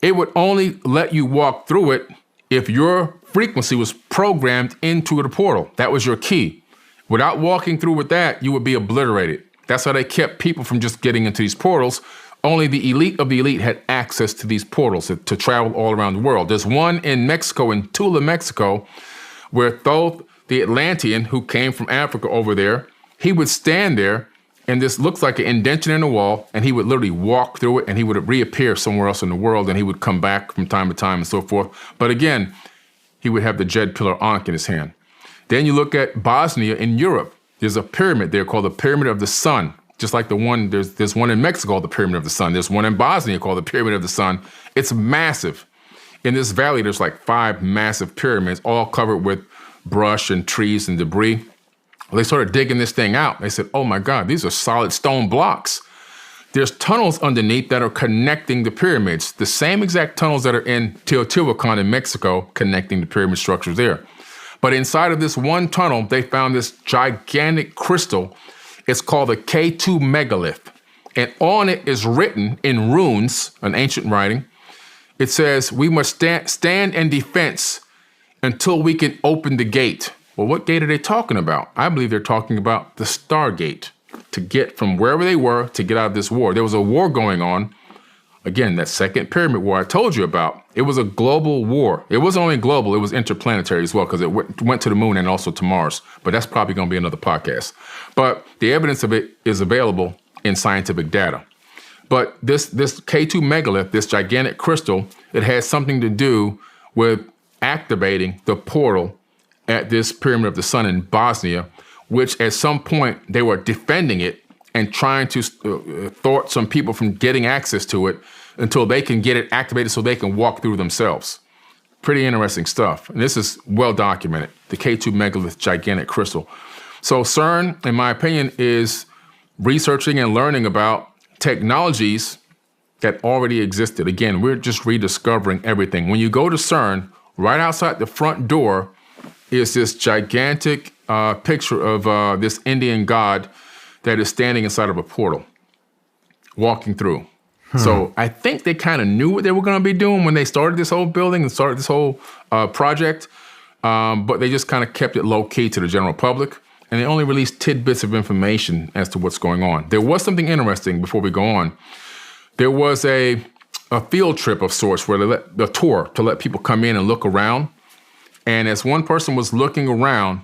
it would only let you walk through it if your frequency was programmed into the portal. That was your key. Without walking through with that, you would be obliterated. That's how they kept people from just getting into these portals. Only the elite of the elite had access to these portals to travel all around the world. There's one in Mexico, in Tula, Mexico, where Thoth, the Atlantean, who came from Africa over there, he would stand there, and this looks like an indentation in the wall, and he would literally walk through it, and he would reappear somewhere else in the world, and he would come back from time to time and so forth. But again, he would have the Jed Pillar Ankh in his hand. Then you look at Bosnia in Europe. There's a pyramid there called the Pyramid of the Sun. Just like the one, there's one in Mexico called the Pyramid of the Sun. There's one in Bosnia called the Pyramid of the Sun. It's massive. In this valley, there's like 5 massive pyramids, all covered with brush and trees and debris. They started digging this thing out. They said, oh my God, these are solid stone blocks. There's tunnels underneath that are connecting the pyramids, the same exact tunnels that are in Teotihuacan in Mexico, connecting the pyramid structures there. But inside of this one tunnel, they found this gigantic crystal. It's called the K2 megalith. And on it is written in runes, an ancient writing. It says, we must stand in defense until we can open the gate. Well, what gate are they talking about? I believe they're talking about the Stargate, to get from wherever they were to get out of this war. There was a war going on. Again, that second pyramid war I told you about, it was a global war. It wasn't only global, it was interplanetary as well, because it went to the moon and also to Mars. But that's probably going to be another podcast. But the evidence of it is available in scientific data. But this K2 megalith, this gigantic crystal, it has something to do with activating the portal at this Pyramid of the Sun in Bosnia, which at some point they were defending it and trying to thwart some people from getting access to it until they can get it activated so they can walk through themselves. Pretty interesting stuff. And this is well documented, the K2 megalith gigantic crystal. So CERN, in my opinion, is researching and learning about technologies that already existed. Again, we're just rediscovering everything. When you go to CERN, right outside the front door is this gigantic picture of this Indian god that is standing inside of a portal, walking through. So I think they kind of knew what they were going to be doing when they started this whole building and started this whole project, but they just kind of kept it low-key to the general public, and they only released tidbits of information as to what's going on. There was something interesting before we go on. There was a field trip of sorts where the tour to let people come in and look around, and as one person was looking around,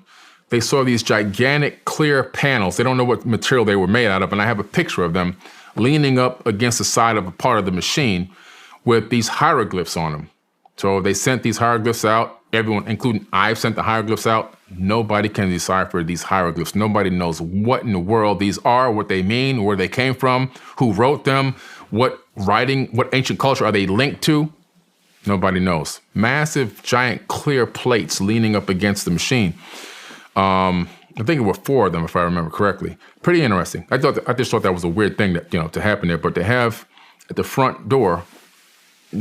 they saw these gigantic clear panels. They don't know what material they were made out of, and I have a picture of them leaning up against the side of a part of the machine with these hieroglyphs on them. So they sent these hieroglyphs out. Everyone, including I've sent the hieroglyphs out. Nobody can decipher these hieroglyphs. Nobody knows what in the world these are, what they mean, where they came from, who wrote them, what writing, what ancient culture are they linked to. Nobody knows. Massive, giant, clear plates leaning up against the machine. I think there were 4 of them, if I remember correctly. Pretty interesting. I just thought that was a weird thing that, to happen there. But they have at the front door,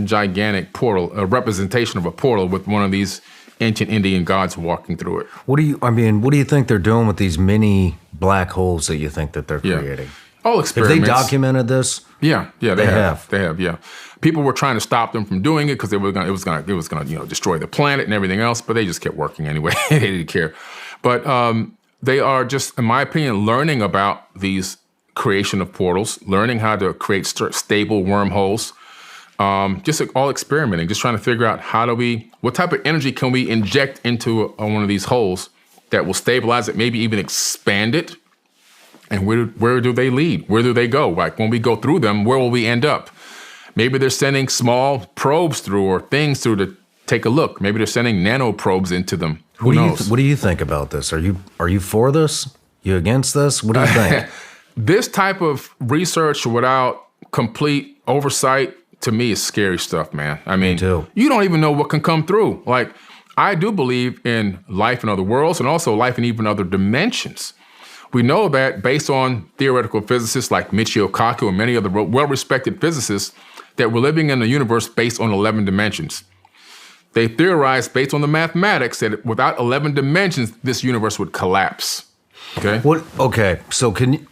gigantic portal, a representation of a portal with one of these ancient Indian gods walking through it. What do you think they're doing with these mini black holes that you think that they're creating? All experiments. Have they documented this? Yeah, they have. They have, yeah. People were trying to stop them from doing it because it was gonna destroy the planet and everything else, but they just kept working anyway. They didn't care. But they are just, in my opinion, learning about these creation of portals, learning how to create stable wormholes, just all experimenting, just trying to figure out what type of energy can we inject into one of these holes that will stabilize it, maybe even expand it. And where do they lead? Where do they go? Like when we go through them, where will we end up? Maybe they're sending small probes through or things through to take a look. Maybe they're sending nano probes into them. Who knows? What do you think about this? Are you for this? You against this? What do you think? This type of research without complete oversight, to me, is scary stuff, man. I mean, me too. You don't even know what can come through. Like, I do believe in life in other worlds and also life in even other dimensions. We know that based on theoretical physicists like Michio Kaku and many other well-respected physicists, that we're living in a universe based on 11 dimensions. They theorized based on the mathematics that without 11 dimensions, this universe would collapse. Okay? Okay, so can you...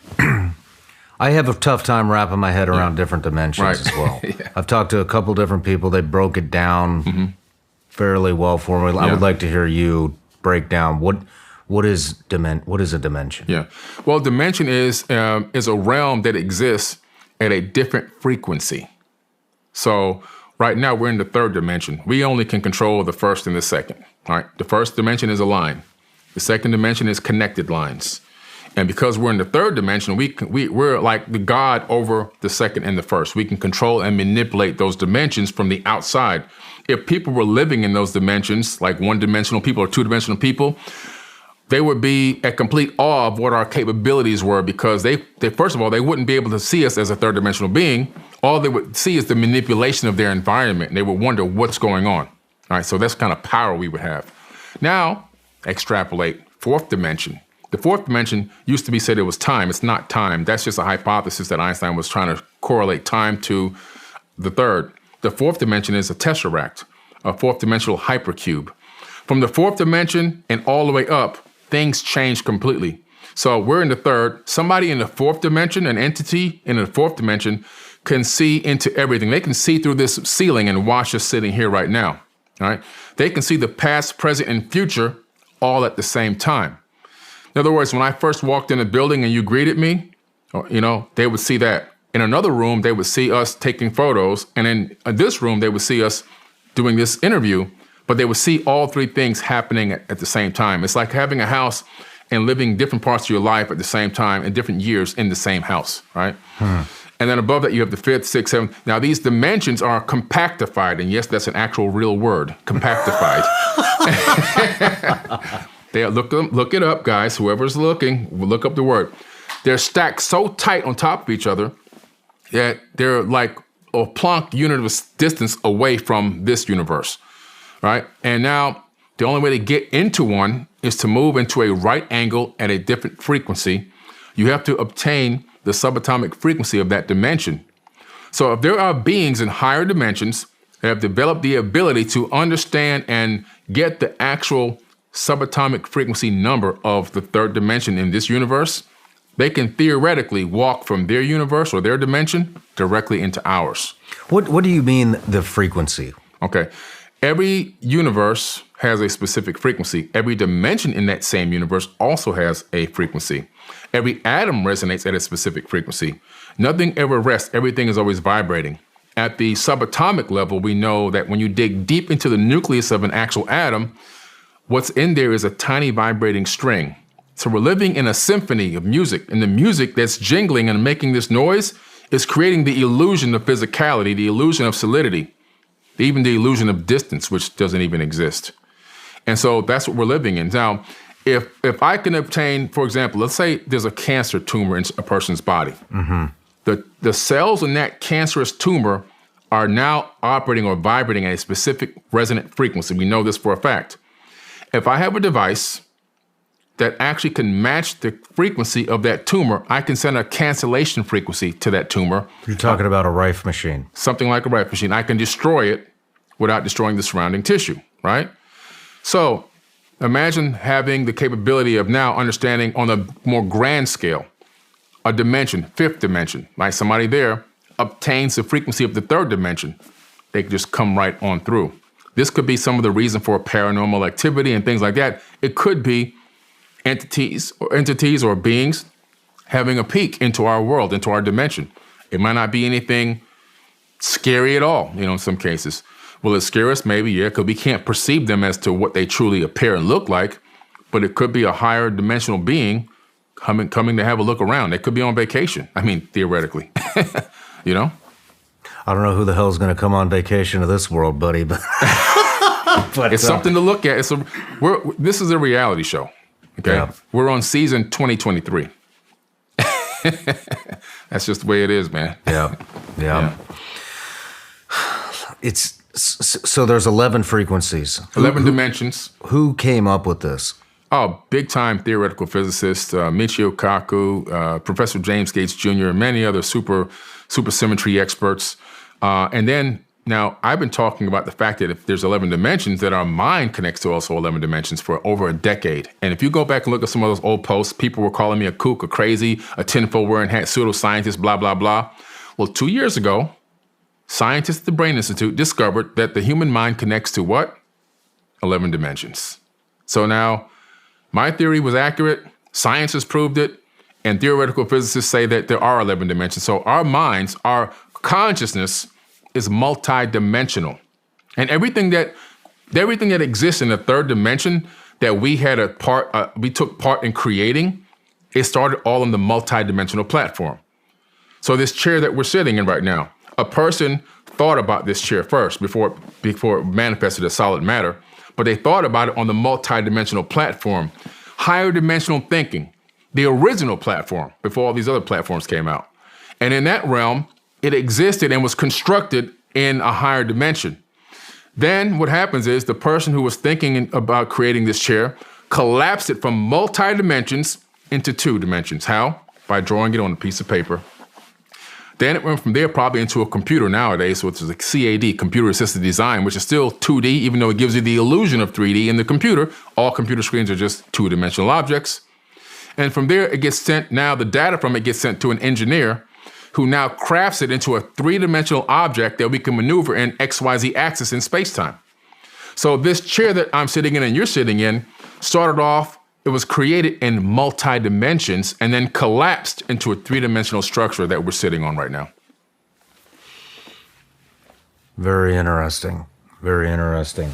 I have a tough time wrapping my head around different dimensions as well. Yeah. I've talked to a couple different people. They broke it down fairly well for me. I would like to hear you break down What is a dimension? Yeah. Well, dimension is a realm that exists at a different frequency. So right now we're in the third dimension. We only can control the first and the second. All right. The first dimension is a line. The second dimension is connected lines. And because we're in the third dimension, we're like the God over the second and the first. We can control and manipulate those dimensions from the outside. If people were living in those dimensions, like one-dimensional people or two-dimensional people, they would be at complete awe of what our capabilities were, because they first of all, they wouldn't be able to see us as a third-dimensional being. All they would see is the manipulation of their environment, and they would wonder what's going on. All right, so that's kind of power we would have. Now, extrapolate fourth dimension. The fourth dimension used to be said it was time. It's not time. That's just a hypothesis that Einstein was trying to correlate time to the third. The fourth dimension is a tesseract, a fourth dimensional hypercube. From the fourth dimension and all the way up, things change completely. So we're in the third. Somebody in the fourth dimension, an entity in the fourth dimension, can see into everything. They can see through this ceiling and watch us sitting here right now. All right. They can see the past, present, and future all at the same time. In other words, when I first walked in a building and you greeted me, they would see that. In another room, they would see us taking photos. And in this room, they would see us doing this interview, but they would see all three things happening at the same time. It's like having a house and living different parts of your life at the same time in different years in the same house, right? And then above that, you have the fifth, sixth, seventh. Now, these dimensions are compactified. And yes, that's an actual real word, compactified. Look it up, guys. Whoever's looking, look up the word. They're stacked so tight on top of each other that they're like a Planck unit of distance away from this universe, right? And now the only way to get into one is to move into a right angle at a different frequency. You have to obtain the subatomic frequency of that dimension. So if there are beings in higher dimensions that have developed the ability to understand and get the actual subatomic frequency number of the third dimension in this universe, they can theoretically walk from their universe or their dimension directly into ours. What do you mean, the frequency? Okay. Every universe has a specific frequency. Every dimension in that same universe also has a frequency. Every atom resonates at a specific frequency. Nothing ever rests. Everything is always vibrating. At the subatomic level, we know that when you dig deep into the nucleus of an actual atom, what's in there is a tiny vibrating string. So we're living in a symphony of music, and the music that's jingling and making this noise is creating the illusion of physicality, the illusion of solidity, even the illusion of distance, which doesn't even exist. And so that's what we're living in. Now, if I can obtain, for example, let's say there's a cancer tumor in a person's body. Mm-hmm. The cells in that cancerous tumor are now operating or vibrating at a specific resonant frequency. We know this for a fact. If I have a device that actually can match the frequency of that tumor, I can send a cancellation frequency to that tumor. You're talking about a Rife machine. Something like a Rife machine. I can destroy it without destroying the surrounding tissue, right? So imagine having the capability of now understanding on a more grand scale, a dimension, fifth dimension, like somebody there obtains the frequency of the third dimension. They can just come right on through. This could be some of the reason for paranormal activity and things like that. It could be entities or beings having a peek into our world, into our dimension. It might not be anything scary at all, in some cases. Will it scare us? Maybe, yeah, because we can't perceive them as to what they truly appear and look like, but it could be a higher dimensional being coming to have a look around. They could be on vacation. I mean, theoretically, I don't know who the hell is going to come on vacation to this world, buddy, but it's something to look at. This is a reality show. Okay, yeah. We're on season 2023. That's just the way it is, man. Yeah. It's so there's 11 frequencies, 11 dimensions. Who came up with this? Oh, big time theoretical physicist Michio Kaku, Professor James Gates Jr., and many other supersymmetry experts. And then now I've been talking about the fact that if there's 11 dimensions, that our mind connects to also 11 dimensions for over a decade. And if you go back and look at some of those old posts, people were calling me a kook, a crazy, a tinfoil wearing hat, pseudoscientist, blah, blah, blah. Well, 2 years ago, scientists at the Brain Institute discovered that the human mind connects to what? 11 dimensions. So now My theory was accurate. Science has proved it. And theoretical physicists say that there are 11 dimensions. So our minds, our consciousness is multidimensional. And everything that exists in the third dimension that we had we took part in creating, it started all on the multidimensional platform. So this chair that we're sitting in right now, a person thought about this chair first before it manifested as solid matter, but they thought about it on the multidimensional platform, higher dimensional thinking, the original platform before all these other platforms came out. And in that realm, it existed and was constructed in a higher dimension. Then what happens is the person who was thinking about creating this chair collapsed it from multi-dimensions into 2 dimensions. How? By drawing it on a piece of paper. Then it went from there probably into a computer nowadays, which is a CAD, computer-assisted design, which is still 2D, even though it gives you the illusion of 3D in the computer. All computer screens are just 2-dimensional objects. And from there, it gets sent, now the data from it gets sent to an engineer who now crafts it into a 3-dimensional object that we can maneuver in XYZ axis in space-time. So this chair that I'm sitting in and you're sitting in started off, it was created in multi-dimensions and then collapsed into a 3-dimensional structure that we're sitting on right now. Very interesting. Very interesting.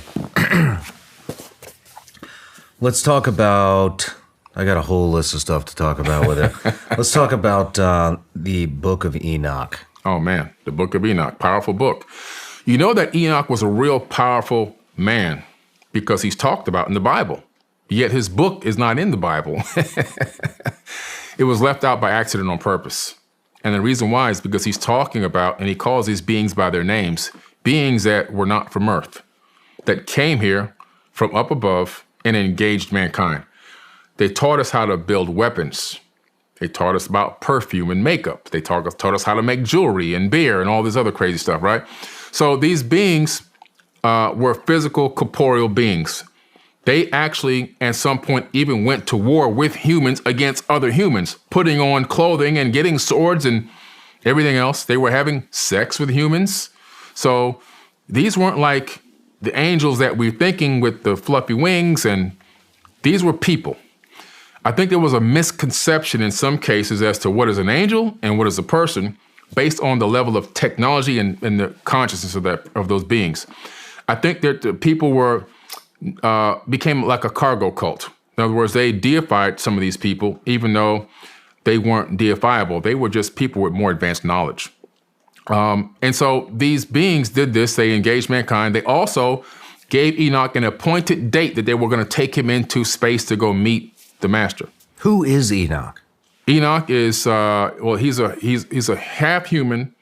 Let's talk about... I got a whole list of stuff to talk about with it. Let's talk about the Book of Enoch. Oh, man, the Book of Enoch, powerful book. You know that Enoch was a real powerful man because he's talked about in the Bible, yet his book is not in the Bible. It was left out by accident on purpose. And the reason why is because he's talking about, and he calls these beings by their names, beings that were not from Earth, that came here from up above and engaged mankind. They taught us how to build weapons. They taught us about perfume and makeup. They taught us how to make jewelry and beer and all this other crazy stuff, right? So these beings were physical, corporeal beings. They actually, at some point, even went to war with humans against other humans, putting on clothing and getting swords and everything else. They were having sex with humans. So these weren't like the angels that we're thinking with the fluffy wings, and these were people. I think there was a misconception in some cases as to what is an angel and what is a person based on the level of technology and the consciousness of those beings. I think that the people became like a cargo cult. In other words, they deified some of these people, even though they weren't deifiable. They were just people with more advanced knowledge. And so these beings did this. They engaged mankind. They also gave Enoch an appointed date that they were going to take him into space to go meet the master. Who is Enoch? Enoch is, he's a half human,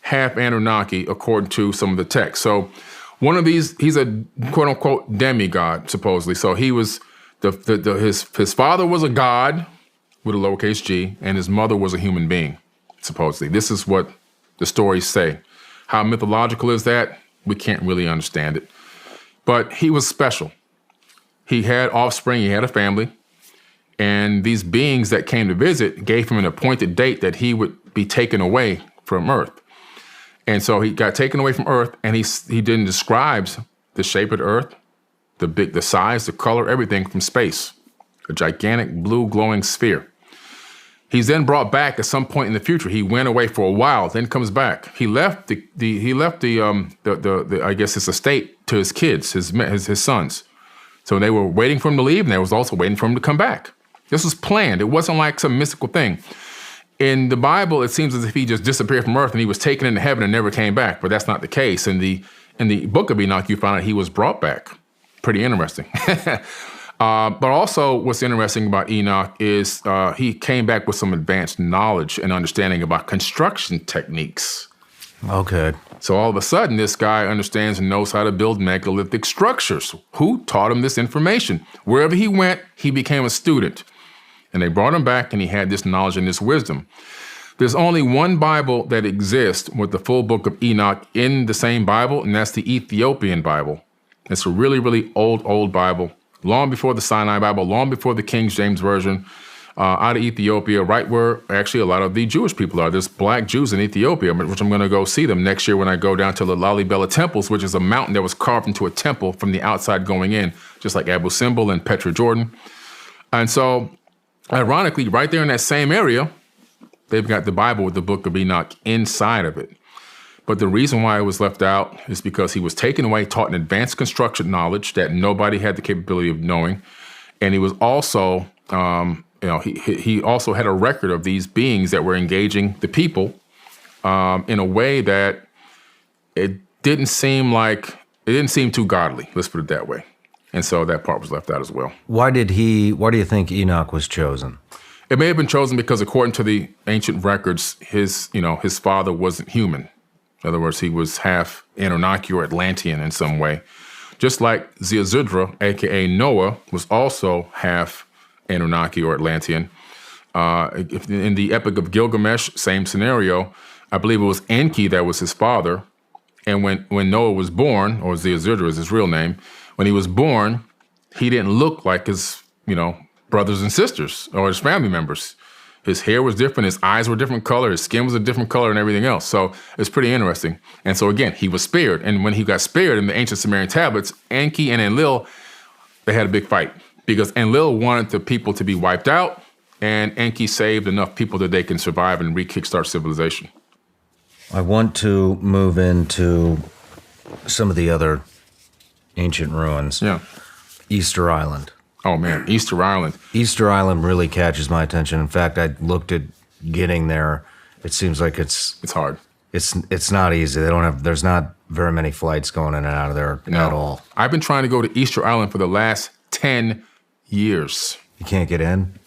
half Anunnaki, according to some of the texts. So one of these, he's a quote unquote demigod, supposedly. So he was, his father was a god with a lowercase g, and his mother was a human being, supposedly. This is what the stories say. How mythological is that? We can't really understand it. But he was special. He had offspring, he had a family. And these beings that came to visit gave him an appointed date that he would be taken away from Earth. And so he got taken away from Earth, and he then describes the shape of the Earth, the size, the color, everything from space, a gigantic blue glowing sphere. He's then brought back at some point in the future. He went away for a while, then comes back. He left I guess his estate to his kids, his sons. So they were waiting for him to leave, and they was also waiting for him to come back. This was planned. It wasn't like some mystical thing. In the Bible, it seems as if he just disappeared from Earth and he was taken into heaven and never came back, but that's not the case. In the Book of Enoch, you find out he was brought back. Pretty interesting. But also what's interesting about Enoch is he came back with some advanced knowledge and understanding about construction techniques. Okay. So all of a sudden, this guy understands and knows how to build megalithic structures. Who taught him this information? Wherever he went, he became a student. And they brought him back, and he had this knowledge and this wisdom. There's only one Bible that exists with the full book of Enoch in the same Bible, and that's the Ethiopian Bible. It's a really, really old Bible, long before the Sinai Bible, long before the King James Version, out of Ethiopia, right where actually a lot of the Jewish people are. There's black Jews in Ethiopia, which I'm going to go see them next year when I go down to the Lalibela Temples, which is a mountain that was carved into a temple from the outside going in, just like Abu Simbel and Petra Jordan. And so, ironically, right there in that same area, they've got the Bible with the Book of Enoch inside of it. But the reason why it was left out is because he was taken away, taught an advanced construction knowledge that nobody had the capability of knowing. And he was also, he also had a record of these beings that were engaging the people in a way that it didn't seem too godly. Let's put it that way. And so that part was left out as well. Why do you think Enoch was chosen? It may have been chosen because according to the ancient records, his father wasn't human. In other words, he was half Anunnaki or Atlantean in some way. Just like Ziusudra, a.k.a. Noah, was also half Anunnaki or Atlantean. In the Epic of Gilgamesh, same scenario. I believe it was Enki that was his father. And when Noah was born, or Ziusudra is his real name, when he was born, he didn't look like his, brothers and sisters or his family members. His hair was different, his eyes were a different color, his skin was a different color and everything else. So it's pretty interesting. And so again, he was spared. And when he got spared in the ancient Sumerian tablets, Enki and Enlil, they had a big fight because Enlil wanted the people to be wiped out and Enki saved enough people that they can survive and re-kickstart civilization. I want to move into some of the other ancient ruins. Yeah. Easter Island. Oh, man, Easter Island. Easter Island really catches my attention. In fact, I looked at getting there. It seems like it's hard. It's not easy. There's not very many flights going in and out of there at all. I've been trying to go to Easter Island for the last 10 years. You can't get in?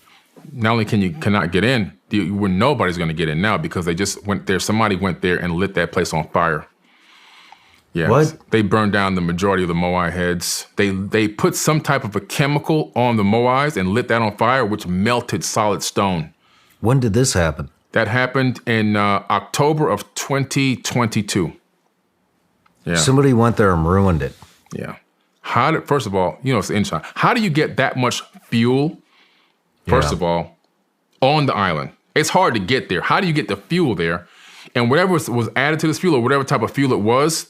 Not only cannot get in, nobody's going to get in now because they just went there. Somebody went there and lit that place on fire. Yeah, what? They burned down the majority of the moai heads. They put some type of a chemical on the moais and lit that on fire, which melted solid stone. When did this happen? That happened in October of 2022. Yeah. Somebody went there and ruined it. Yeah. First of all, it's inside. How do you get that much fuel, first of all, on the island? It's hard to get there. How do you get the fuel there? And whatever was added to this fuel or whatever type of fuel it was,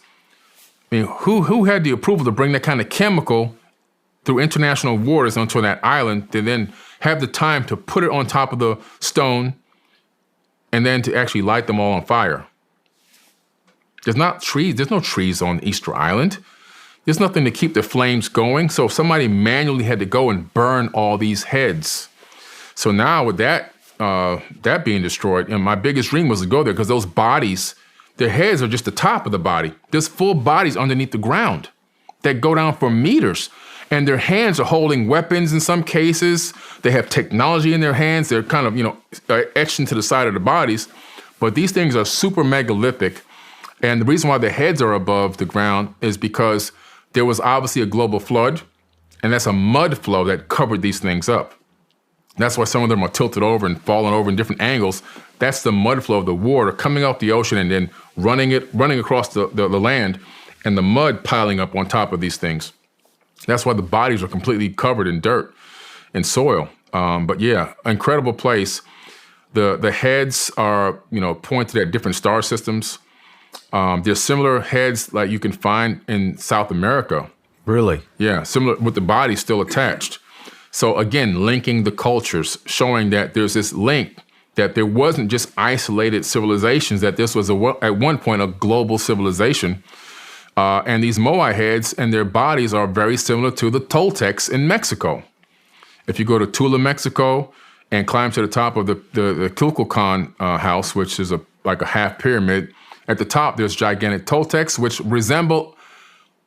I mean, who had the approval to bring that kind of chemical through international waters onto that island to then have the time to put it on top of the stone and then to actually light them all on fire? There's no trees on Easter Island. There's nothing to keep the flames going. So somebody manually had to go and burn all these heads. So now with that being destroyed, and my biggest dream was to go there because those bodies, their heads are just the top of the body. There's full bodies underneath the ground that go down for meters. And their hands are holding weapons in some cases. They have technology in their hands. They're kind of, etched into the side of the bodies. But these things are super megalithic. And the reason why the heads are above the ground is because there was obviously a global flood. And that's a mud flow that covered these things up. That's why some of them are tilted over and falling over in different angles. That's the mud flow of the water coming out the ocean and then running across the land and the mud piling up on top of these things. That's why the bodies are completely covered in dirt and soil. But yeah, incredible place. The heads are, pointed at different star systems. There's similar heads like you can find in South America. Really? Yeah, similar with the body still attached. So again, linking the cultures, showing that there's this link, that there wasn't just isolated civilizations, that this was at one point a global civilization. And these moai heads and their bodies are very similar to the Toltecs in Mexico. If you go to Tula, Mexico, and climb to the top of the Kukulkan house, which is like a half pyramid, at the top there's gigantic Toltecs, which resemble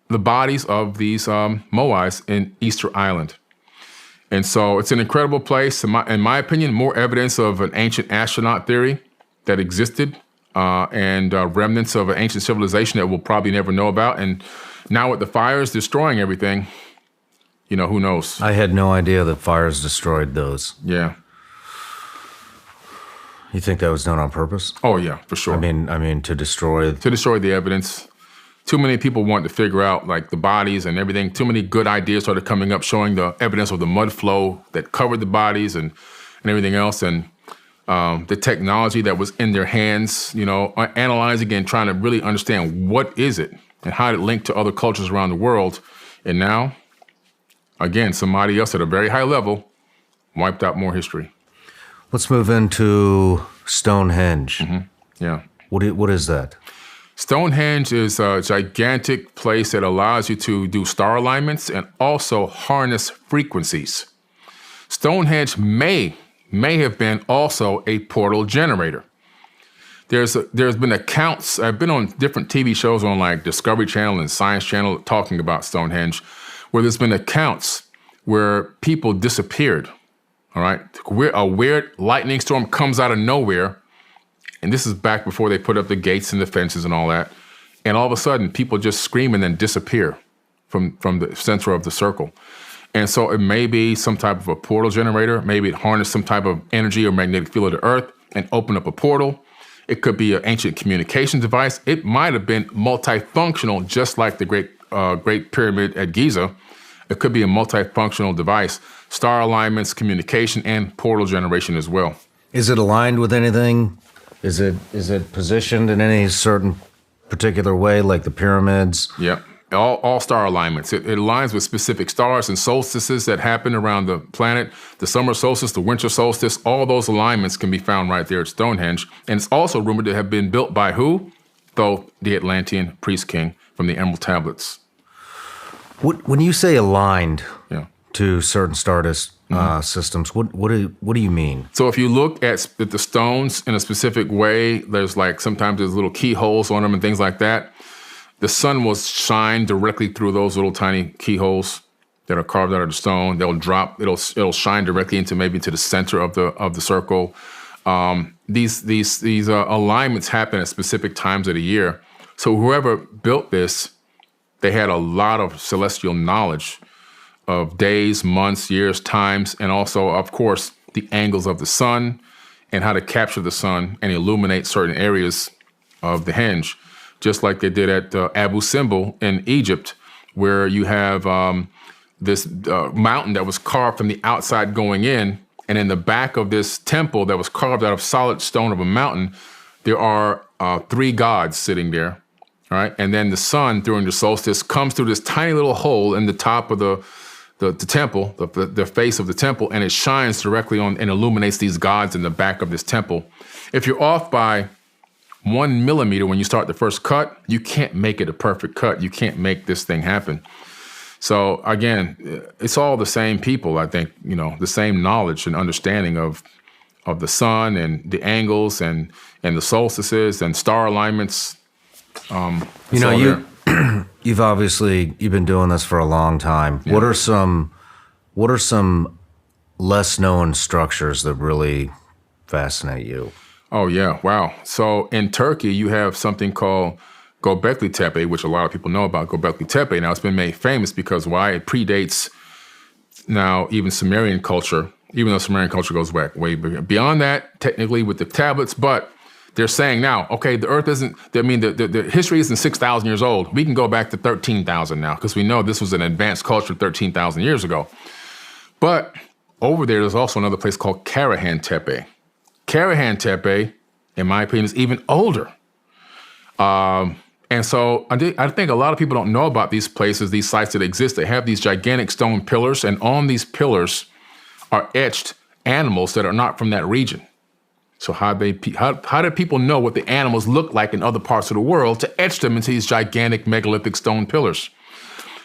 the bodies of these moais in Easter Island. And so it's an incredible place. In my opinion, more evidence of an ancient astronaut theory that existed and remnants of an ancient civilization that we'll probably never know about. And now with the fires destroying everything, who knows? I had no idea that fires destroyed those. Yeah. You think that was done on purpose? Oh, yeah, for sure. I mean, to destroy... To destroy the evidence. Too many people want to figure out, the bodies and everything. Too many good ideas started coming up, showing the evidence of the mud flow that covered the bodies and everything else. And the technology that was in their hands, analyzing and trying to really understand what is it and how it linked to other cultures around the world. And now, again, somebody else at a very high level wiped out more history. Let's move into Stonehenge. Yeah. What is that? Stonehenge is a gigantic place that allows you to do star alignments and also harness frequencies. Stonehenge may have been also a portal generator. There's been accounts, I've been on different TV shows on like Discovery Channel and Science Channel talking about Stonehenge, where there's been accounts where people disappeared, all right? A weird lightning storm comes out of nowhere, and this is back before they put up the gates and the fences and all that, and all of a sudden people just scream and then disappear from the center of the circle. And so it may be some type of a portal generator, maybe it harnessed some type of energy or magnetic field of the earth and opened up a portal. It could be an ancient communication device. It might have been multifunctional, just like the Great Pyramid at Giza. It could be a multifunctional device, star alignments, communication, and portal generation as well. Is it aligned with anything? Is it positioned in any certain particular way, like the pyramids? Yeah, all star alignments. It aligns with specific stars and solstices that happen around the planet. The summer solstice, the winter solstice, all those alignments can be found right there at Stonehenge. And it's also rumored to have been built by who? Thoth, the Atlantean priest king from the Emerald Tablets. When you say aligned Yeah. to certain stardust systems, what do you mean? So if you look at the stones in a specific way, there's like sometimes there's little keyholes on them and things like that. The sun will shine directly through those little tiny keyholes that are carved out of the stone. They'll drop. It'll shine directly into the center of the circle. These alignments happen at specific times of the year. So whoever built this, they had a lot of celestial knowledge of days, months, years, times, and also, of course, the angles of the sun and how to capture the sun and illuminate certain areas of the henge, just like they did at Abu Simbel in Egypt, where you have this mountain that was carved from the outside going in, and in the back of this temple that was carved out of solid stone of a mountain, there are 3 gods sitting there. All right, and then the sun during the solstice comes through this tiny little hole in the top of the temple, the face of the temple, and it shines directly on and illuminates these gods in the back of this temple. If you're off by 1 millimeter when you start the first cut, you can't make it a perfect cut. You can't make this thing happen. So again, it's all the same people. I think the same knowledge and understanding of the sun and the angles and the solstices and star alignments. You've been doing this for a long time. Yeah. What are some less known structures that really fascinate you? Oh yeah, wow. So in Turkey, you have something called Göbekli Tepe, which a lot of people know about Göbekli Tepe. Now it's been made famous because why? It predates now even Sumerian culture, even though Sumerian culture goes back way beyond that, technically with the tablets, but they're saying now, okay, the Earth isn't, the history isn't 6,000 years old. We can go back to 13,000 now because we know this was an advanced culture 13,000 years ago. But over there's also another place called Karahan Tepe. Karahan Tepe, in my opinion, is even older. And so I think a lot of people don't know about these places, these sites that exist. They have these gigantic stone pillars, and on these pillars are etched animals that are not from that region. So how do people know what the animals look like in other parts of the world to etch them into these gigantic megalithic stone pillars?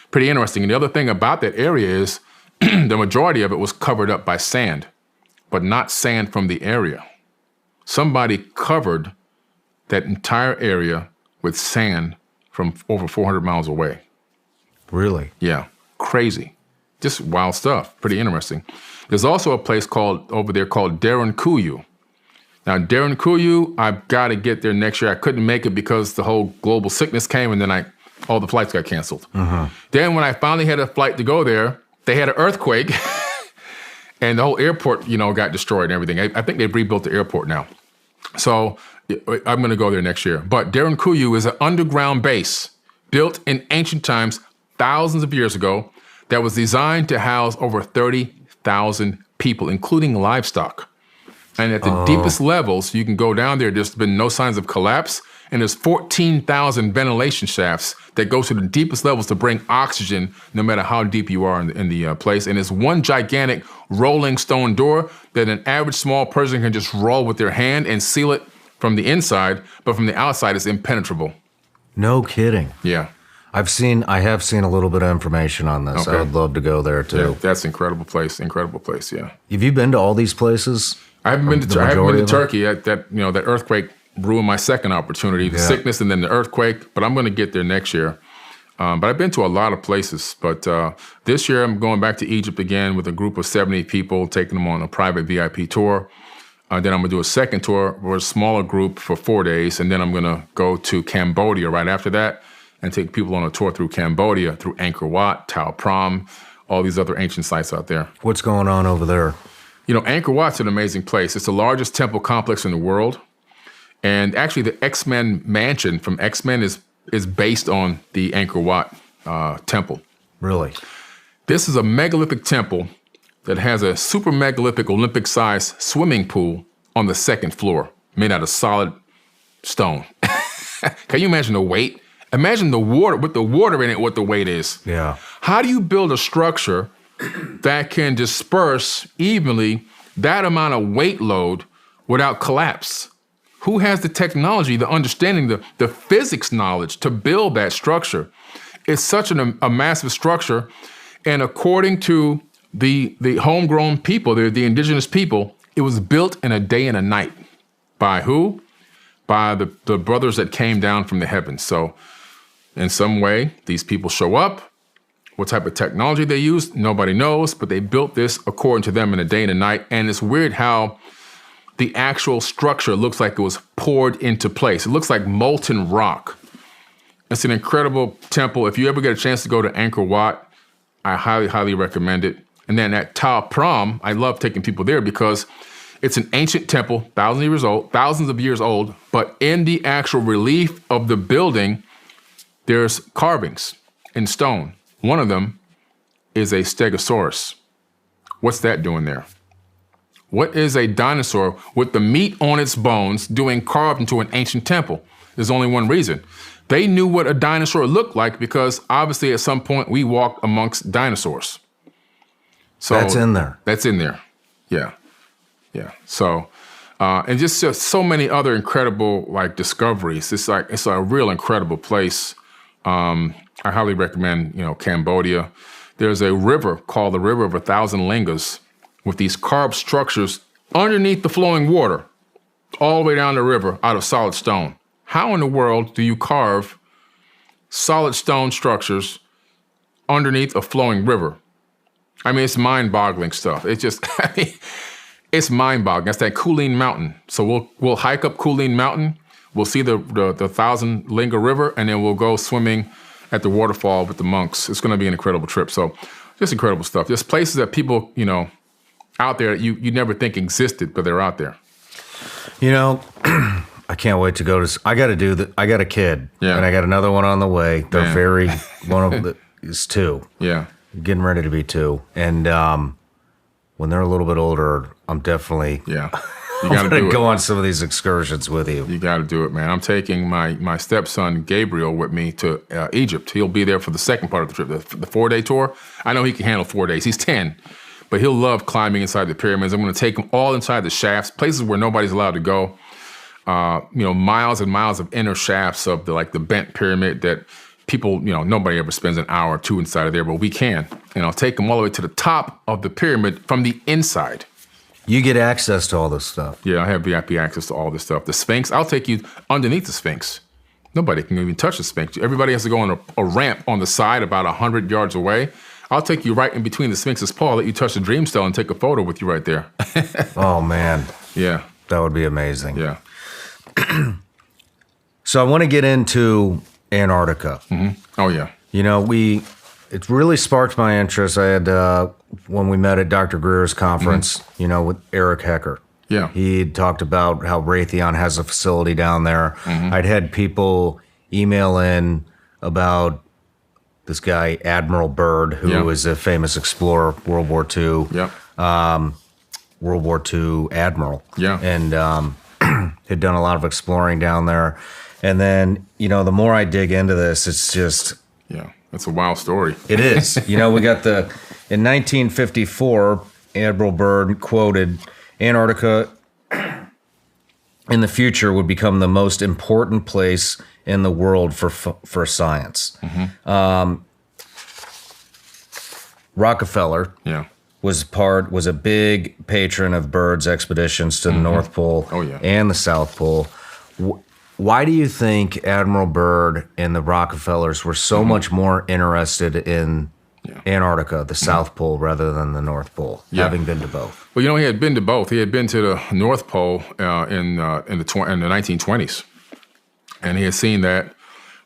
Pretty interesting. And the other thing about that area is the majority of it was covered up by sand, but not sand from the area. Somebody covered that entire area with sand from over 400 miles away. Really? Yeah. Crazy. Just wild stuff. Pretty interesting. There's also a place over there called Derinkuyu. Now, Derinkuyu, I've got to get there next year. I couldn't make it because the whole global sickness came, and then all the flights got canceled. Uh-huh. Then when I finally had a flight to go there, they had an earthquake, and the whole airport, got destroyed and everything. I think they've rebuilt the airport now. So I'm going to go there next year. But Derinkuyu is an underground base built in ancient times, thousands of years ago, that was designed to house over 30,000 people, including livestock. And at the deepest levels, you can go down there. There's been no signs of collapse. and there's 14,000 ventilation shafts that go to the deepest levels to bring oxygen no matter how deep you are in the place. And it's one gigantic rolling stone door that an average small person can just roll with their hand and seal it from the inside, but from the outside it's impenetrable. No kidding. Yeah. I have seen a little bit of information on this. Okay. I would love to go there too. Yeah, that's an incredible place, yeah. Have you been to all these places? I haven't been to Turkey. That earthquake ruined my second opportunity, the sickness and then the earthquake, but I'm going to get there next year. But I've been to a lot of places. But this year I'm going back to Egypt again with a group of 70 people, taking them on a private VIP tour. Then I'm going to do a second tour with a smaller group for 4 days. And then I'm going to go to Cambodia right after that and take people on a tour through Cambodia, through Angkor Wat, Tao Pram, all these other ancient sites out there. What's going on over there? Angkor Wat's an amazing place. It's the largest temple complex in the world. And actually the X-Men mansion from X-Men is based on the Angkor Wat temple. Really? This is a megalithic temple that has a super megalithic Olympic-sized swimming pool on the second floor, made out of solid stone. Can you imagine the weight? Imagine the water, with the water in it, what the weight is. Yeah. How do you build a structure that can disperse evenly that amount of weight load without collapse? Who has the technology, the understanding, the physics knowledge to build that structure? It's such a massive structure. And according to the homegrown people, the indigenous people, it was built in a day and a night. By who? By the brothers that came down from the heavens. So in some way, these people show up. What type of technology they use, nobody knows, but they built this according to them in a day and a night. And it's weird how the actual structure looks like it was poured into place. It looks like molten rock. It's an incredible temple. If you ever get a chance to go to Angkor Wat, I highly, highly recommend it. And then at Tao Pram, I love taking people there because it's an ancient temple, thousands of years old, but in the actual relief of the building, there's carvings in stone. One of them is a stegosaurus. What's that doing there? What is a dinosaur with the meat on its bones doing carved into an ancient temple? There's only one reason. They knew what a dinosaur looked like because obviously at some point we walked amongst dinosaurs. So that's in there. That's in there. Yeah. Yeah. So, and just so many other incredible discoveries. It's a real incredible place. I highly recommend, Cambodia. There's a river called the River of 1,000 Lingas with these carved structures underneath the flowing water, all the way down the river out of solid stone. How in the world do you carve solid stone structures underneath a flowing river? I mean, it's mind-boggling stuff. It's just, it's mind-boggling. That's that Kulin Mountain. So we'll hike up Kulin Mountain. We'll see the 1,000 Linga River, and then we'll go swimming at the waterfall with the monks. It's going to be an incredible trip. So just incredible stuff. Just places that people, out there you never think existed, but they're out there. I can't wait to go to. I got to do that. I got a kid, and I got another one on the way. They're one of the is 2. Yeah, getting ready to be 2, and when they're a little bit older, I'm definitely You got to go on some of these excursions with you. You got to do it, man. I'm taking my stepson Gabriel with me to Egypt. He'll be there for the second part of the trip, the 4-day tour. I know he can handle 4 days. He's 10. But he'll love climbing inside the pyramids. I'm going to take him all inside the shafts, places where nobody's allowed to go. Miles and miles of inner shafts of the bent pyramid that people, nobody ever spends an hour or 2 inside of there, but we can. And I'll take them all the way to the top of the pyramid from the inside. You get access to all this stuff. Yeah, I have VIP access to all this stuff. The Sphinx, I'll take you underneath the Sphinx. Nobody can even touch the Sphinx. Everybody has to go on a ramp on the side about 100 yards away. I'll take you right in between the Sphinx's paw, let you touch the Dreamstone and take a photo with you right there. Oh, man. Yeah. That would be amazing. Yeah. So I want to get into Antarctica. Mm-hmm. Oh, yeah. It really sparked my interest. I had, when we met at Dr. Greer's conference, with Eric Hecker. Yeah. He talked about how Raytheon has a facility down there. Mm-hmm. I'd had people email in about this guy, Admiral Byrd, who was a famous explorer, World War II. Yeah. World War II admiral. Yeah. And had done a lot of exploring down there. And then, the more I dig into this, it's just... Yeah, that's a wild story. It is. We got in 1954, Admiral Byrd quoted, Antarctica in the future would become the most important place in the world for science. Mm-hmm. Rockefeller was a big patron of Byrd's expeditions to the North Pole and the South Pole. Why do you think Admiral Byrd and the Rockefellers were so much more interested in Antarctica, the South Pole, rather than the North Pole, having been to both? Well, he had been to both. He had been to the North Pole in the 1920s, and he had seen that.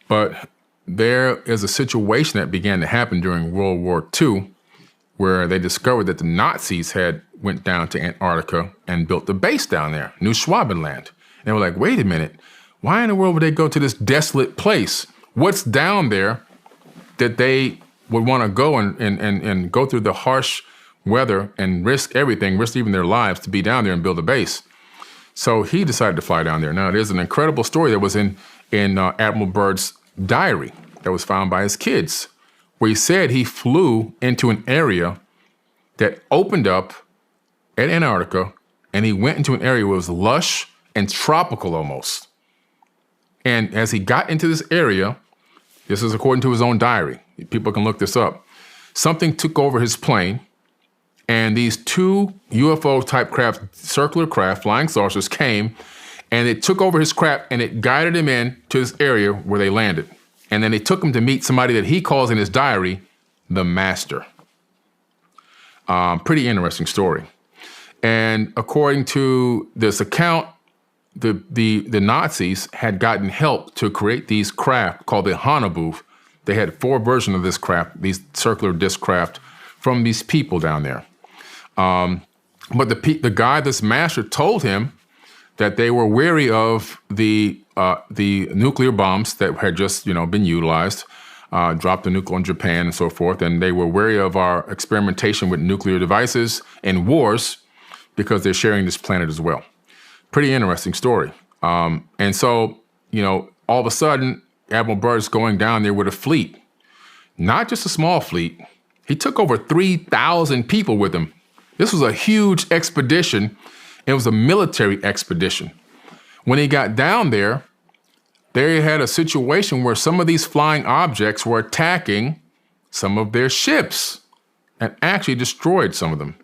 But there is a situation that began to happen during World War II, where they discovered that the Nazis went down to Antarctica and built a base down there, New Schwabenland. And they were like, wait a minute, why in the world would they go to this desolate place? What's down there that they would want to go and go through the harsh weather and risk everything, risk even their lives to be down there and build a base? So he decided to fly down there. Now, there's an incredible story that was in Admiral Byrd's diary that was found by his kids, where he said he flew into an area that opened up at Antarctica, and he went into an area where it was lush and tropical almost. And as he got into this area, this is according to his own diary, people can look this up, something took over his plane, and these two UFO-type craft, circular craft, flying saucers, came, and it took over his craft, and it guided him in to this area where they landed. And then they took him to meet somebody that he calls in his diary the Master. Pretty interesting story. And according to this account, the Nazis had gotten help to create these craft called the Hanabu. They had 4 versions of this craft, these circular disc craft, from these people down there. But the guy, this Master, told him that they were wary of the nuclear bombs that had just been utilized, dropped the nuke on Japan and so forth, and they were wary of our experimentation with nuclear devices and wars because they're sharing this planet as well. Pretty interesting story. And so, all of a sudden, Admiral Byrd's going down there with a fleet, not just a small fleet. He took over 3,000 people with him. This was a huge expedition. It was a military expedition. When he got down there, they had a situation where some of these flying objects were attacking some of their ships and actually destroyed some of them.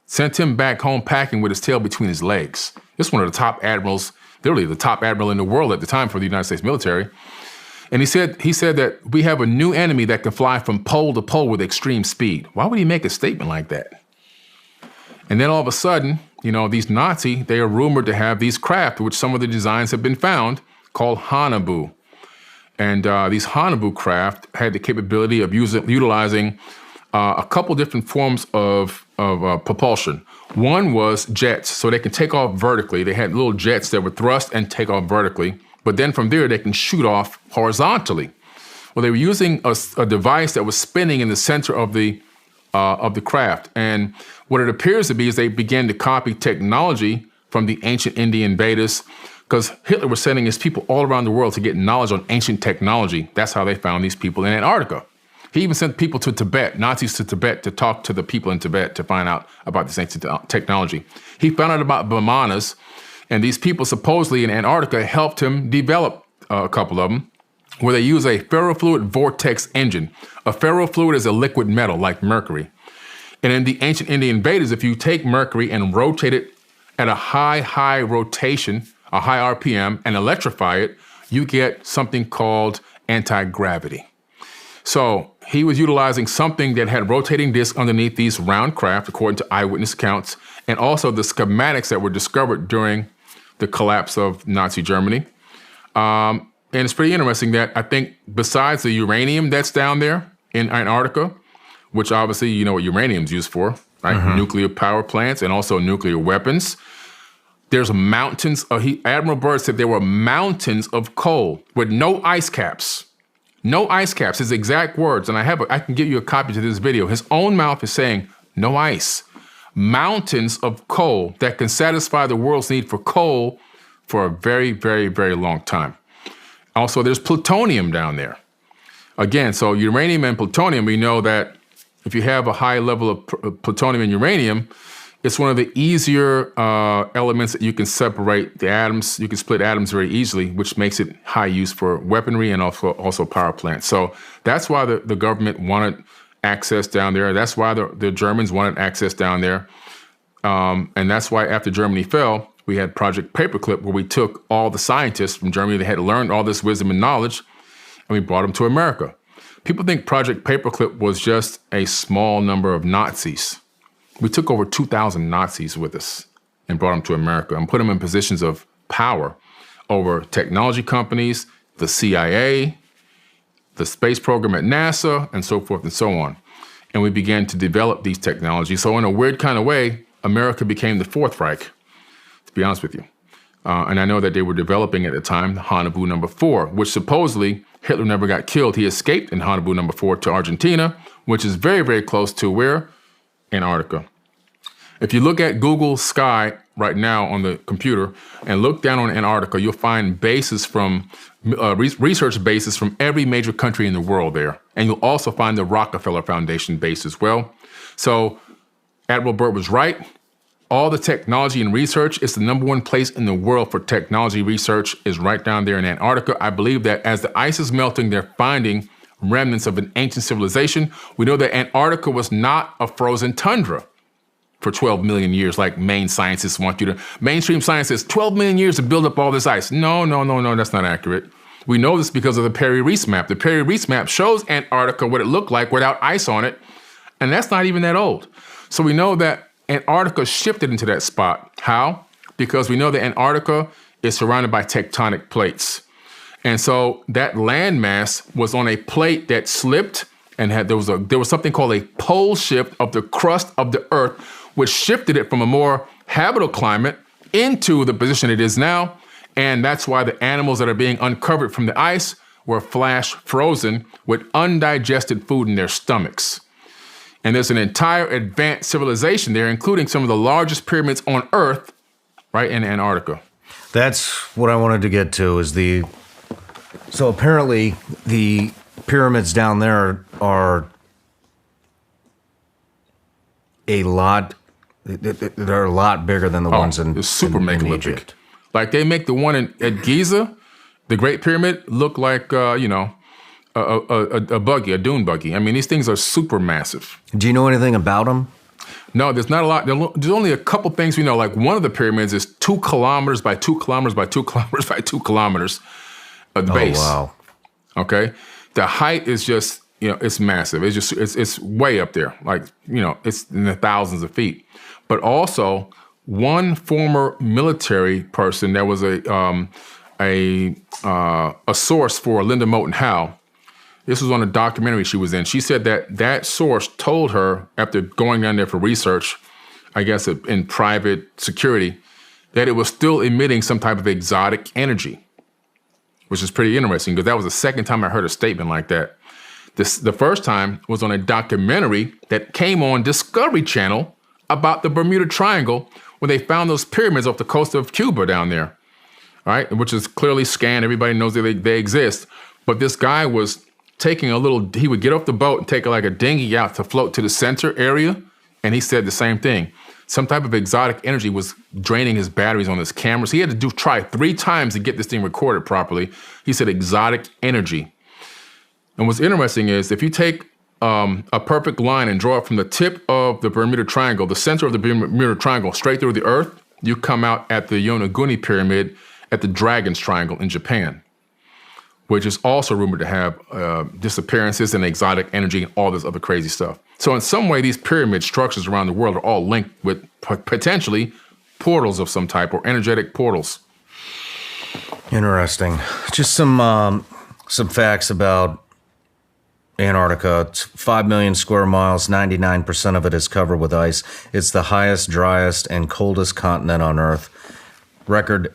Sent him back home packing with his tail between his legs. This is one of the top admirals, literally the top admiral in the world at the time for the United States military. And he said that we have a new enemy that can fly from pole to pole with extreme speed. Why would he make a statement like that? And then all of a sudden, these Nazi, they are rumored to have these craft, which some of the designs have been found, called Hanabu. And these Hanabu craft had the capability of utilizing a couple different forms of propulsion. One was jets, so they can take off vertically. They had little jets that would thrust and take off vertically, but then from there they can shoot off horizontally. Well, they were using a device that was spinning in the center of the craft, and what it appears to be is they began to copy technology from the ancient Indian Vedas, because Hitler was sending his people all around the world to get knowledge on ancient technology. That's how they found these people in Antarctica. He even sent people to Tibet, Nazis to Tibet, to talk to the people in Tibet to find out about this ancient technology. He found out about Vimanas, and these people supposedly in Antarctica helped him develop a couple of them, where they use a ferrofluid vortex engine. A ferrofluid is a liquid metal like mercury. And in the ancient Indian Vedas, if you take mercury and rotate it at a high rotation, a high RPM, and electrify it, you get something called anti-gravity. So he was utilizing something that had rotating discs underneath these round craft, according to eyewitness accounts, and also the schematics that were discovered during the collapse of Nazi Germany. And it's pretty interesting that I think besides the uranium that's down there in Antarctica, which obviously you know what uranium's used for, right? Nuclear power plants and also nuclear weapons. There's mountains. Admiral Byrd said there were mountains of coal with no ice caps. No ice caps, his exact words. And I can give you a copy to this video. His own mouth is saying, no ice. Mountains of coal that can satisfy the world's need for coal for a very, very, very long time. Also, there's plutonium down there. Again, so uranium and plutonium, we know that if you have a high level of plutonium and uranium, it's one of the easier elements that you can separate the atoms. You can split atoms very easily, which makes it high use for weaponry and also power plants. So that's why the government wanted access down there. That's why the Germans wanted access down there. And that's why after Germany fell, we had Project Paperclip, where we took all the scientists from Germany that had learned all this wisdom and knowledge, and we brought them to America. People think Project Paperclip was just a small number of Nazis. We took over 2,000 Nazis with us and brought them to America and put them in positions of power over technology companies, the CIA, the space program at NASA, and so forth and so on. And we began to develop these technologies. So in a weird kind of way, America became the Fourth Reich, to be honest with you. And I know that they were developing at the time Hanabu number 4, which supposedly Hitler never got killed. He escaped in Hanabu number 4 to Argentina, which is very, very close to where? Antarctica. If you look at Google Sky right now on the computer and look down on Antarctica, you'll find bases from, research bases from every major country in the world there. And you'll also find the Rockefeller Foundation base as well. So Admiral Byrd was right. All the technology and research is the #1 place in the world for technology research is right down there in Antarctica. I believe that as the ice is melting, they're finding remnants of an ancient civilization. We know that Antarctica was not a frozen tundra for 12 million years, like mainstream science says 12 million years to build up all this ice. No, that's not accurate. We know this because of the Perry-Reese map. The Perry-Reese map shows Antarctica, what it looked like without ice on it, and that's not even that old. So we know that Antarctica shifted into that spot. How? Because we know that Antarctica is surrounded by tectonic plates. And so that landmass was on a plate that slipped and there was something called a pole shift of the crust of the Earth, which shifted it from a more habitable climate into the position it is now. And that's why the animals that are being uncovered from the ice were flash frozen with undigested food in their stomachs. And there's an entire advanced civilization there, including some of the largest pyramids on Earth, right in Antarctica. That's what I wanted to get to is so apparently the pyramids down there are they're a lot bigger than the ones in super in megalithic. Egypt. Like they make the one at Giza, the Great Pyramid, look like, a buggy, a dune buggy. I mean, these things are super massive. Do you know anything about them? No, there's not a lot. There's only a couple things we know. Like one of the pyramids is 2 kilometers by 2 kilometers by 2 kilometers by 2 kilometers at the base. Oh, wow. Okay. The height is just, it's massive. It's way up there. Like, it's in the thousands of feet. But also one former military person that was a source for Linda Moulton Howe. This was on a documentary she was in. She said that source told her, after going down there for research, I guess in private security, that it was still emitting some type of exotic energy, which is pretty interesting because that was the second time I heard a statement like that. The first time was on a documentary that came on Discovery Channel about the Bermuda Triangle when they found those pyramids off the coast of Cuba down there, all right, which is clearly scanned. Everybody knows that they exist. But this guy was taking he would get off the boat and take like a dinghy out to float to the center area. And he said the same thing. Some type of exotic energy was draining his batteries on his cameras. He had to try 3 times to get this thing recorded properly. He said exotic energy. And what's interesting is if you take a perfect line and draw it from the tip of the Bermuda Triangle, the center of the Bermuda Triangle, straight through the Earth, you come out at the Yonaguni Pyramid at the Dragon's Triangle in Japan, which is also rumored to have disappearances and exotic energy and all this other crazy stuff. So in some way, these pyramid structures around the world are all linked with potentially portals of some type or energetic portals. Interesting. Just some facts about Antarctica. It's 5 million square miles, 99% of it is covered with ice. It's the highest, driest, and coldest continent on Earth. Record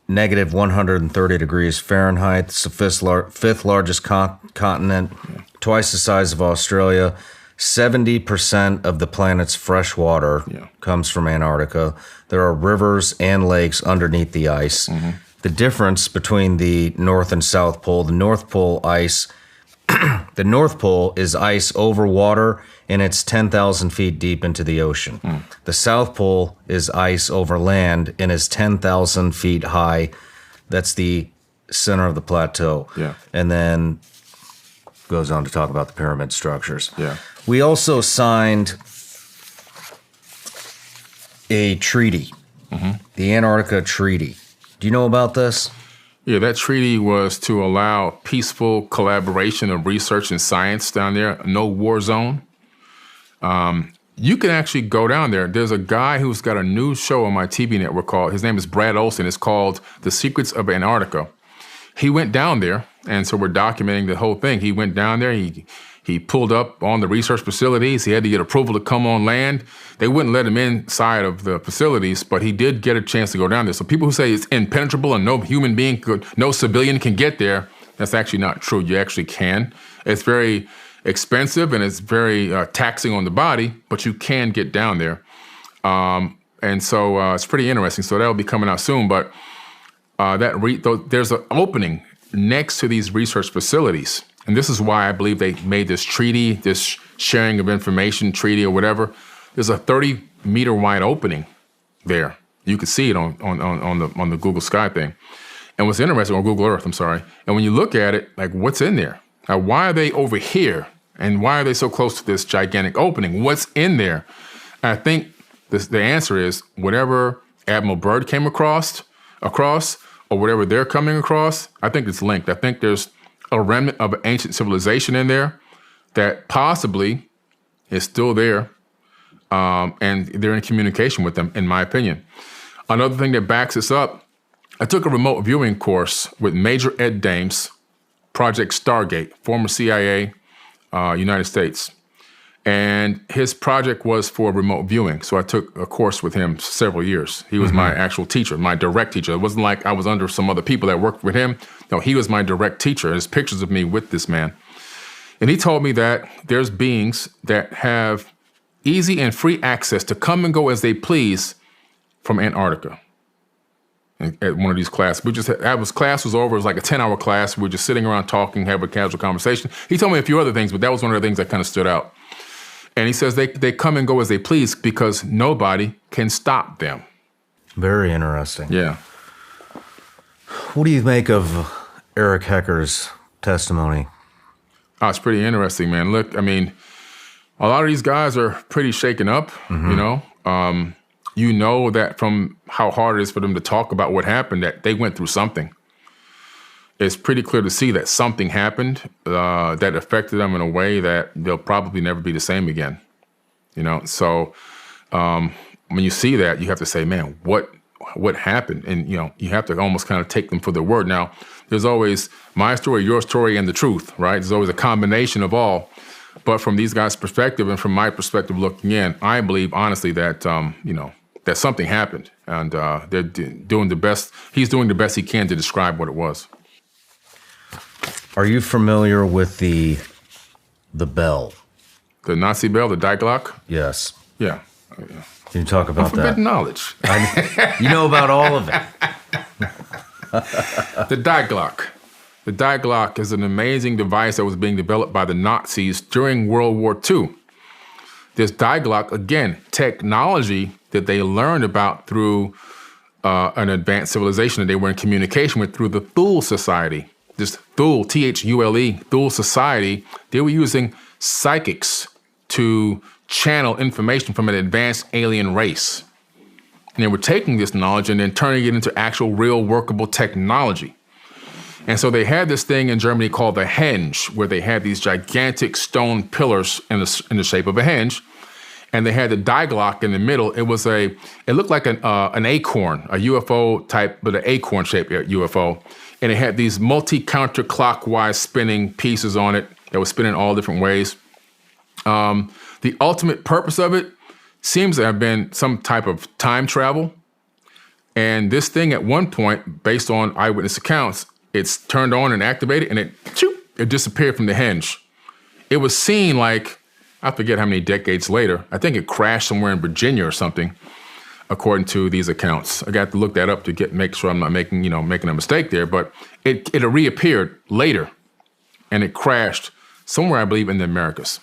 negative 130 degrees Fahrenheit. It's the fifth largest continent, twice the size of Australia. 70% of the planet's fresh water comes from Antarctica. There are rivers and lakes underneath the ice. the difference between the North and South Pole. The North Pole ice, the North Pole is ice over water, and it's 10,000 feet deep into the ocean. The South Pole is ice over land and is 10,000 feet high. That's the center of the plateau. Yeah. And then goes on to talk about the pyramid structures. Yeah. We also signed a treaty, the Antarctica Treaty. Do you know about this? Yeah, that treaty was to allow peaceful collaboration of research and science down there, no war zone. You can actually go down there. There's a guy who's got a new show on my TV network called, his name is Brad Olson. It's called The Secrets of Antarctica. He went down there, and so we're documenting the whole thing. He went down there, he pulled up on the research facilities. He had to get approval to come on land. They wouldn't let him inside of the facilities, but he did get a chance to go down there. So people who say it's impenetrable and no human being could, no civilian can get there, that's actually not true. You actually can. It's very expensive and it's very taxing on the body, but you can get down there. And so it's pretty interesting. So that'll be coming out soon. But there's an opening next to these research facilities. And this is why I believe they made this treaty, this sharing of information treaty or whatever. There's a 30-meter wide opening there. You can see it on the Google Sky thing. And what's interesting, on Google Earth, I'm sorry. And when you look at it, like, what's in there? Now, why are they over here? And why are they so close to this gigantic opening? What's in there? I think the answer is whatever Admiral Byrd came across, or whatever they're coming across, I think it's linked. I think there's a remnant of an ancient civilization in there that possibly is still there, and they're in communication with them, in my opinion. Another thing that backs this up, I took a remote viewing course with Major Ed Dames, Project Stargate, former CIA, United States. And his project was for remote viewing. So I took a course with him several years. He was my actual teacher, my direct teacher. It wasn't like I was under some other people that worked with him. No, he was my direct teacher. There's pictures of me with this man. And he told me that there's beings that have easy and free access to come and go as they please from Antarctica. At one of these classes. Class was over. It was like a 10-hour class. We were just sitting around talking, having a casual conversation. He told me a few other things, but that was one of the things that kind of stood out. And he says they come and go as they please because nobody can stop them. Very interesting. Yeah. What do you make of Eric Hecker's testimony? Oh, it's pretty interesting, man. Look, I mean, a lot of these guys are pretty shaken up, you know. You know that from how hard it is for them to talk about what happened, that they went through something. It's pretty clear to see that something happened that affected them in a way that they'll probably never be the same again. You know, so when you see that, you have to say, man, what happened? And, you know, you have to almost kind of take them for their word. Now, there's always my story, your story, and the truth, right? There's always a combination of all. But from these guys' perspective and from my perspective looking in, I believe, honestly, that, you know, that something happened. And they're doing the best. He's doing the best he can to describe what it was. Are you familiar with the bell? The Nazi bell, the Die Glock? Yes. Yeah. Can you talk about that? Forbidden knowledge. You know about all of it. The Die Glock. The Die Glock is an amazing device that was being developed by the Nazis during World War II. This Die Glock, again, technology that they learned about through an advanced civilization that they were in communication with through the Thule Society. This Thule, Thule, Thule Society, they were using psychics to channel information from an advanced alien race. And they were taking this knowledge and then turning it into actual real workable technology. And so they had this thing in Germany called the henge, where they had these gigantic stone pillars in the shape of a henge. And they had the Die Glock in the middle. It looked like an acorn, a UFO type, but an acorn-shaped UFO. And it had these multi-counterclockwise spinning pieces on it that was spinning all different ways. The ultimate purpose of it seems to have been some type of time travel. And this thing at one point, based on eyewitness accounts, it's turned on and activated, and it disappeared from the henge. It was seen like, I forget how many decades later. I think it crashed somewhere in Virginia or something. according to these accounts. I got to look that up to make sure I'm not making a mistake there. But it reappeared later, and it crashed somewhere, I believe, in the Americas.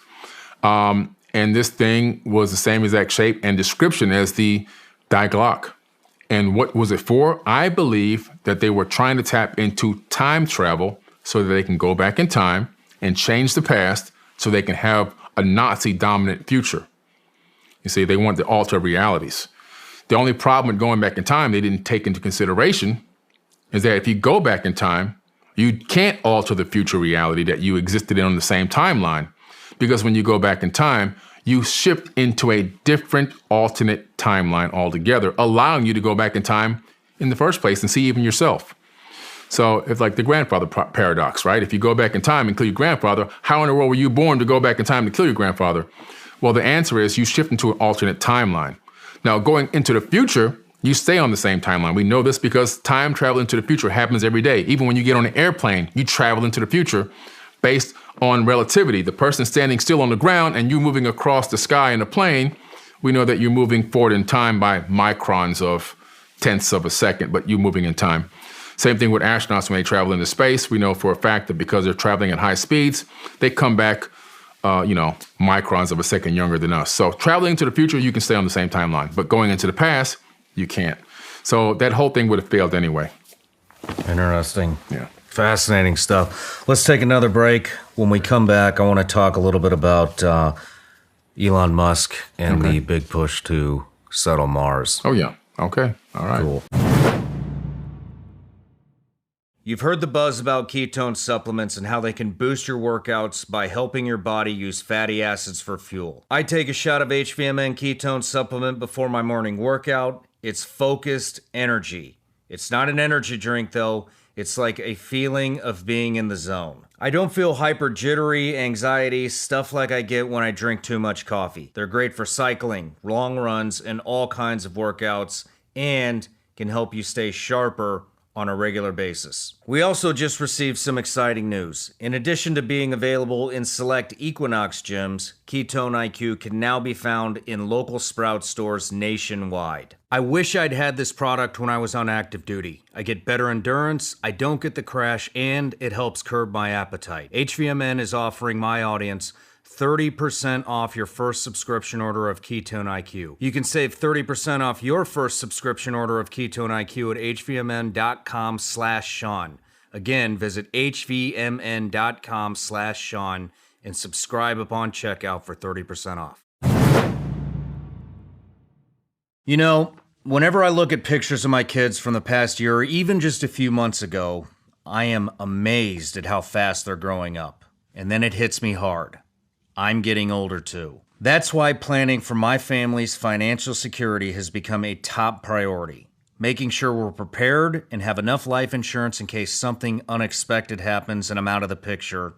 And this thing was the same exact shape and description as the Die Glocke. And what was it for? I believe that they were trying to tap into time travel so that they can go back in time and change the past so they can have a Nazi-dominant future. You see, they want to alter realities. The only problem with going back in time they didn't take into consideration is that if you go back in time, you can't alter the future reality that you existed in on the same timeline. Because when you go back in time, you shift into a different alternate timeline altogether, allowing you to go back in time in the first place and see even yourself. So it's like the grandfather paradox, right? If you go back in time and kill your grandfather, how in the world were you born to go back in time to kill your grandfather? Well, the answer is you shift into an alternate timeline. Now, going into the future, you stay on the same timeline. We know this because time travel into the future happens every day. Even when you get on an airplane, you travel into the future based on relativity. The person standing still on the ground and you moving across the sky in a plane, we know that you're moving forward in time by microns of tenths of a second, but you're moving in time. Same thing with astronauts when they travel into space. We know for a fact that because they're traveling at high speeds, they come back, microns of a second younger than us. So traveling into the future, you can stay on the same timeline, but going into the past, you can't. So that whole thing would have failed anyway. Interesting. Yeah. Fascinating stuff. Let's take another break. When we come back, I want to talk a little bit about Elon Musk and the big push to settle Mars. Oh, yeah. Okay. All right. Cool. You've heard the buzz about ketone supplements and how they can boost your workouts by helping your body use fatty acids for fuel. I take a shot of HVMN ketone supplement before my morning workout. It's focused energy. It's not an energy drink though. It's like a feeling of being in the zone. I don't feel hyper jittery, anxiety, stuff like I get when I drink too much coffee. They're great for cycling, long runs, and all kinds of workouts, and can help you stay sharper on a regular basis. We also just received some exciting news. In addition to being available in select Equinox gyms, Ketone IQ can now be found in local Sprout stores nationwide. I wish I'd had this product when I was on active duty. I get better endurance, I don't get the crash, and it helps curb my appetite. HVMN is offering my audience 30% off your first subscription order of Ketone IQ. You can save 30% off your first subscription order of Ketone IQ at hvmn.com/Sean. Again, visit hvmn.com/Sean and subscribe upon checkout for 30% off. You know, whenever I look at pictures of my kids from the past year or even just a few months ago, I am amazed at how fast they're growing up. And then it hits me hard. I'm getting older too. That's why planning for my family's financial security has become a top priority. Making sure we're prepared and have enough life insurance in case something unexpected happens and I'm out of the picture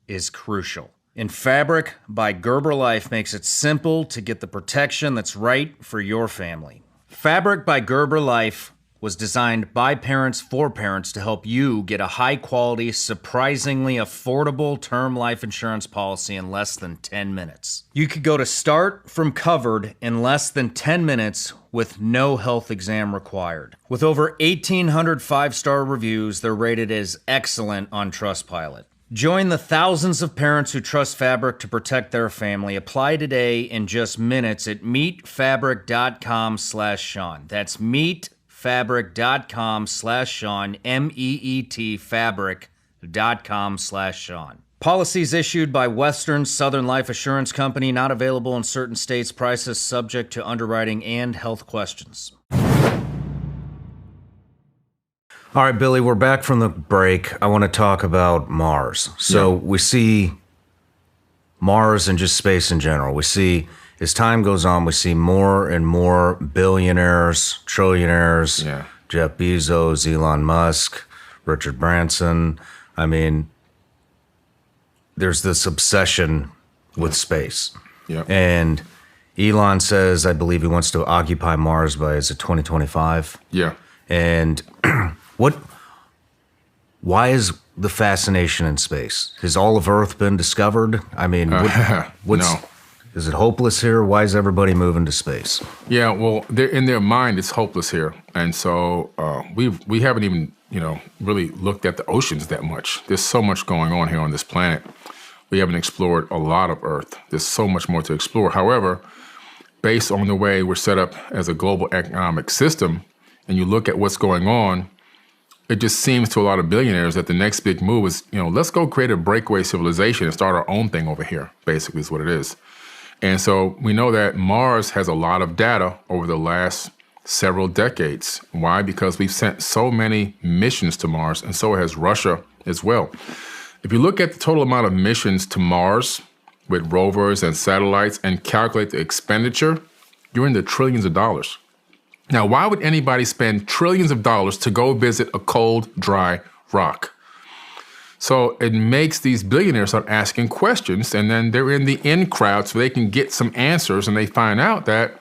is crucial. And Fabric by Gerber Life makes it simple to get the protection that's right for your family. Fabric by Gerber Life was designed by parents for parents to help you get a high-quality, surprisingly affordable term life insurance policy in less than 10 minutes. You could go to start from covered in less than 10 minutes with no health exam required. With over 1,800 five-star reviews, they're rated as excellent on Trustpilot. Join the thousands of parents who trust Fabric to protect their family. Apply today in just minutes at meetfabric.com/Sean. That's meetfabric.com/Sean, MEET fabric.com/Sean. Policies issued by Western Southern Life Assurance Company, not available in certain states. Prices subject to underwriting and health questions. All right, Billy, we're back from the break. I want to talk about Mars. So we see Mars and just space in general. We see, as time goes on, we see more and more billionaires, trillionaires, Jeff Bezos, Elon Musk, Richard Branson. I mean, there's this obsession with space. And Elon says, I believe he wants to occupy Mars by, is it 2025? And why is the fascination in space? Has all of Earth been discovered? I mean, no. Is it hopeless here? Why is everybody moving to space? Yeah, well, they're in their mind, it's hopeless here, and so we haven't even really looked at the oceans that much. There's so much going on here on this planet. We haven't explored a lot of Earth. There's so much more to explore. However, based on the way we're set up as a global economic system, and you look at what's going on, it just seems to a lot of billionaires that the next big move is, let's go create a breakaway civilization and start our own thing over here, basically is what it is. And so we know that Mars has a lot of data over the last several decades. Why? Because we've sent so many missions to Mars, and so has Russia as well. If you look at the total amount of missions to Mars with rovers and satellites and calculate the expenditure, you're in the trillions of dollars. Now, why would anybody spend trillions of dollars to go visit a cold, dry rock? So it makes these billionaires start asking questions, and then they're in the in crowd so they can get some answers, and they find out that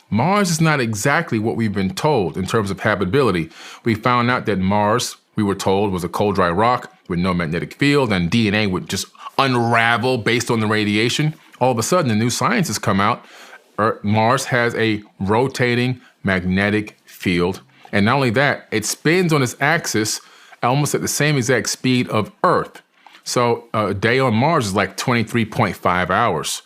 Mars is not exactly what we've been told in terms of habitability. We found out that Mars, we were told, was a cold, dry rock with no magnetic field, and DNA would just unravel based on the radiation. All of a sudden, the new science has come out. Mars has a rotating magnetic field. And not only that, it spins on its axis almost at the same exact speed of Earth. So a day on Mars is like 23.5 hours.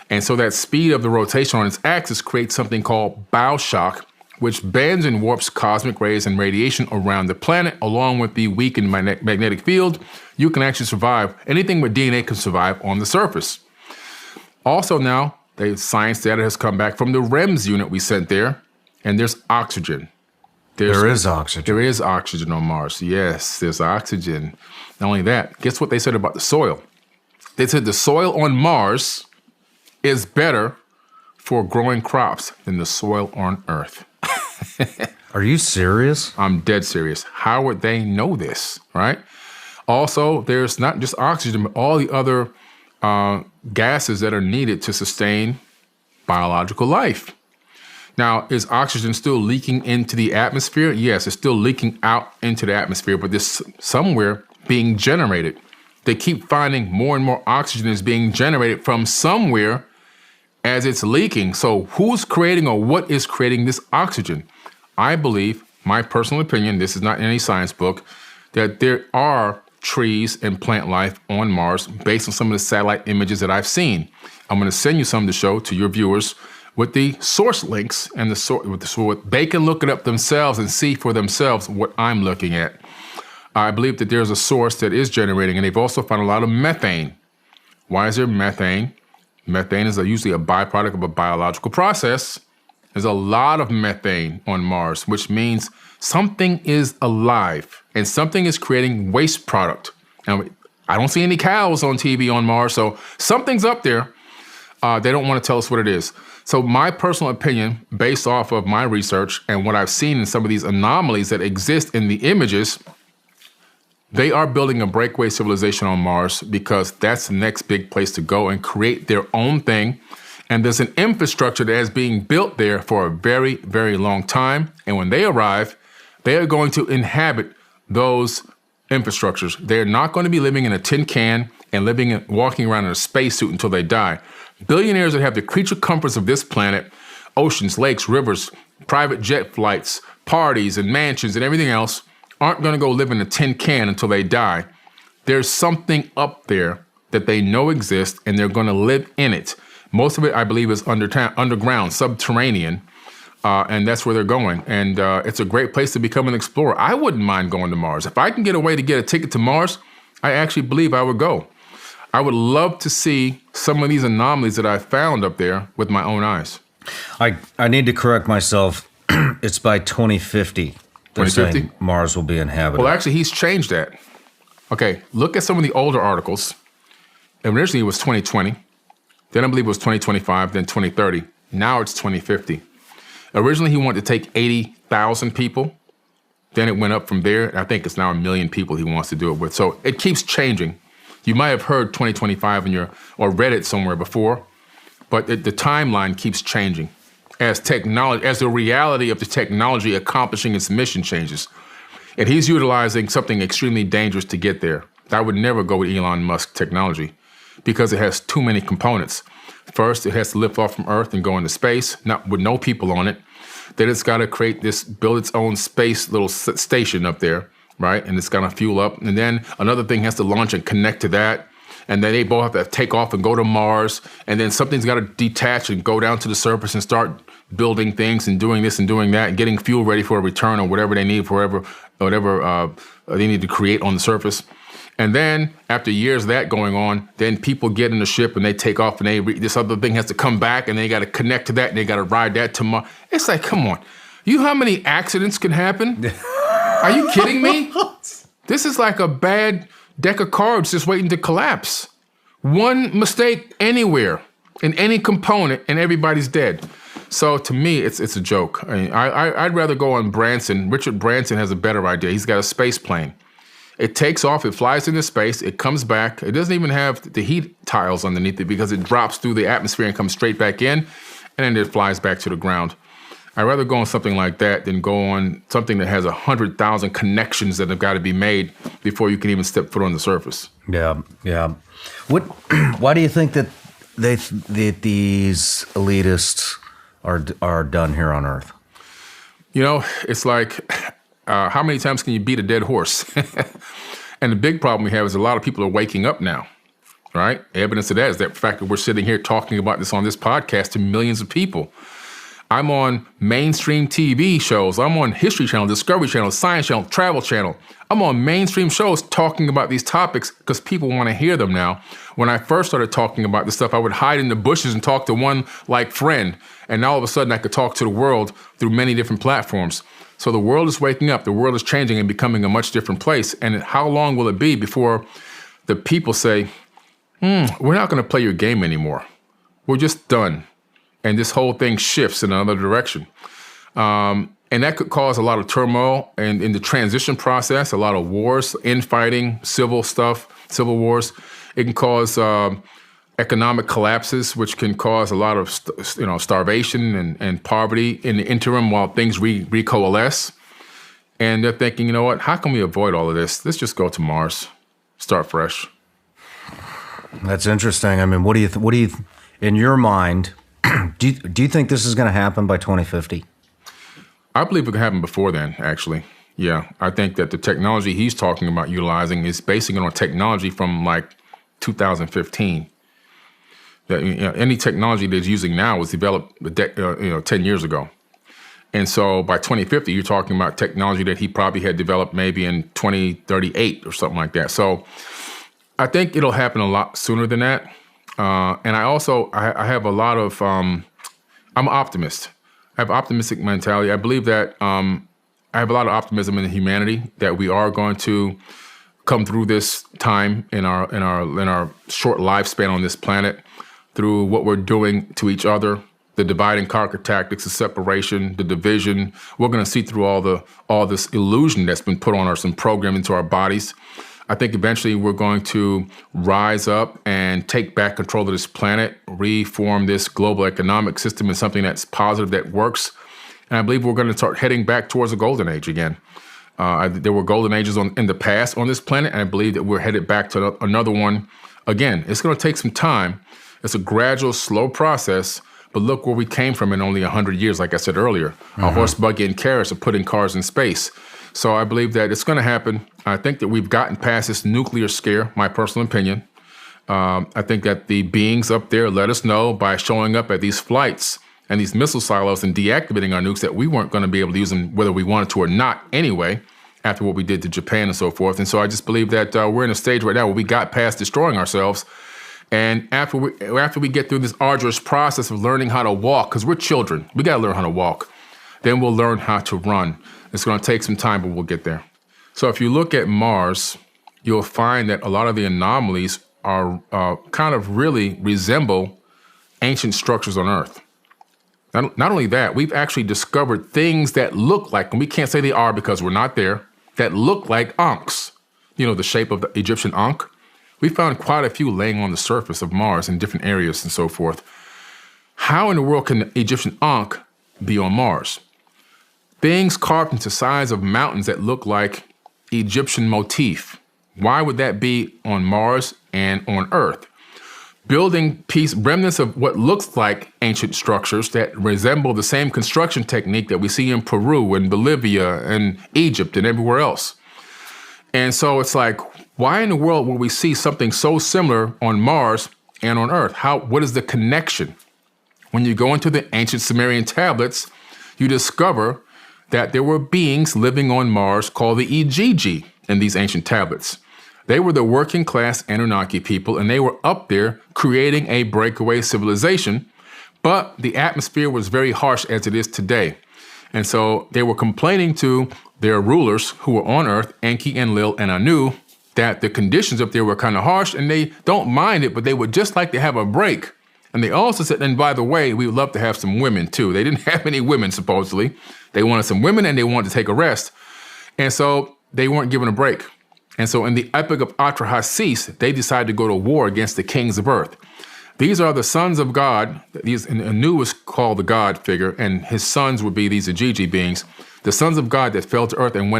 And so that speed of the rotation on its axis creates something called bow shock, which bends and warps cosmic rays and radiation around the planet, along with the weakened magnetic field. You can actually survive. Anything with DNA can survive on the surface. Also now, the science data has come back from the REMS unit we sent there, and there's oxygen. There is oxygen. There is oxygen on Mars. Yes, there's oxygen. Not only that, guess what they said about the soil? They said the soil on Mars is better for growing crops than the soil on Earth. Are you serious? I'm dead serious. How would they know this, right? Also, there's not just oxygen, but all the other gases that are needed to sustain biological life. Now, is oxygen still leaking into the atmosphere? Yes, it's still leaking out into the atmosphere, but there's somewhere being generated. They keep finding more and more oxygen is being generated from somewhere as it's leaking. So who's creating or what is creating this oxygen? I believe, my personal opinion, this is not in any science book, that there are trees and plant life on Mars based on some of the satellite images that I've seen. I'm going to send you some to show to your viewers with the source links and the so they can look it up themselves and see for themselves what I'm looking at. I believe that there's a source that is generating, and they've also found a lot of methane. Why is there methane? Methane is usually a byproduct of a biological process. There's a lot of methane on Mars, which means something is alive and something is creating waste product. Now, I don't see any cows on TV on Mars, so something's up there. They don't want to tell us what it is. So my personal opinion, based off of my research and what I've seen in some of these anomalies that exist in the images, they are building a breakaway civilization on Mars because that's the next big place to go and create their own thing. And there's an infrastructure that is being built there for a very, very long time. And when they arrive, they are going to inhabit those infrastructures. They're not going to be living in a tin can and walking around in a spacesuit until they die. Billionaires that have the creature comforts of this planet, oceans, lakes, rivers, private jet flights, parties and mansions and everything else, aren't going to go live in a tin can until they die. There's something up there that they know exists, and they're going to live in it. Most of it, I believe, is underground, subterranean, and that's where they're going. And it's a great place to become an explorer. I wouldn't mind going to Mars. If I can get a way to get a ticket to Mars, I actually believe I would go. I would love to see some of these anomalies that I found up there with my own eyes. I need to correct myself. It's by 2050. They're 2050? saying Mars will be inhabited. Well, actually, he's changed that. Okay, look at some of the older articles. Originally, it was 2020. Then I believe it was 2025, then 2030. Now it's 2050. Originally, he wanted to take 80,000 people. Then it went up from there. I think it's now 1 million people he wants to do it with. So it keeps changing. You might have heard 2025 or read it somewhere before, but the timeline keeps changing as the reality of the technology accomplishing its mission changes. And he's utilizing something extremely dangerous to get there. I would never go with Elon Musk technology because it has too many components. First, it has to lift off from Earth and go into space, not with no people on it. Then it's got to build its own space little station up there, right? And it's got to fuel up. And then another thing has to launch and connect to that. And then they both have to take off and go to Mars. And then something's got to detach and go down to the surface and start building things and doing this and doing that and getting fuel ready for a return or whatever they need for whatever they need to create on the surface. And then after years of that going on, then people get in the ship and they take off and this other thing has to come back and they got to connect to that and they got to ride that to Mars. It's like, come on. You know how many accidents can happen? Are you kidding me? This is like a bad deck of cards just waiting to collapse. One mistake anywhere in any component and everybody's dead. So to me, it's a joke. I mean, I'd rather go on Branson. Richard Branson has a better idea. He's got a space plane. It takes off, it flies into space, it comes back. It doesn't even have the heat tiles underneath it because it drops through the atmosphere and comes straight back in, and then it flies back to the ground. I'd rather go on something like that than go on something that has 100,000 connections that have got to be made before you can even step foot on the surface. Yeah. Why do you think that these elitists are done here on Earth? You know, it's like, how many times can you beat a dead horse? And the big problem we have is a lot of people are waking up now, right? Evidence of that is that fact that we're sitting here talking about this on this podcast to millions of people. I'm on mainstream TV shows. I'm on History Channel, Discovery Channel, Science Channel, Travel Channel. I'm on mainstream shows talking about these topics because people want to hear them now. When I first started talking about this stuff, I would hide in the bushes and talk to one like friend. And now all of a sudden I could talk to the world through many different platforms. So the world is waking up. The world is changing and becoming a much different place. And how long will it be before the people say, we're not going to play your game anymore. We're just done. And this whole thing shifts in another direction. And that could cause a lot of turmoil and in the transition process, a lot of wars, infighting, civil wars. It can cause economic collapses, which can cause a lot of starvation and poverty in the interim while things recoalesce. And they're thinking, you know what, how can we avoid all of this? Let's just go to Mars, start fresh. That's interesting. I mean, what do you in your mind, do you think this is going to happen by 2050? I believe it can happen before then, actually. Yeah, I think that the technology he's talking about utilizing is basing it on technology from like 2015. That any technology that's using now was developed 10 years ago. And so by 2050, you're talking about technology that he probably had developed maybe in 2038 or something like that. So I think it'll happen a lot sooner than that. And I have a lot of, I'm an optimist. I have optimistic mentality. I believe that I have a lot of optimism in humanity that we are going to come through this time in our short lifespan on this planet through what we're doing to each other, the divide and conquer tactics, the separation, the division. We're going to see through all this illusion that's been put on us and programmed into our bodies. I think eventually we're going to rise up and take back control of this planet, reform this global economic system in something that's positive, that works. And I believe we're going to start heading back towards a golden age again. There were golden ages in the past on this planet, and I believe that we're headed back to another one again. It's going to take some time. It's a gradual, slow process, but look where we came from in only 100 years, like I said earlier. Mm-hmm. A horse, buggy, and carriage are putting cars in space. So I believe that it's going to happen. I think that we've gotten past this nuclear scare, my personal opinion. I think that the beings up there let us know by showing up at these flights and these missile silos and deactivating our nukes that we weren't going to be able to use them whether we wanted to or not anyway, after what we did to Japan and so forth. And so I just believe that we're in a stage right now where we got past destroying ourselves. And after we get through this arduous process of learning how to walk, because we're children, we got to learn how to walk, then we'll learn how to run. It's going to take some time, but we'll get there. So if you look at Mars, you'll find that a lot of the anomalies are kind of really resemble ancient structures on Earth. Not only that, we've actually discovered things that look like, and we can't say they are because we're not there, that look like ankhs. You know, the shape of the Egyptian ankh. We found quite a few laying on the surface of Mars in different areas and so forth. How in the world can the Egyptian ankh be on Mars? Things carved into sides of mountains that look like Egyptian motif. Why would that be on Mars and on Earth? building remnants of what looks like ancient structures that resemble the same construction technique that we see in Peru and Bolivia and Egypt and everywhere else. And so it's like, why in the world would we see something so similar on Mars and on Earth? What is the connection? When you go into the ancient Sumerian tablets, you discover that there were beings living on Mars called the Igigi in these ancient tablets. They were the working class Anunnaki people, and they were up there creating a breakaway civilization, but the atmosphere was very harsh as it is today. And so they were complaining to their rulers who were on Earth, Enki, Enlil, and Anu, that the conditions up there were kind of harsh, and they don't mind it, but they would just like to have a break. And they also said, and by the way, we would love to have some women too. They didn't have any women, supposedly. They wanted some women and they wanted to take a rest. And so they weren't given a break. And so in the Epic of Atrahasis, they decided to go to war against the kings of Earth. These are the sons of God. Anu was called the God figure, and his sons would be these Igigi beings, the sons of God that fell to Earth and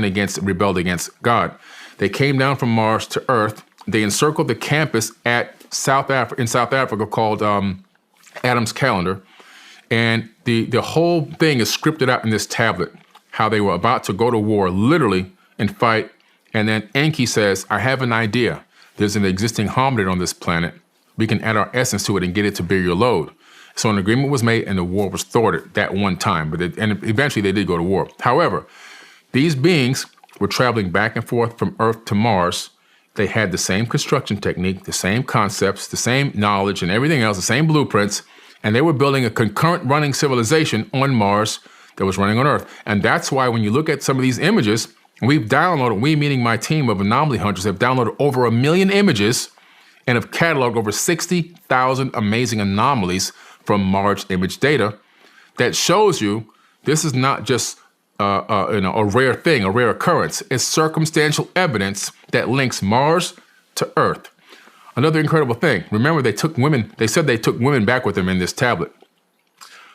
rebelled against God. They came down from Mars to Earth. They encircled the campus in South Africa called Adam's Calendar. And the whole thing is scripted out in this tablet, how they were about to go to war, literally, and fight. And then Enki says, I have an idea. There's an existing hominid on this planet. We can add our essence to it and get it to bear your load. So an agreement was made and the war was thwarted that one time. And eventually they did go to war. However, these beings were traveling back and forth from Earth to Mars. They had the same construction technique, the same concepts, the same knowledge and everything else, the same blueprints. And they were building a concurrent running civilization on Mars that was running on Earth. And that's why when you look at some of these images, we meaning my team of anomaly hunters, have downloaded over 1 million images and have cataloged over 60,000 amazing anomalies from Mars image data that shows you this is not just a rare thing, a rare occurrence. It's circumstantial evidence that links Mars to Earth. Another incredible thing, remember they said they took women back with them in this tablet.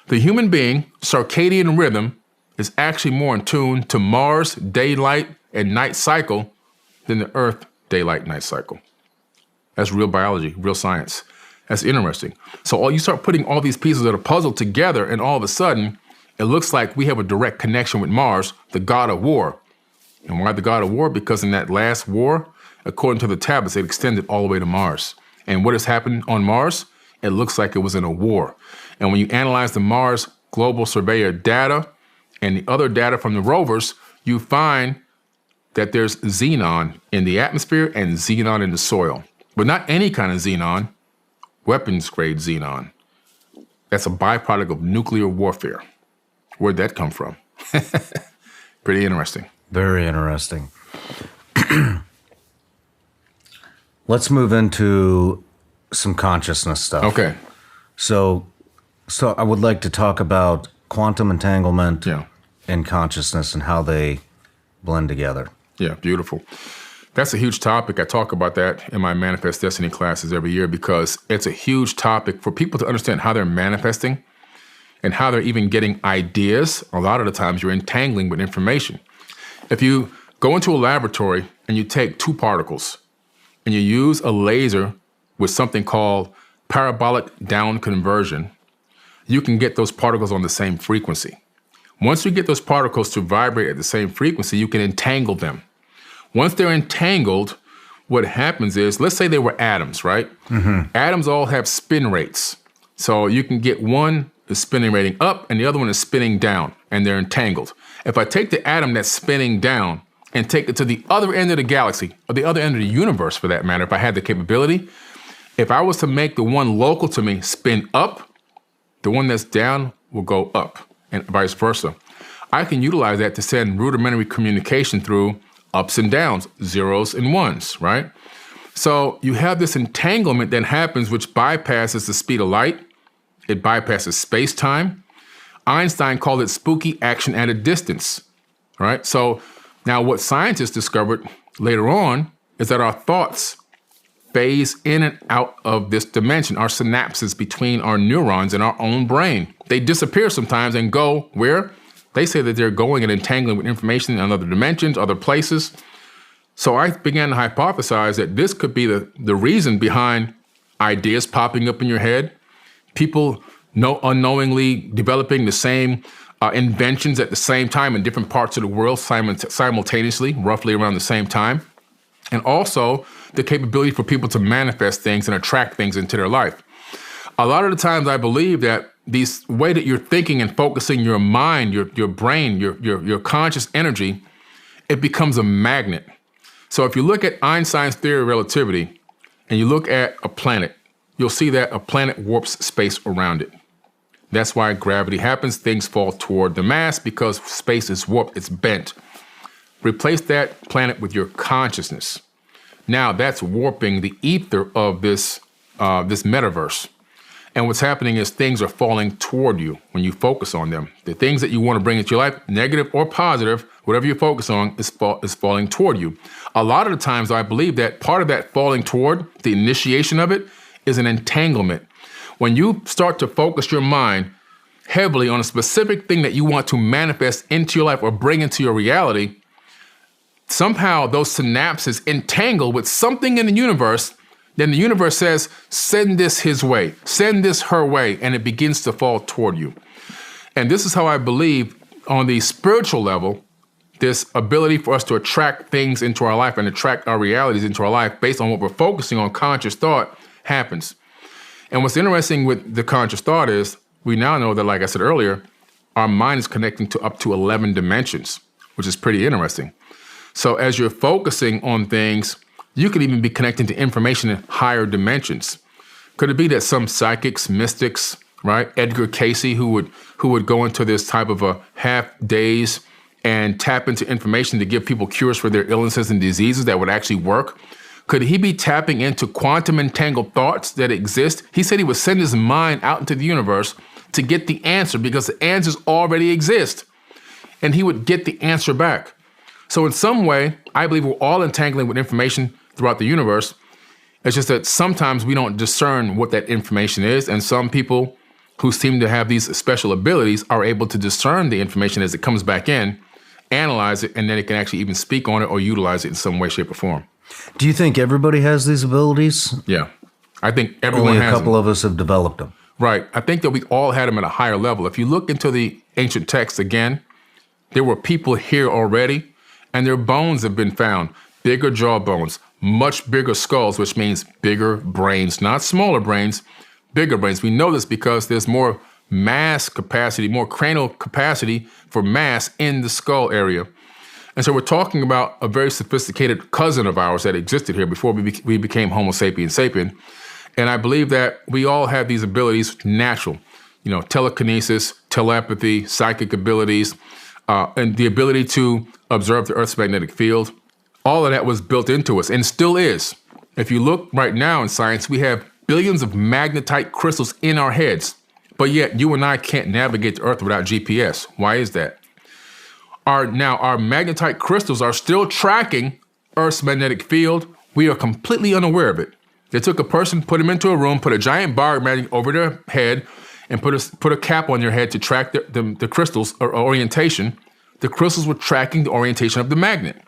The human being, circadian rhythm, is actually more in tune to Mars daylight and night cycle than the Earth daylight night cycle. That's real biology, real science. That's interesting. So you start putting all these pieces of the puzzle together, and all of a sudden, it looks like we have a direct connection with Mars, the god of war. And why the god of war? Because in that last war, according to the tablets, it extended all the way to Mars. And what has happened on Mars? It looks like it was in a war. And when you analyze the Mars Global Surveyor data and the other data from the rovers, you find that there's xenon in the atmosphere and xenon in the soil. But not any kind of xenon, weapons-grade xenon. That's a byproduct of nuclear warfare. Where'd that come from? Pretty interesting. Very interesting. Let's move into some consciousness stuff. Okay. So I would like to talk about quantum entanglement and consciousness and how they blend together. Yeah, beautiful. That's a huge topic. I talk about that in my Manifest Destiny classes every year because it's a huge topic for people to understand how they're manifesting and how they're even getting ideas. A lot of the times you're entangling with information. If you go into a laboratory and you take two particles and you use a laser with something called parabolic down conversion, you can get those particles on the same frequency. Once you get those particles to vibrate at the same frequency, you can entangle them. Once they're entangled, what happens is, let's say they were atoms, right? Mm-hmm. Atoms all have spin rates. So you can get one is spinning rating up and the other one is spinning down, and they're entangled. If I take the atom that's spinning down and take it to the other end of the galaxy, or the other end of the universe for that matter, if I had the capability, if I was to make the one local to me spin up, the one that's down will go up, and vice versa. I can utilize that to send rudimentary communication through ups and downs, zeros and ones, right? So you have this entanglement that happens which bypasses the speed of light. It bypasses space-time. Einstein called it spooky action at a distance, right? So now what scientists discovered later on is that our thoughts phase in and out of this dimension, our synapses between our neurons and our own brain. They disappear sometimes and go where? They say that they're going and entangling with information in other dimensions, other places. So I began to hypothesize that this could be the reason behind ideas popping up in your head, people unknowingly developing the same inventions at the same time in different parts of the world simultaneously, roughly around the same time. And also the capability for people to manifest things and attract things into their life. A lot of the times I believe that this way that you're thinking and focusing your mind, your brain, your conscious energy, it becomes a magnet. So if you look at Einstein's theory of relativity and you look at a planet, you'll see that a planet warps space around it. That's why gravity happens. Things fall toward the mass because space is warped, it's bent. Replace that planet with your consciousness. Now that's warping the ether of this metaverse. And what's happening is things are falling toward you when you focus on them. The things that you want to bring into your life, negative or positive, whatever you focus on is falling toward you. A lot of the times I believe that part of that falling toward, the initiation of it, is an entanglement. When you start to focus your mind heavily on a specific thing that you want to manifest into your life or bring into your reality, somehow those synapses entangle with something in the universe. Then the universe says, send this his way, send this her way, and it begins to fall toward you. And this is how I believe on the spiritual level, this ability for us to attract things into our life and attract our realities into our life based on what we're focusing on, conscious thought, happens. And what's interesting with the conscious thought is we now know that, like I said earlier, our mind is connecting to up to 11 dimensions, which is pretty interesting. So as you're focusing on things, you could even be connecting to information in higher dimensions. Could it be that some psychics, mystics, right? Edgar Casey, who would go into this type of a half daze and tap into information to give people cures for their illnesses and diseases that would actually work? Could he be tapping into quantum entangled thoughts that exist? He said he would send his mind out into the universe to get the answer because the answers already exist. And he would get the answer back. So in some way, I believe we're all entangling with information throughout the universe. It's just that sometimes we don't discern what that information is. And some people who seem to have these special abilities are able to discern the information as it comes back in, analyze it, and then it can actually even speak on it or utilize it in some way, shape, or form. Do you think everybody has these abilities? Yeah. I think everyone Only has a couple them. of us have developed them. Right. I think that we all had them at a higher level. If you look into the ancient texts again, there were people here already, and their bones have been found. Bigger jawbones, much bigger skulls, which means bigger brains, not smaller brains, bigger brains. We know this because there's more mass capacity, more cranial capacity for mass in the skull area. And so we're talking about a very sophisticated cousin of ours that existed here before we became Homo sapiens sapien. And I believe that we all have these abilities natural, telekinesis, telepathy, psychic abilities, and the ability to observe the Earth's magnetic field. All of that was built into us and still is. If you look right now in science, we have billions of magnetite crystals in our heads, but yet you and I can't navigate the Earth without GPS. Why is that? Our magnetite crystals are still tracking Earth's magnetic field. We are completely unaware of it. They took a person, put them into a room, put a giant bar magnet over their head, and put a cap on your head to track the crystals or orientation. The crystals were tracking the orientation of the magnet.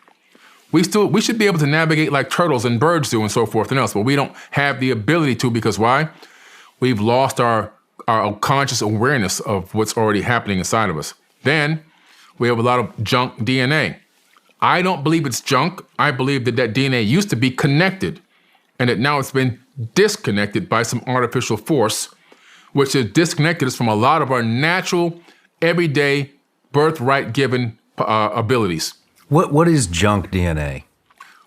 We should be able to navigate like turtles and birds do and so forth and else, but we don't have the ability to because why? We've lost our conscious awareness of what's already happening inside of us. Then we have a lot of junk DNA. I don't believe it's junk. I believe that DNA used to be connected and that now it's been disconnected by some artificial force, which has disconnected us from a lot of our natural, everyday, birthright-given abilities. What is junk DNA?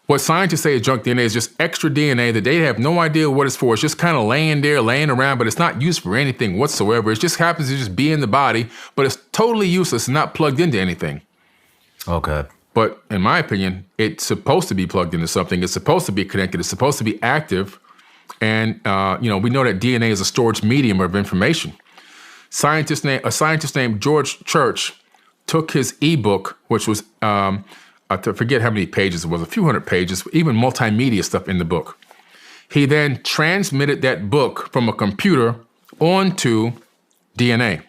What scientists say is junk DNA is just extra DNA that they have no idea what it's for. It's just kind of laying around, but it's not used for anything whatsoever. It just happens to just be in the body, but it's totally useless and not plugged into anything. Okay. But in my opinion, it's supposed to be plugged into something. It's supposed to be connected. It's supposed to be active. And, we know that DNA is a storage medium of information. A scientist named George Church took his ebook, which was, I forget how many pages it was, a few hundred pages, even multimedia stuff in the book. He then transmitted that book from a computer onto DNA.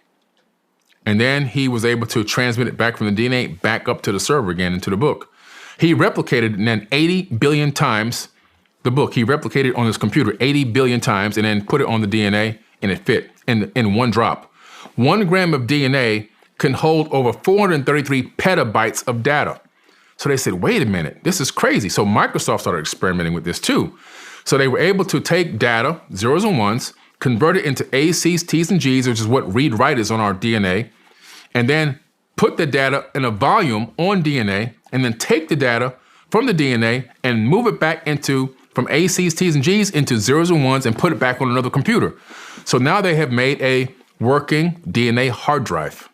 And then he was able to transmit it back from the DNA back up to the server again into the book. He replicated it then 80 billion times the book. He replicated on his computer 80 billion times and then put it on the DNA, and it fit in one drop. 1 gram of DNA can hold over 433 petabytes of data. So they said, wait a minute, this is crazy. So Microsoft started experimenting with this too. So they were able to take data, zeros and ones, convert it into A's, C's, T's, and G's, which is what read-write is on our DNA, and then put the data in a volume on DNA, and then take the data from the DNA and move it back from A's, C's, T's, and G's into zeros and ones and put it back on another computer. So now they have made a working DNA hard drive,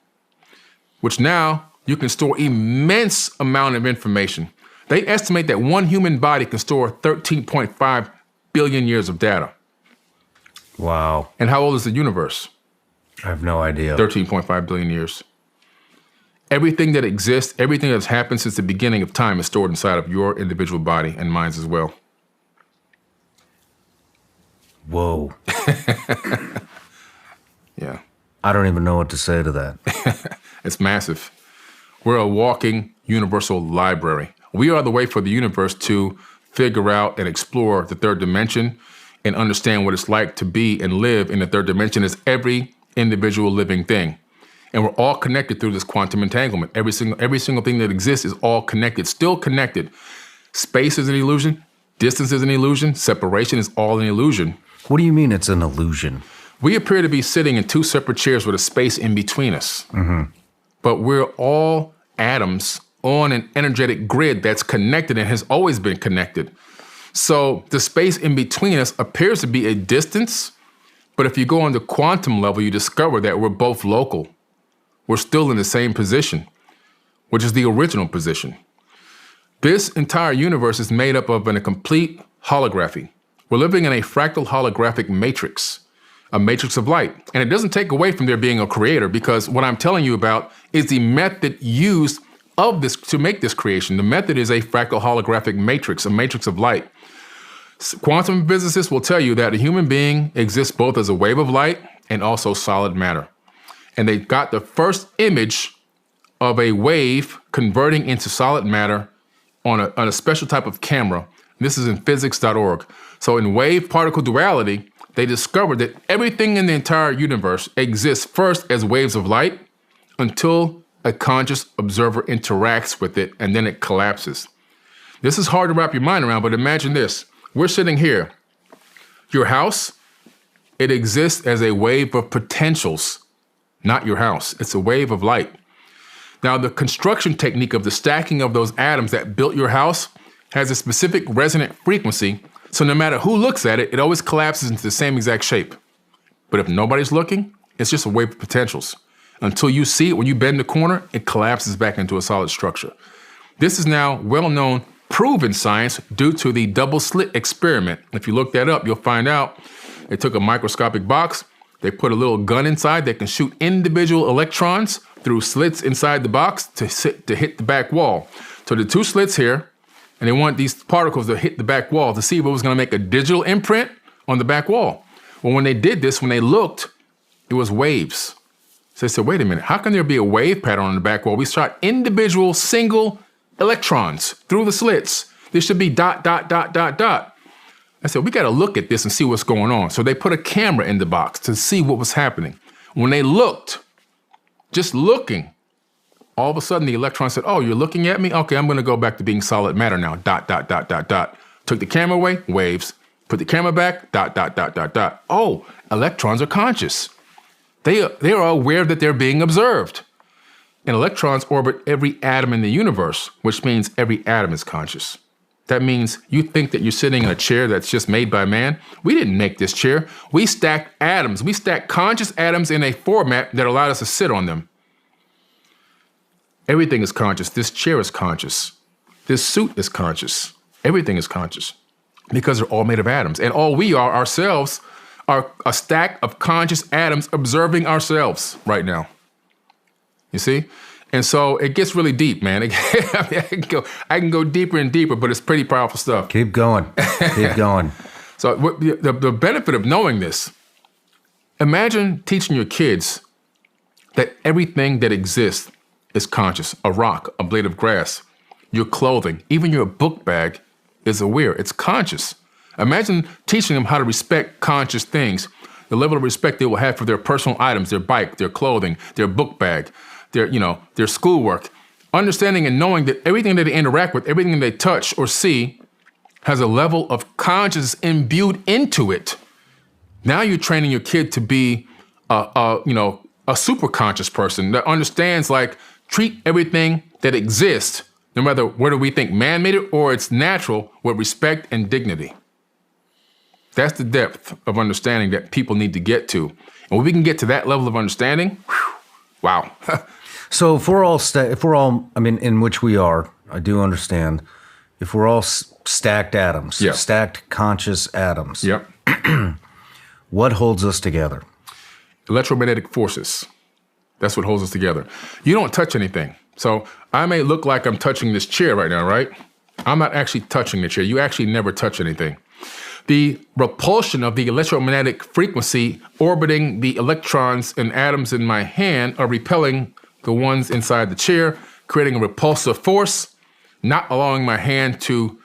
which now you can store immense amount of information. They estimate that one human body can store 13.5 billion years of data. Wow. And how old is the universe? I have no idea. 13.5 billion years. Everything that exists, everything that's happened since the beginning of time is stored inside of your individual body and mine as well. Whoa. Yeah. I don't even know what to say to that. It's massive. We're a walking universal library. We are the way for the universe to figure out and explore the third dimension and understand what it's like to be and live in the third dimension as every individual living thing. And we're all connected through this quantum entanglement. Every single thing that exists is all connected, still connected. Space is an illusion. Distance is an illusion. Separation is all an illusion. What do you mean it's an illusion? We appear to be sitting in 2 separate chairs with a space in between us. Mm-hmm. But we're all atoms on an energetic grid that's connected and has always been connected. So the space in between us appears to be a distance, but if you go on the quantum level, you discover that we're both local. We're still in the same position, which is the original position. This entire universe is made up of a complete holography. We're living in a fractal holographic matrix, a matrix of light. And it doesn't take away from there being a creator, because what I'm telling you about is the method used of this to make this creation. The method is a fractal holographic matrix, a matrix of light. Quantum physicists will tell you that a human being exists both as a wave of light and also solid matter. And they got the first image of a wave converting into solid matter on a special type of camera. This is in physics.org. So in wave particle duality, they discovered that everything in the entire universe exists first as waves of light until a conscious observer interacts with it, and then it collapses. This is hard to wrap your mind around, but imagine this. We're sitting here. Your house, it exists as a wave of potentials, not your house. It's a wave of light. Now, the construction technique of the stacking of those atoms that built your house has a specific resonant frequency, so no matter who looks at it, it always collapses into the same exact shape. But if nobody's looking, it's just a wave of potentials. Until you see it, when you bend the corner, it collapses back into a solid structure. This is now well-known, proven science due to the double slit experiment. If you look that up, you'll find out they took a microscopic box, they put a little gun inside that can shoot individual electrons through slits inside the box to hit the back wall. So the 2 slits here, and they want these particles to hit the back wall to see if it was going to make a digital imprint on the back wall. Well, when they did this, when they looked, it was waves. So they said, wait a minute, how can there be a wave pattern on the back wall? We shot individual single electrons through the slits. There should be dot, dot, dot, dot, dot. I said, we got to look at this and see what's going on. So they put a camera in the box to see what was happening. When they looked, just looking, all of a sudden the electron said, oh, you're looking at me? Okay, I'm going to go back to being solid matter now. Dot, dot, dot, dot, dot. Took the camera away, waves. Put the camera back, dot, dot, dot, dot, dot. Oh, electrons are conscious. They are aware that they're being observed. And electrons orbit every atom in the universe, which means every atom is conscious. That means you think that you're sitting in a chair that's just made by man. We didn't make this chair. We stacked atoms. We stacked conscious atoms in a format that allowed us to sit on them. Everything is conscious. This chair is conscious. This suit is conscious. Everything is conscious because they're all made of atoms. And all we are ourselves are a stack of conscious atoms observing ourselves right now. You see? And so it gets really deep, man. I can go deeper and deeper, but it's pretty powerful stuff. Keep going. Keep going. So the benefit of knowing this, imagine teaching your kids that everything that exists is conscious. A rock, a blade of grass, your clothing, even your book bag is aware. It's conscious. Imagine teaching them how to respect conscious things, the level of respect they will have for their personal items, their bike, their clothing, their book bag, their schoolwork. Understanding and knowing that everything that they interact with, everything they touch or see has a level of consciousness imbued into it. Now you're training your kid to be a super conscious person that understands, like, treat everything that exists, no matter whether we think man made it or it's natural, with respect and dignity. That's the depth of understanding that people need to get to. And when we can get to that level of understanding, whew, wow. So if we're all, I mean, in which we are, I do understand, if we're all stacked atoms, stacked conscious atoms, yep. What holds us together? Electromagnetic forces. That's what holds us together. You don't touch anything. So I may look like I'm touching this chair right now, right? I'm not actually touching the chair. You actually never touch anything. The repulsion of the electromagnetic frequency orbiting the electrons and atoms in my hand are repelling the ones inside the chair, creating a repulsive force, not allowing my hand to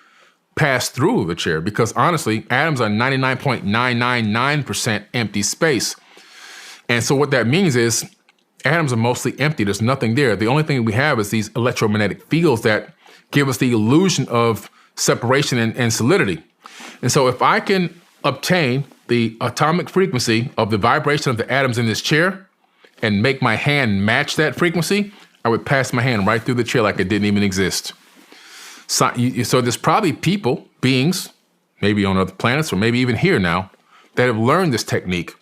pass through the chair, because honestly, atoms are 99.999% empty space. And so what that means is atoms are mostly empty. There's nothing there. The only thing we have is these electromagnetic fields that give us the illusion of separation and solidity. And so if I can obtain the atomic frequency of the vibration of the atoms in this chair and make my hand match that frequency, I would pass my hand right through the chair like it didn't even exist. So there's probably beings, maybe on other planets or maybe even here now, that have learned this technique.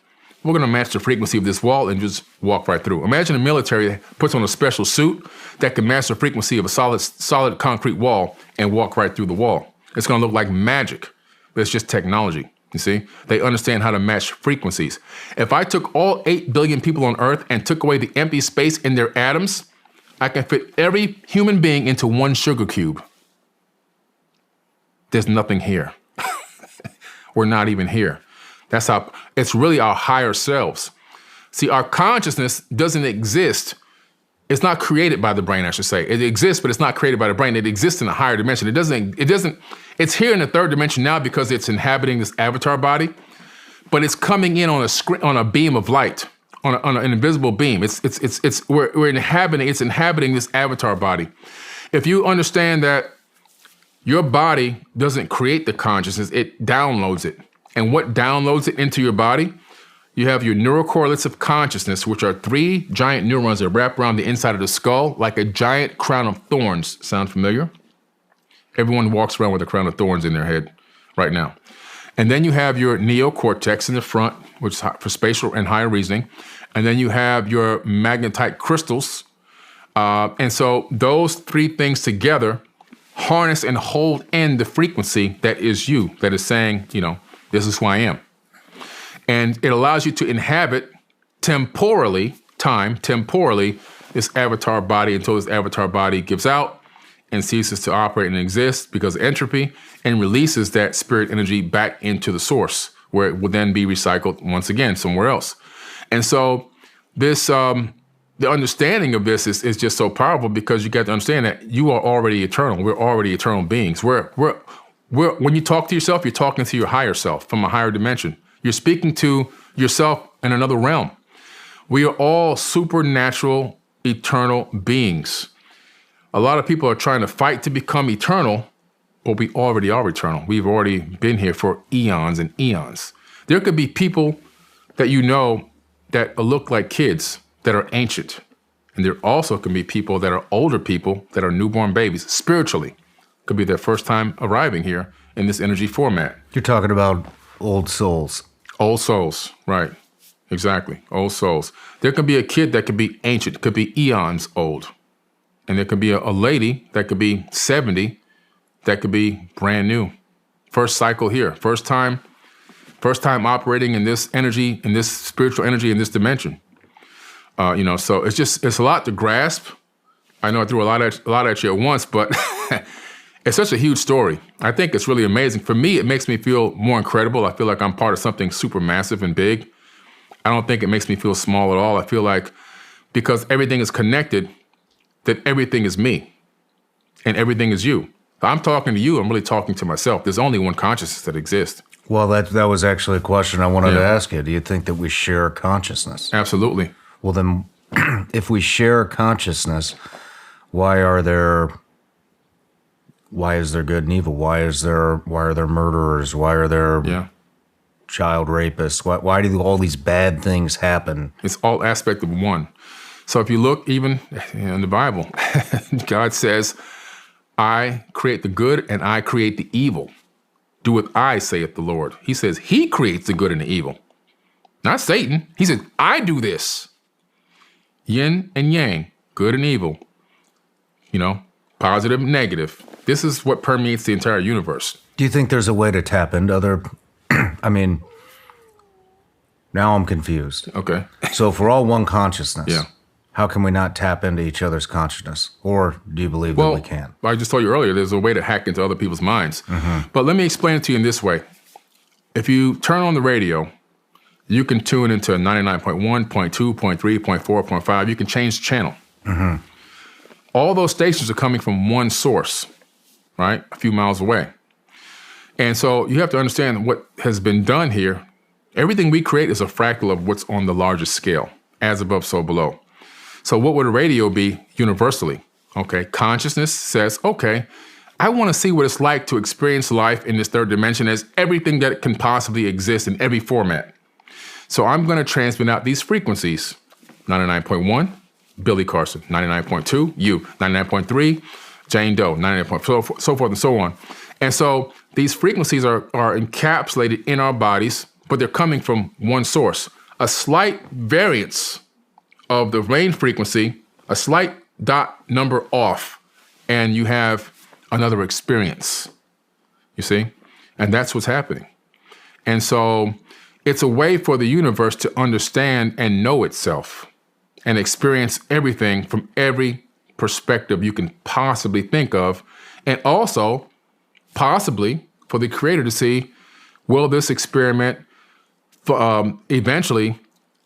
We're going to match the frequency of this wall and just walk right through. Imagine a military that puts on a special suit that can match the frequency of a solid concrete wall and walk right through the wall. It's going to look like magic, but it's just technology. You see, they understand how to match frequencies. If I took all 8 billion people on Earth and took away the empty space in their atoms, I can fit every human being into one sugar cube. There's nothing here. We're not even here. That's how it's really our higher selves. See, our consciousness doesn't exist. It's not created by the brain, I should say. It exists, but it's not created by the brain. It exists in a higher dimension. It's here in the third dimension now because it's inhabiting this avatar body, but it's coming in on a beam of light, on an invisible beam. It's inhabiting this avatar body. If you understand that your body doesn't create the consciousness, it downloads it. And what downloads it into your body? You have your neurocorrelates of consciousness, which are 3 giant neurons that wrap around the inside of the skull like a giant crown of thorns. Sound familiar? Everyone walks around with a crown of thorns in their head right now. And then you have your neocortex in the front, which is for spatial and higher reasoning. And then you have your magnetite crystals. And so those 3 things together harness and hold in the frequency that is you, that is saying, this is who I am. And it allows you to inhabit temporally, this avatar body until this avatar body gives out and ceases to operate and exist because of entropy, and releases that spirit energy back into the source, where it will then be recycled once again somewhere else. And so this, the understanding of this is just so powerful, because you got to understand that you are already eternal. We're already eternal beings. When you talk to yourself, you're talking to your higher self from a higher dimension. You're speaking to yourself in another realm. We are all supernatural, eternal beings. A lot of people are trying to fight to become eternal, but we already are eternal. We've already been here for eons and eons. There could be people that you know that look like kids that are ancient. And there also can be people that are older people that are newborn babies, spiritually. Could be their first time arriving here in this energy format. You're talking about old souls. Old souls, right. Exactly, old souls. There could be a kid that could be ancient, could be eons old. And there could be a lady that could be 70, that could be brand new. First cycle here, first time operating in this energy, in this spiritual energy, in this dimension. So it's a lot to grasp. I know I threw a lot at you at once, but it's such a huge story. I think it's really amazing. For me, it makes me feel more incredible. I feel like I'm part of something super massive and big. I don't think it makes me feel small at all. I feel like because everything is connected, that everything is me and everything is you. If I'm talking to you, I'm really talking to myself. There's only one consciousness that exists. Well, that was actually a question I wanted to ask you. Do you think that we share consciousness? Absolutely. Well, then, if we share consciousness, why is there good and evil? Why are there murderers? Why are there child rapists? Why do all these bad things happen? It's all aspect of one. So if you look even in the Bible, God says, I create the good and I create the evil. Do what I, saith the Lord. He says he creates the good and the evil, not Satan. He says, I do this. Yin and yang, good and evil, positive and negative. This is what permeates the entire universe. Do you think there's a way to tap into other, now I'm confused. Okay. So if we're all one consciousness, Yeah. how can we not tap into each other's consciousness? Or do you believe that we can? I just told you earlier, there's a way to hack into other people's minds. But let me explain it to you in this way. If you turn on the radio, you can tune into 99.1, 0.2, 0.3, 0.4, 0.5. You can change the channel. All those stations are coming from one source, right? A few miles away. And so you have to understand what has been done here. Everything we create is a fractal of what's on the largest scale, as above, so below. So what would a radio be universally? Okay, consciousness says, okay, I want to see what it's like to experience life in this third dimension as everything that can possibly exist in every format. So I'm going to transmit out these frequencies. 99.1, Billy Carson. 99.2, you. 99.3, Jane Doe. 99.4, so forth and so on. And so these frequencies are encapsulated in our bodies, but they're coming from one source. A slight variance of the range frequency, a slight dot number off, and you have another experience, you see? And that's what's happening. And so it's a way for the universe to understand and know itself and experience everything from every perspective you can possibly think of, and also possibly for the creator to see, will this experiment eventually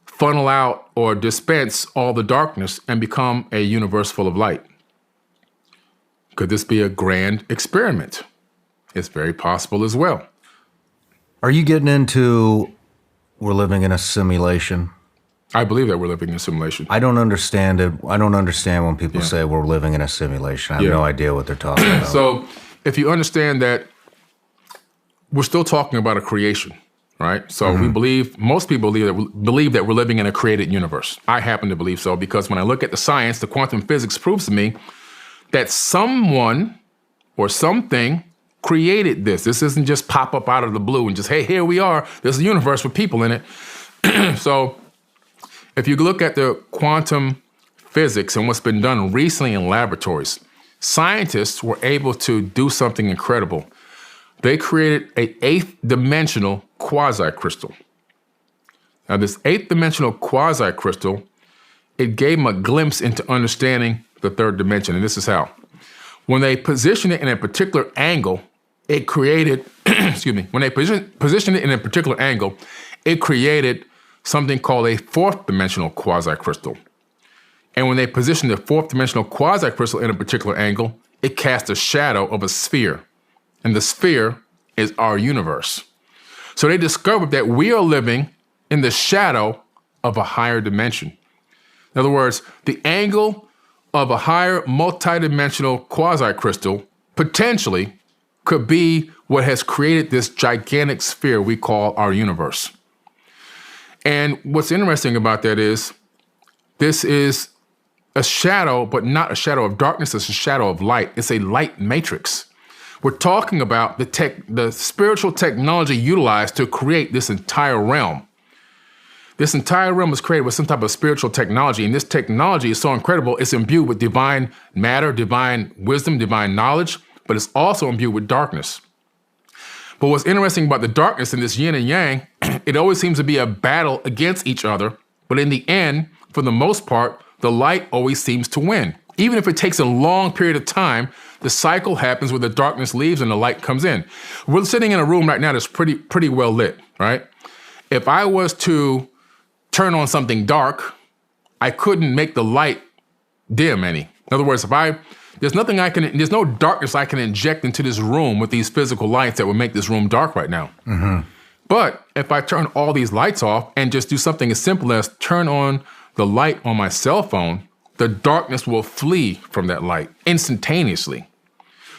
funnel out or dispense all the darkness and become a universe full of light? Could this be a grand experiment? It's very possible as well. Are you getting into we're living in a simulation? I believe that we're living in a simulation. I don't understand it. I don't understand when people say we're living in a simulation. I have no idea what they're talking about. So if you understand that we're still talking about a creation, right? So we believe, most people believe that we're living in a created universe. I happen to believe so because when I look at the science, the quantum physics proves to me that someone or something created this. This isn't just pop up out of the blue and just, hey, here we are. There's a universe with people in it. So if you look at the quantum physics and what's been done recently in laboratories, scientists were able to do something incredible. They created an eighth dimensional quasi-crystal. Now, this eighth dimensional quasi-crystal, it gave them a glimpse into understanding the third dimension, and this is how. When they positioned it in a particular angle, it created, when they positioned it in a particular angle, it created something called a fourth dimensional quasi-crystal. And when they positioned the fourth dimensional quasi-crystal in a particular angle, it cast a shadow of a sphere. And the sphere is our universe. So they discovered that we are living in the shadow of a higher dimension. In other words, the angle of a higher multidimensional quasi-crystal potentially could be what has created this gigantic sphere we call our universe. And what's interesting about that is this is a shadow, but not a shadow of darkness. It's a shadow of light. It's a light matrix. We're talking about the spiritual technology utilized to create this entire realm. This entire realm was created with some type of spiritual technology, and this technology is so incredible, it's imbued with divine matter, divine wisdom, divine knowledge, but it's also imbued with darkness. But what's interesting about the darkness in this yin and yang, it always seems to be a battle against each other, but in the end, for the most part, the light always seems to win. Even if it takes a long period of time, the cycle happens where the darkness leaves and the light comes in. We're sitting in a room right now that's pretty well lit, right? If I was to turn on something dark, I couldn't make the light dim any. In other words, if I There's there's no darkness I can inject into this room with these physical lights that would make this room dark right now. But if I turn all these lights off and just do something as simple as turn on the light on my cell phone, the darkness will flee from that light instantaneously.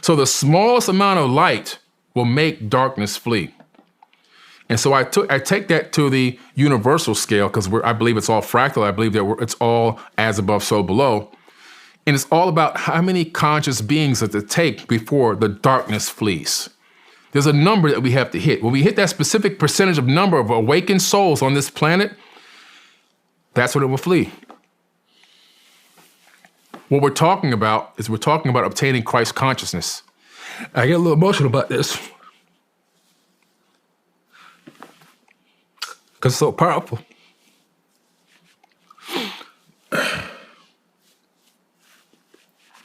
So the smallest amount of light will make darkness flee. And so I take that to the universal scale because I believe it's all fractal. I believe that it's all as above, so below. And it's all about how many conscious beings does it take before the darkness flees. There's a number that we have to hit. When we hit that specific percentage of number of awakened souls on this planet, that's when it will flee. What we're talking about is obtaining Christ consciousness. I get a little emotional about this because it's so powerful.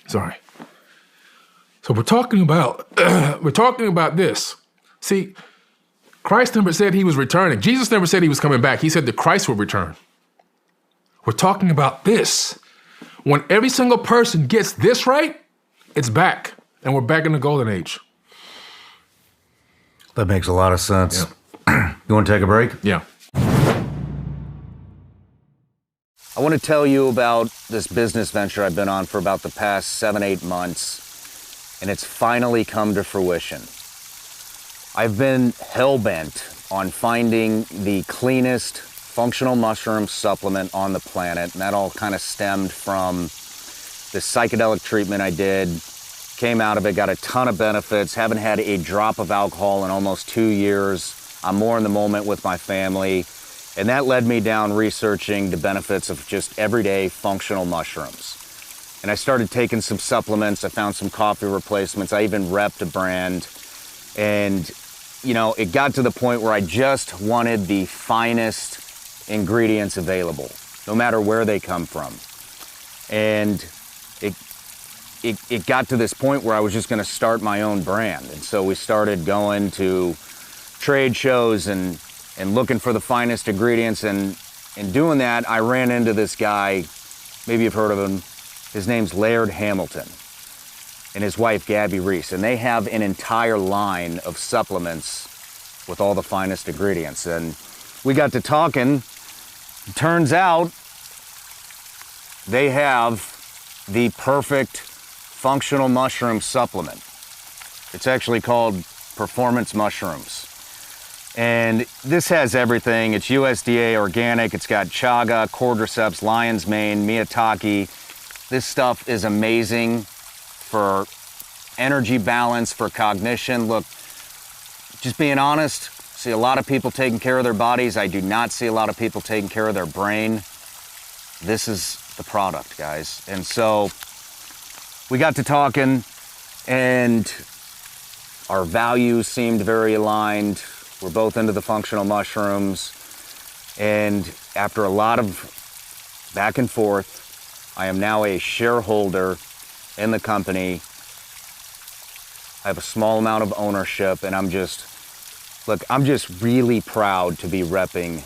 Sorry. So we're talking about this. See, Christ never said he was returning. Jesus never said he was coming back. He said that Christ will return. We're talking about this. When every single person gets this right, it's back. And we're back in the golden age. That makes a lot of sense. Yeah. You want to take a break? Yeah. I want to tell you about this business venture I've been on for about the past 7-8 months, and it's finally come to fruition. I've been hell-bent on finding the cleanest functional mushroom supplement on the planet, and that all kind of stemmed from this psychedelic treatment I did. Came out of it, got a ton of benefits, haven't had a drop of alcohol in almost 2 years. I'm more in the moment with my family. And that led me down researching the benefits of just everyday functional mushrooms. And I started taking some supplements. I found some coffee replacements. I even repped a brand. And, you know, it got to the point where I just wanted the finest ingredients available, no matter where they come from. And it got to this point where I was just going to start my own brand. And so we started going to trade shows and looking for the finest ingredients. And in doing that, I ran into this guy, maybe you've heard of him. His name's Laird Hamilton and his wife, Gabby Reese. And they have an entire line of supplements with all the finest ingredients. And we got to talking. Turns out they have the perfect functional mushroom supplement. It's actually called Performance Mushrooms. And this has everything. It's USDA organic. It's got chaga, cordyceps, lion's mane, maitake. This stuff is amazing for energy balance, for cognition. Look, just being honest, see a lot of people taking care of their bodies. I do not see a lot of people taking care of their brain. This is the product, guys. And so we got to talking, and our values seemed very aligned. We're both into the functional mushrooms. And after a lot of back and forth, I am now a shareholder in the company. I have a small amount of ownership, and I'm just really proud to be repping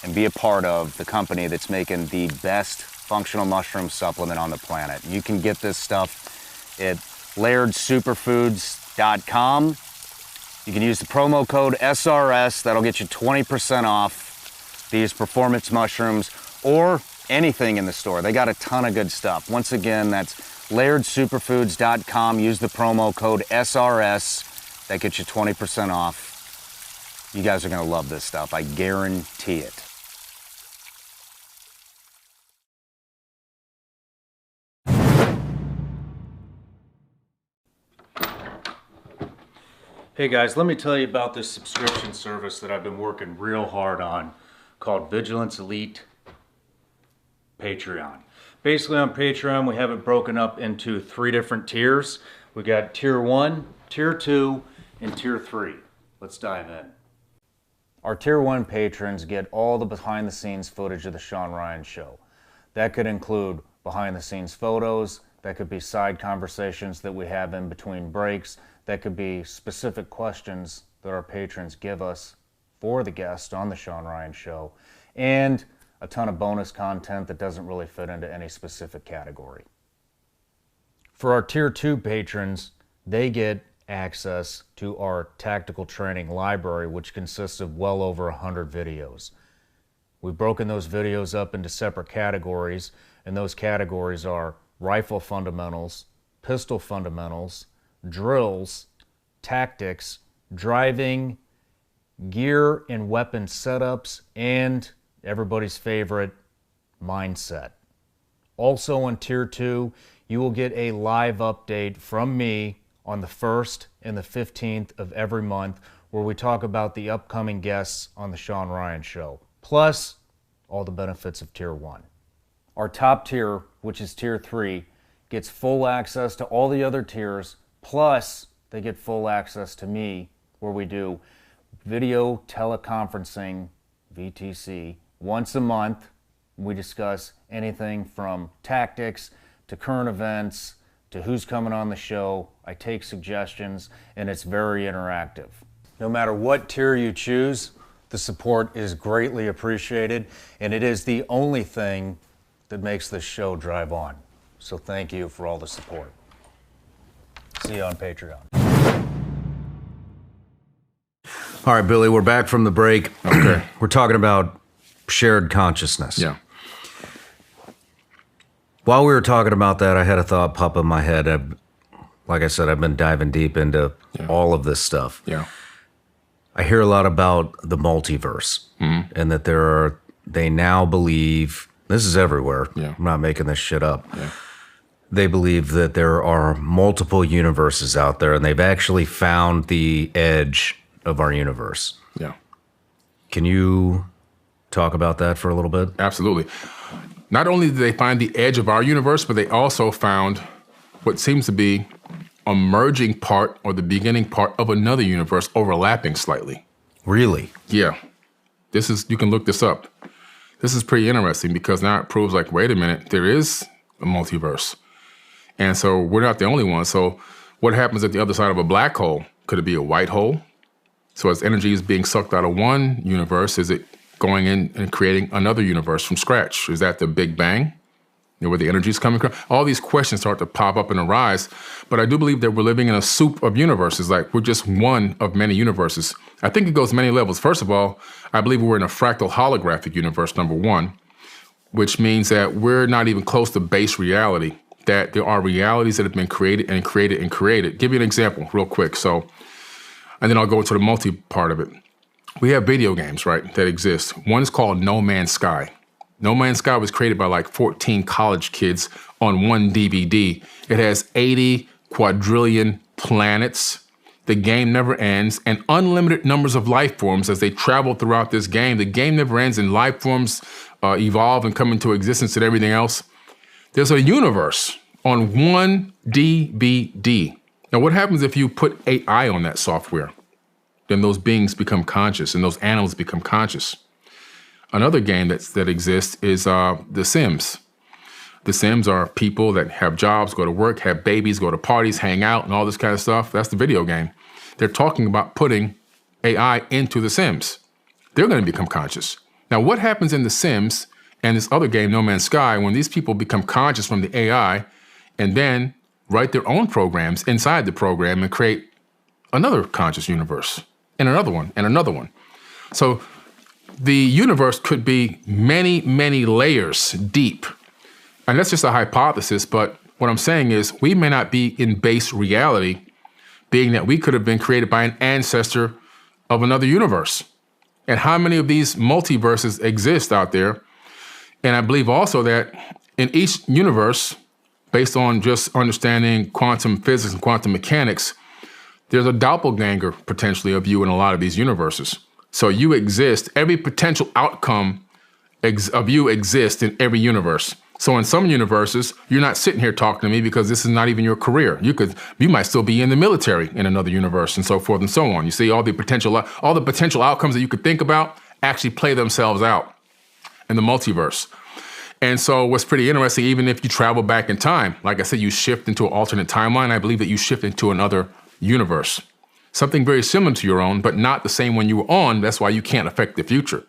and be a part of the company that's making the best functional mushroom supplement on the planet. You can get this stuff at lairdsuperfoods.com. You can use the promo code SRS. That'll get you 20% off these performance mushrooms or anything in the store. They got a ton of good stuff. Once again, that's lairdsuperfoods.com. Use the promo code SRS. That gets you 20% off. You guys are going to love this stuff. I guarantee it. Hey guys, let me tell you about this subscription service that I've been working real hard on called Vigilance Elite Patreon. Basically on Patreon, we have it broken up into 3 different tiers. We got tier 1, tier 2, and tier 3. Let's dive in. Our tier 1 patrons get all the behind the scenes footage of the Sean Ryan Show. That could include behind the scenes photos, that could be side conversations that we have in between breaks, that could be specific questions that our patrons give us for the guest on the Sean Ryan Show, and a ton of bonus content that doesn't really fit into any specific category. For our Tier 2 patrons, they get access to our tactical training library, which consists of well over 100 videos. We've broken those videos up into separate categories, and those categories are rifle fundamentals, pistol fundamentals, drills, tactics, driving, gear and weapon setups, and everybody's favorite, mindset. Also on Tier 2, you will get a live update from me on the 1st and the 15th of every month, where we talk about the upcoming guests on the Sean Ryan Show, plus all the benefits of Tier 1. Our top tier, which is Tier 3, gets full access to all the other tiers, plus they get full access to me, where we do video teleconferencing, VTC, once a month. We discuss anything from tactics to current events to who's coming on the show. I take suggestions, and it's very interactive. No matter what tier you choose, the support is greatly appreciated, and it is the only thing that makes this show drive on. So thank you for all the support. See you on Patreon. All right, Billy, we're back from the break. Okay. We're talking about shared consciousness. Yeah. While we were talking about that, I had a thought pop in my head. Like I said, I've been diving deep into all of this stuff. Yeah. I hear a lot about the multiverse, and that they now believe, this is everywhere. Yeah. I'm not making this shit up. Yeah. They believe that there are multiple universes out there, and they've actually found the edge of our universe. Yeah. Can you talk about that for a little bit? Absolutely. Not only did they find the edge of our universe, but they also found what seems to be a merging part or the beginning part of another universe overlapping slightly. Really? Yeah. You can look this up. This is pretty interesting because now it proves like, wait a minute, there is a multiverse. And so we're not the only one. So what happens at the other side of a black hole? Could it be a white hole? So as energy is being sucked out of one universe, is it going in and creating another universe from scratch? Is that the Big Bang? You know, where the energy is coming from? All these questions start to pop up and arise. But I do believe that we're living in a soup of universes. Like, we're just one of many universes. I think it goes many levels. First of all, I believe we're in a fractal holographic universe, number one, which means that we're not even close to base reality, that there are realities that have been created and created and created. Give you an example real quick. And then I'll go into the multi part of it. We have video games, right, that exist. One is called No Man's Sky. No Man's Sky was created by like 14 college kids on one DVD. It has 80 quadrillion planets. The game never ends, and unlimited numbers of life forms as they travel throughout this game. The game never ends, and life forms evolve and come into existence and everything else. There's a universe on one DVD. Now, what happens if you put AI on that software? Then those beings become conscious, and those animals become conscious. Another game that exists is The Sims. The Sims are people that have jobs, go to work, have babies, go to parties, hang out, and all this kind of stuff. That's the video game. They're talking about putting AI into The Sims. They're going to become conscious. Now, what happens in The Sims and this other game, No Man's Sky, when these people become conscious from the AI and then write their own programs inside the program and create another conscious universe, and another one, and another one. So the universe could be many, many layers deep. And that's just a hypothesis, but what I'm saying is we may not be in base reality, being that we could have been created by an ancestor of another universe. And how many of these multiverses exist out there? And I believe also that in each universe, based on just understanding quantum physics and quantum mechanics, there's a doppelganger potentially of you in a lot of these universes. So you exist, every potential outcome of you exists in every universe. So in some universes, you're not sitting here talking to me because this is not even your career. You might still be in the military in another universe, and so forth and so on. You see, all the potential outcomes that you could think about actually play themselves out in the multiverse. And so what's pretty interesting, even if you travel back in time, like I said, you shift into an alternate timeline, I believe that you shift into another universe. Something very similar to your own, but not the same one you were on. That's why you can't affect the future.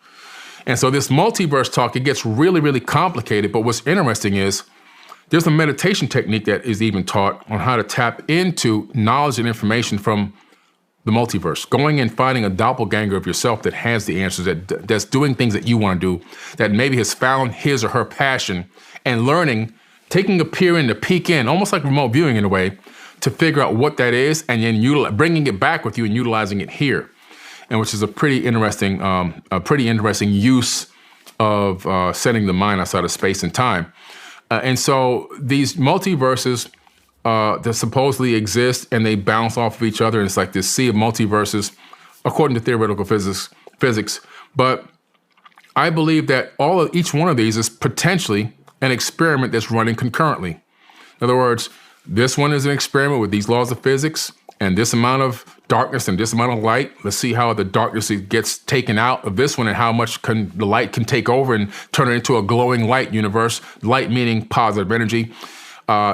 And so this multiverse talk, it gets really, really complicated. But what's interesting is There's a meditation technique that is even taught on how to tap into knowledge and information from the multiverse, going and finding a doppelganger of yourself that has the answers, that's doing things that you want to do, that maybe has found his or her passion, and learning, taking a peer in, to peek in, almost like remote viewing in a way, to figure out what that is, and then bringing it back with you and utilizing it here, and which is a pretty interesting use of setting the mind outside of space and time. And so these multiverses that supposedly exist, and they bounce off of each other, and it's like this sea of multiverses, according to theoretical physics. But I believe that each one of these is potentially an experiment that's running concurrently. In other words, this one is an experiment with these laws of physics and this amount of darkness and this amount of light. Let's see how the darkness gets taken out of this one and how much the light can take over and turn it into a glowing light universe, light meaning positive energy.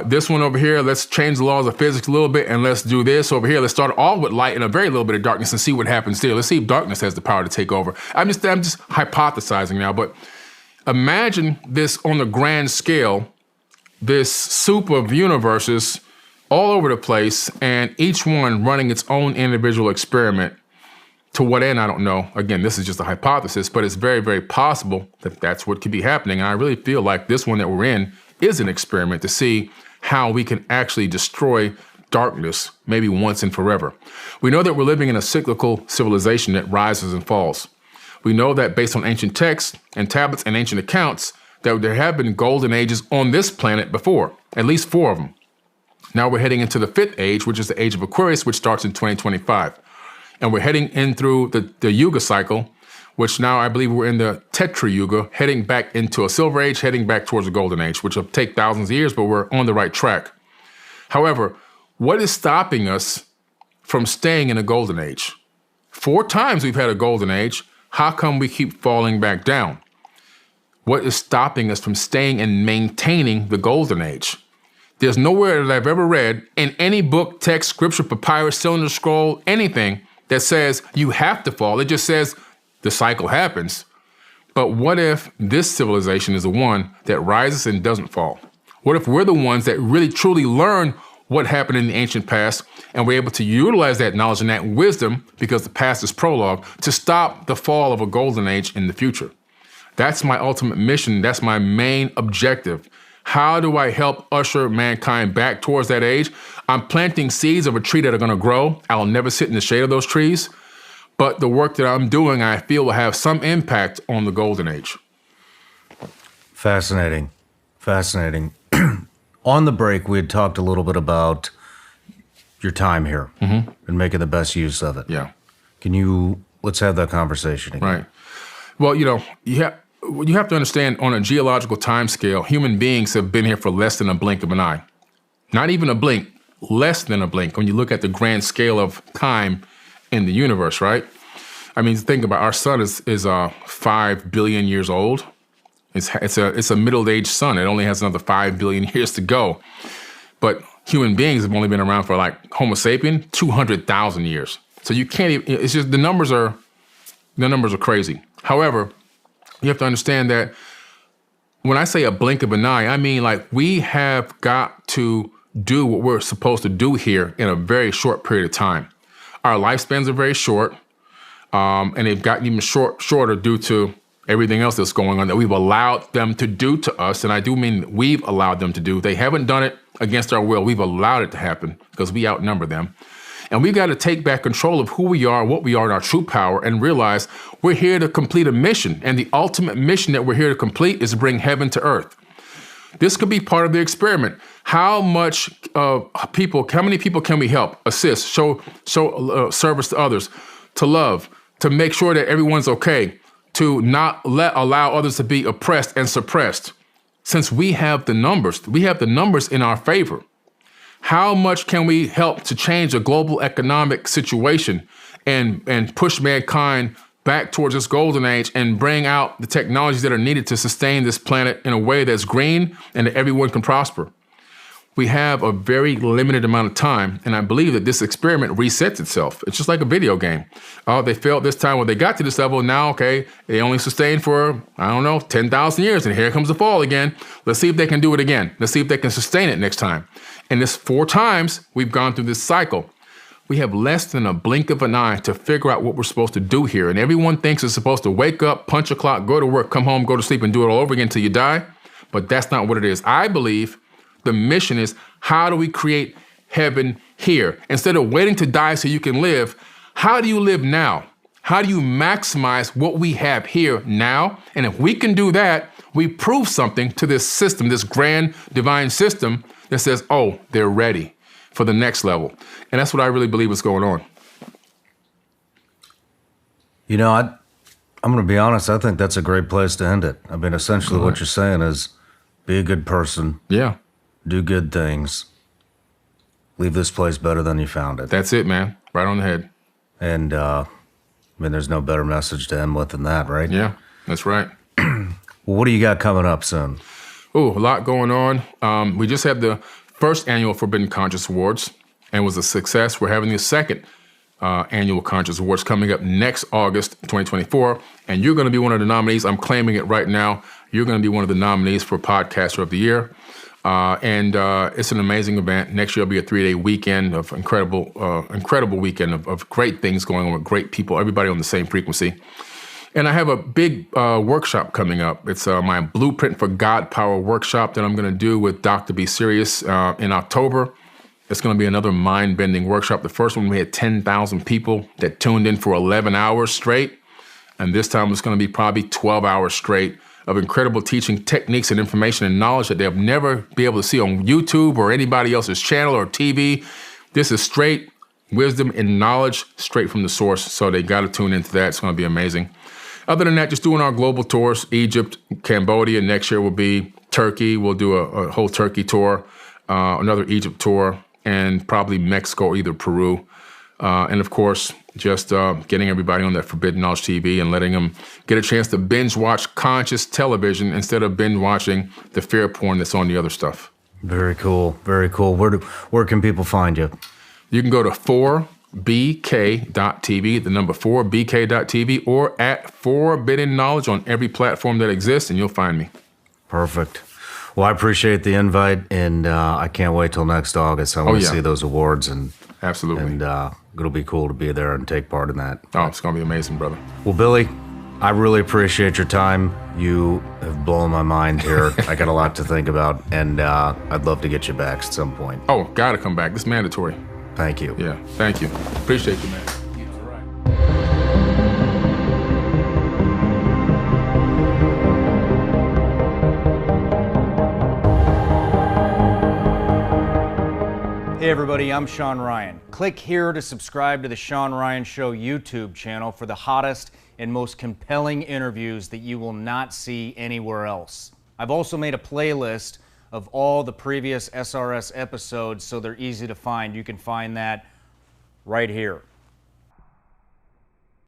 This one over here, let's change the laws of physics a little bit and let's do this over here. Let's start all with light and a very little bit of darkness and see what happens there. Let's see if darkness has the power to take over. I'm just hypothesizing now, but imagine this on the grand scale, this soup of universes all over the place, and each one running its own individual experiment. To what end, I don't know. Again, this is just a hypothesis, but it's very, very possible that that's what could be happening. And I really feel like this one that we're in is an experiment to see how we can actually destroy darkness, maybe once and forever. We know that we're living in a cyclical civilization that rises and falls. We know that based on ancient texts and tablets and ancient accounts, that there have been golden ages on this planet before, at least 4 of them. Now we're heading into the 5th age, which is the age of Aquarius, which starts in 2025. And we're heading in through the Yuga cycle, which now I believe we're in the Tetra Yuga, heading back into a Silver Age, heading back towards the Golden Age, which will take thousands of years, but we're on the right track. However, what is stopping us from staying in a Golden Age? 4 times we've had a Golden Age. How come we keep falling back down? What is stopping us from staying and maintaining the Golden Age? There's nowhere that I've ever read in any book, text, scripture, papyrus, cylinder scroll, anything that says you have to fall. It just says the cycle happens. But what if this civilization is the one that rises and doesn't fall? What if we're the ones that really truly learn what happened in the ancient past, and we're able to utilize that knowledge and that wisdom, because the past is prologue, to stop the fall of a golden age in the future? That's my ultimate mission. That's my main objective. How do I help usher mankind back towards that age? I'm planting seeds of a tree that are going to grow. I'll never sit in the shade of those trees. But the work that I'm doing, I feel, will have some impact on the golden age. Fascinating. Fascinating. On the break, we had talked a little bit about your time here and making the best use of it. Yeah. Let's have that conversation again. Right. Well, you have to understand, on a geological time scale, human beings have been here for less than a blink of an eye. Not even a blink, less than a blink when you look at the grand scale of time in the universe, right? I mean, think about our sun is 5 billion years old. It's a middle-aged sun. It only has another 5 billion years to go. But human beings have only been around for, like Homo sapien, 200,000 years. So you can't even, it's just the numbers are crazy. However, you have to understand that when I say a blink of an eye, I mean like we have got to do what we're supposed to do here in a very short period of time. Our lifespans are very short, and they've gotten even shorter due to everything else that's going on that we've allowed them to do to us. And I do mean we've allowed them to do. They haven't done it against our will. We've allowed it to happen because we outnumber them. And we've got to take back control of who we are, what we are, and our true power, and realize we're here to complete a mission. And the ultimate mission that we're here to complete is to bring heaven to earth. This could be part of the experiment. How many people can we help, assist, show service to others, to love, to make sure that everyone's okay, to not allow others to be oppressed and suppressed? Since we have the numbers in our favor. How much can we help to change a global economic situation and push mankind back towards this golden age and bring out the technologies that are needed to sustain this planet in a way that's green and that everyone can prosper? We have a very limited amount of time, and I believe that this experiment resets itself. It's just like a video game. Oh, they failed this time when they got to this level. Now, okay, they only sustained for, 10,000 years, and here comes the fall again. Let's see if they can do it again. Let's see if they can sustain it next time. And this 4 times we've gone through this cycle. We have less than a blink of an eye to figure out what we're supposed to do here. And everyone thinks it's supposed to wake up, punch a clock, go to work, come home, go to sleep, and do it all over again until you die. But that's not what it is. I believe the mission is, how do we create heaven here? Instead of waiting to die so you can live, how do you live now? How do you maximize what we have here now? And if we can do that, we prove something to this system, this grand divine system that says, oh, they're ready for the next level. And that's what I really believe is going on. You know, I'm going to be honest. I think that's a great place to end it. I mean, essentially what you're saying is be a good person. Yeah. Do good things. Leave this place better than you found it. That's it, man. Right on the head. And, I mean, there's no better message to end with than that, right? Yeah, that's right. Well, what do you got coming up soon? Oh, a lot going on. We just had the first annual Forbidden Conscious Awards, and it was a success. We're having the second annual Conscious Awards coming up next August 2024, and you're going to be one of the nominees. I'm claiming it right now. You're going to be one of the nominees for Podcaster of the Year. And it's an amazing event. Next year will be a 3-day weekend of incredible weekend of great things going on with great people, everybody on the same frequency. And I have a big workshop coming up. It's my Blueprint for God Power workshop that I'm going to do with Dr. Be Serious in October. It's going to be another mind-bending workshop. The first one, we had 10,000 people that tuned in for 11 hours straight. And this time it's going to be probably 12 hours straight of incredible teaching techniques and information and knowledge that they'll never be able to see on YouTube or anybody else's channel or TV. This is straight wisdom and knowledge straight from the source. So they got to tune into that. It's going to be amazing. Other than that, just doing our global tours, Egypt, Cambodia. Next year will be Turkey. We'll do a whole Turkey tour, another Egypt tour, and probably Mexico or either Peru. And of course, just getting everybody on that Forbidden Knowledge TV and letting them get a chance to binge watch conscious television instead of binge watching the fear porn that's on the other stuff. Very cool. Very cool. Where can people find you? You can go to 4bk.tv, the number 4bk.tv, or at Forbidden Knowledge on every platform that exists, and you'll find me. Perfect. Well, I appreciate the invite, and I can't wait till next August. I want to see those awards, and absolutely, and it'll be cool to be there and take part in that. Oh, it's gonna be amazing, brother. Well, Billy, I really appreciate your time. You have blown my mind here. I got a lot to think about, and I'd love to get you back at some point. Oh, gotta come back. This is mandatory. Thank you. Yeah, thank you. Appreciate you, man. Hey everybody, I'm Sean Ryan. Click here to subscribe to the Sean Ryan Show YouTube channel for the hottest and most compelling interviews that you will not see anywhere else. I've also made a playlist of all the previous SRS episodes so they're easy to find. You can find that right here.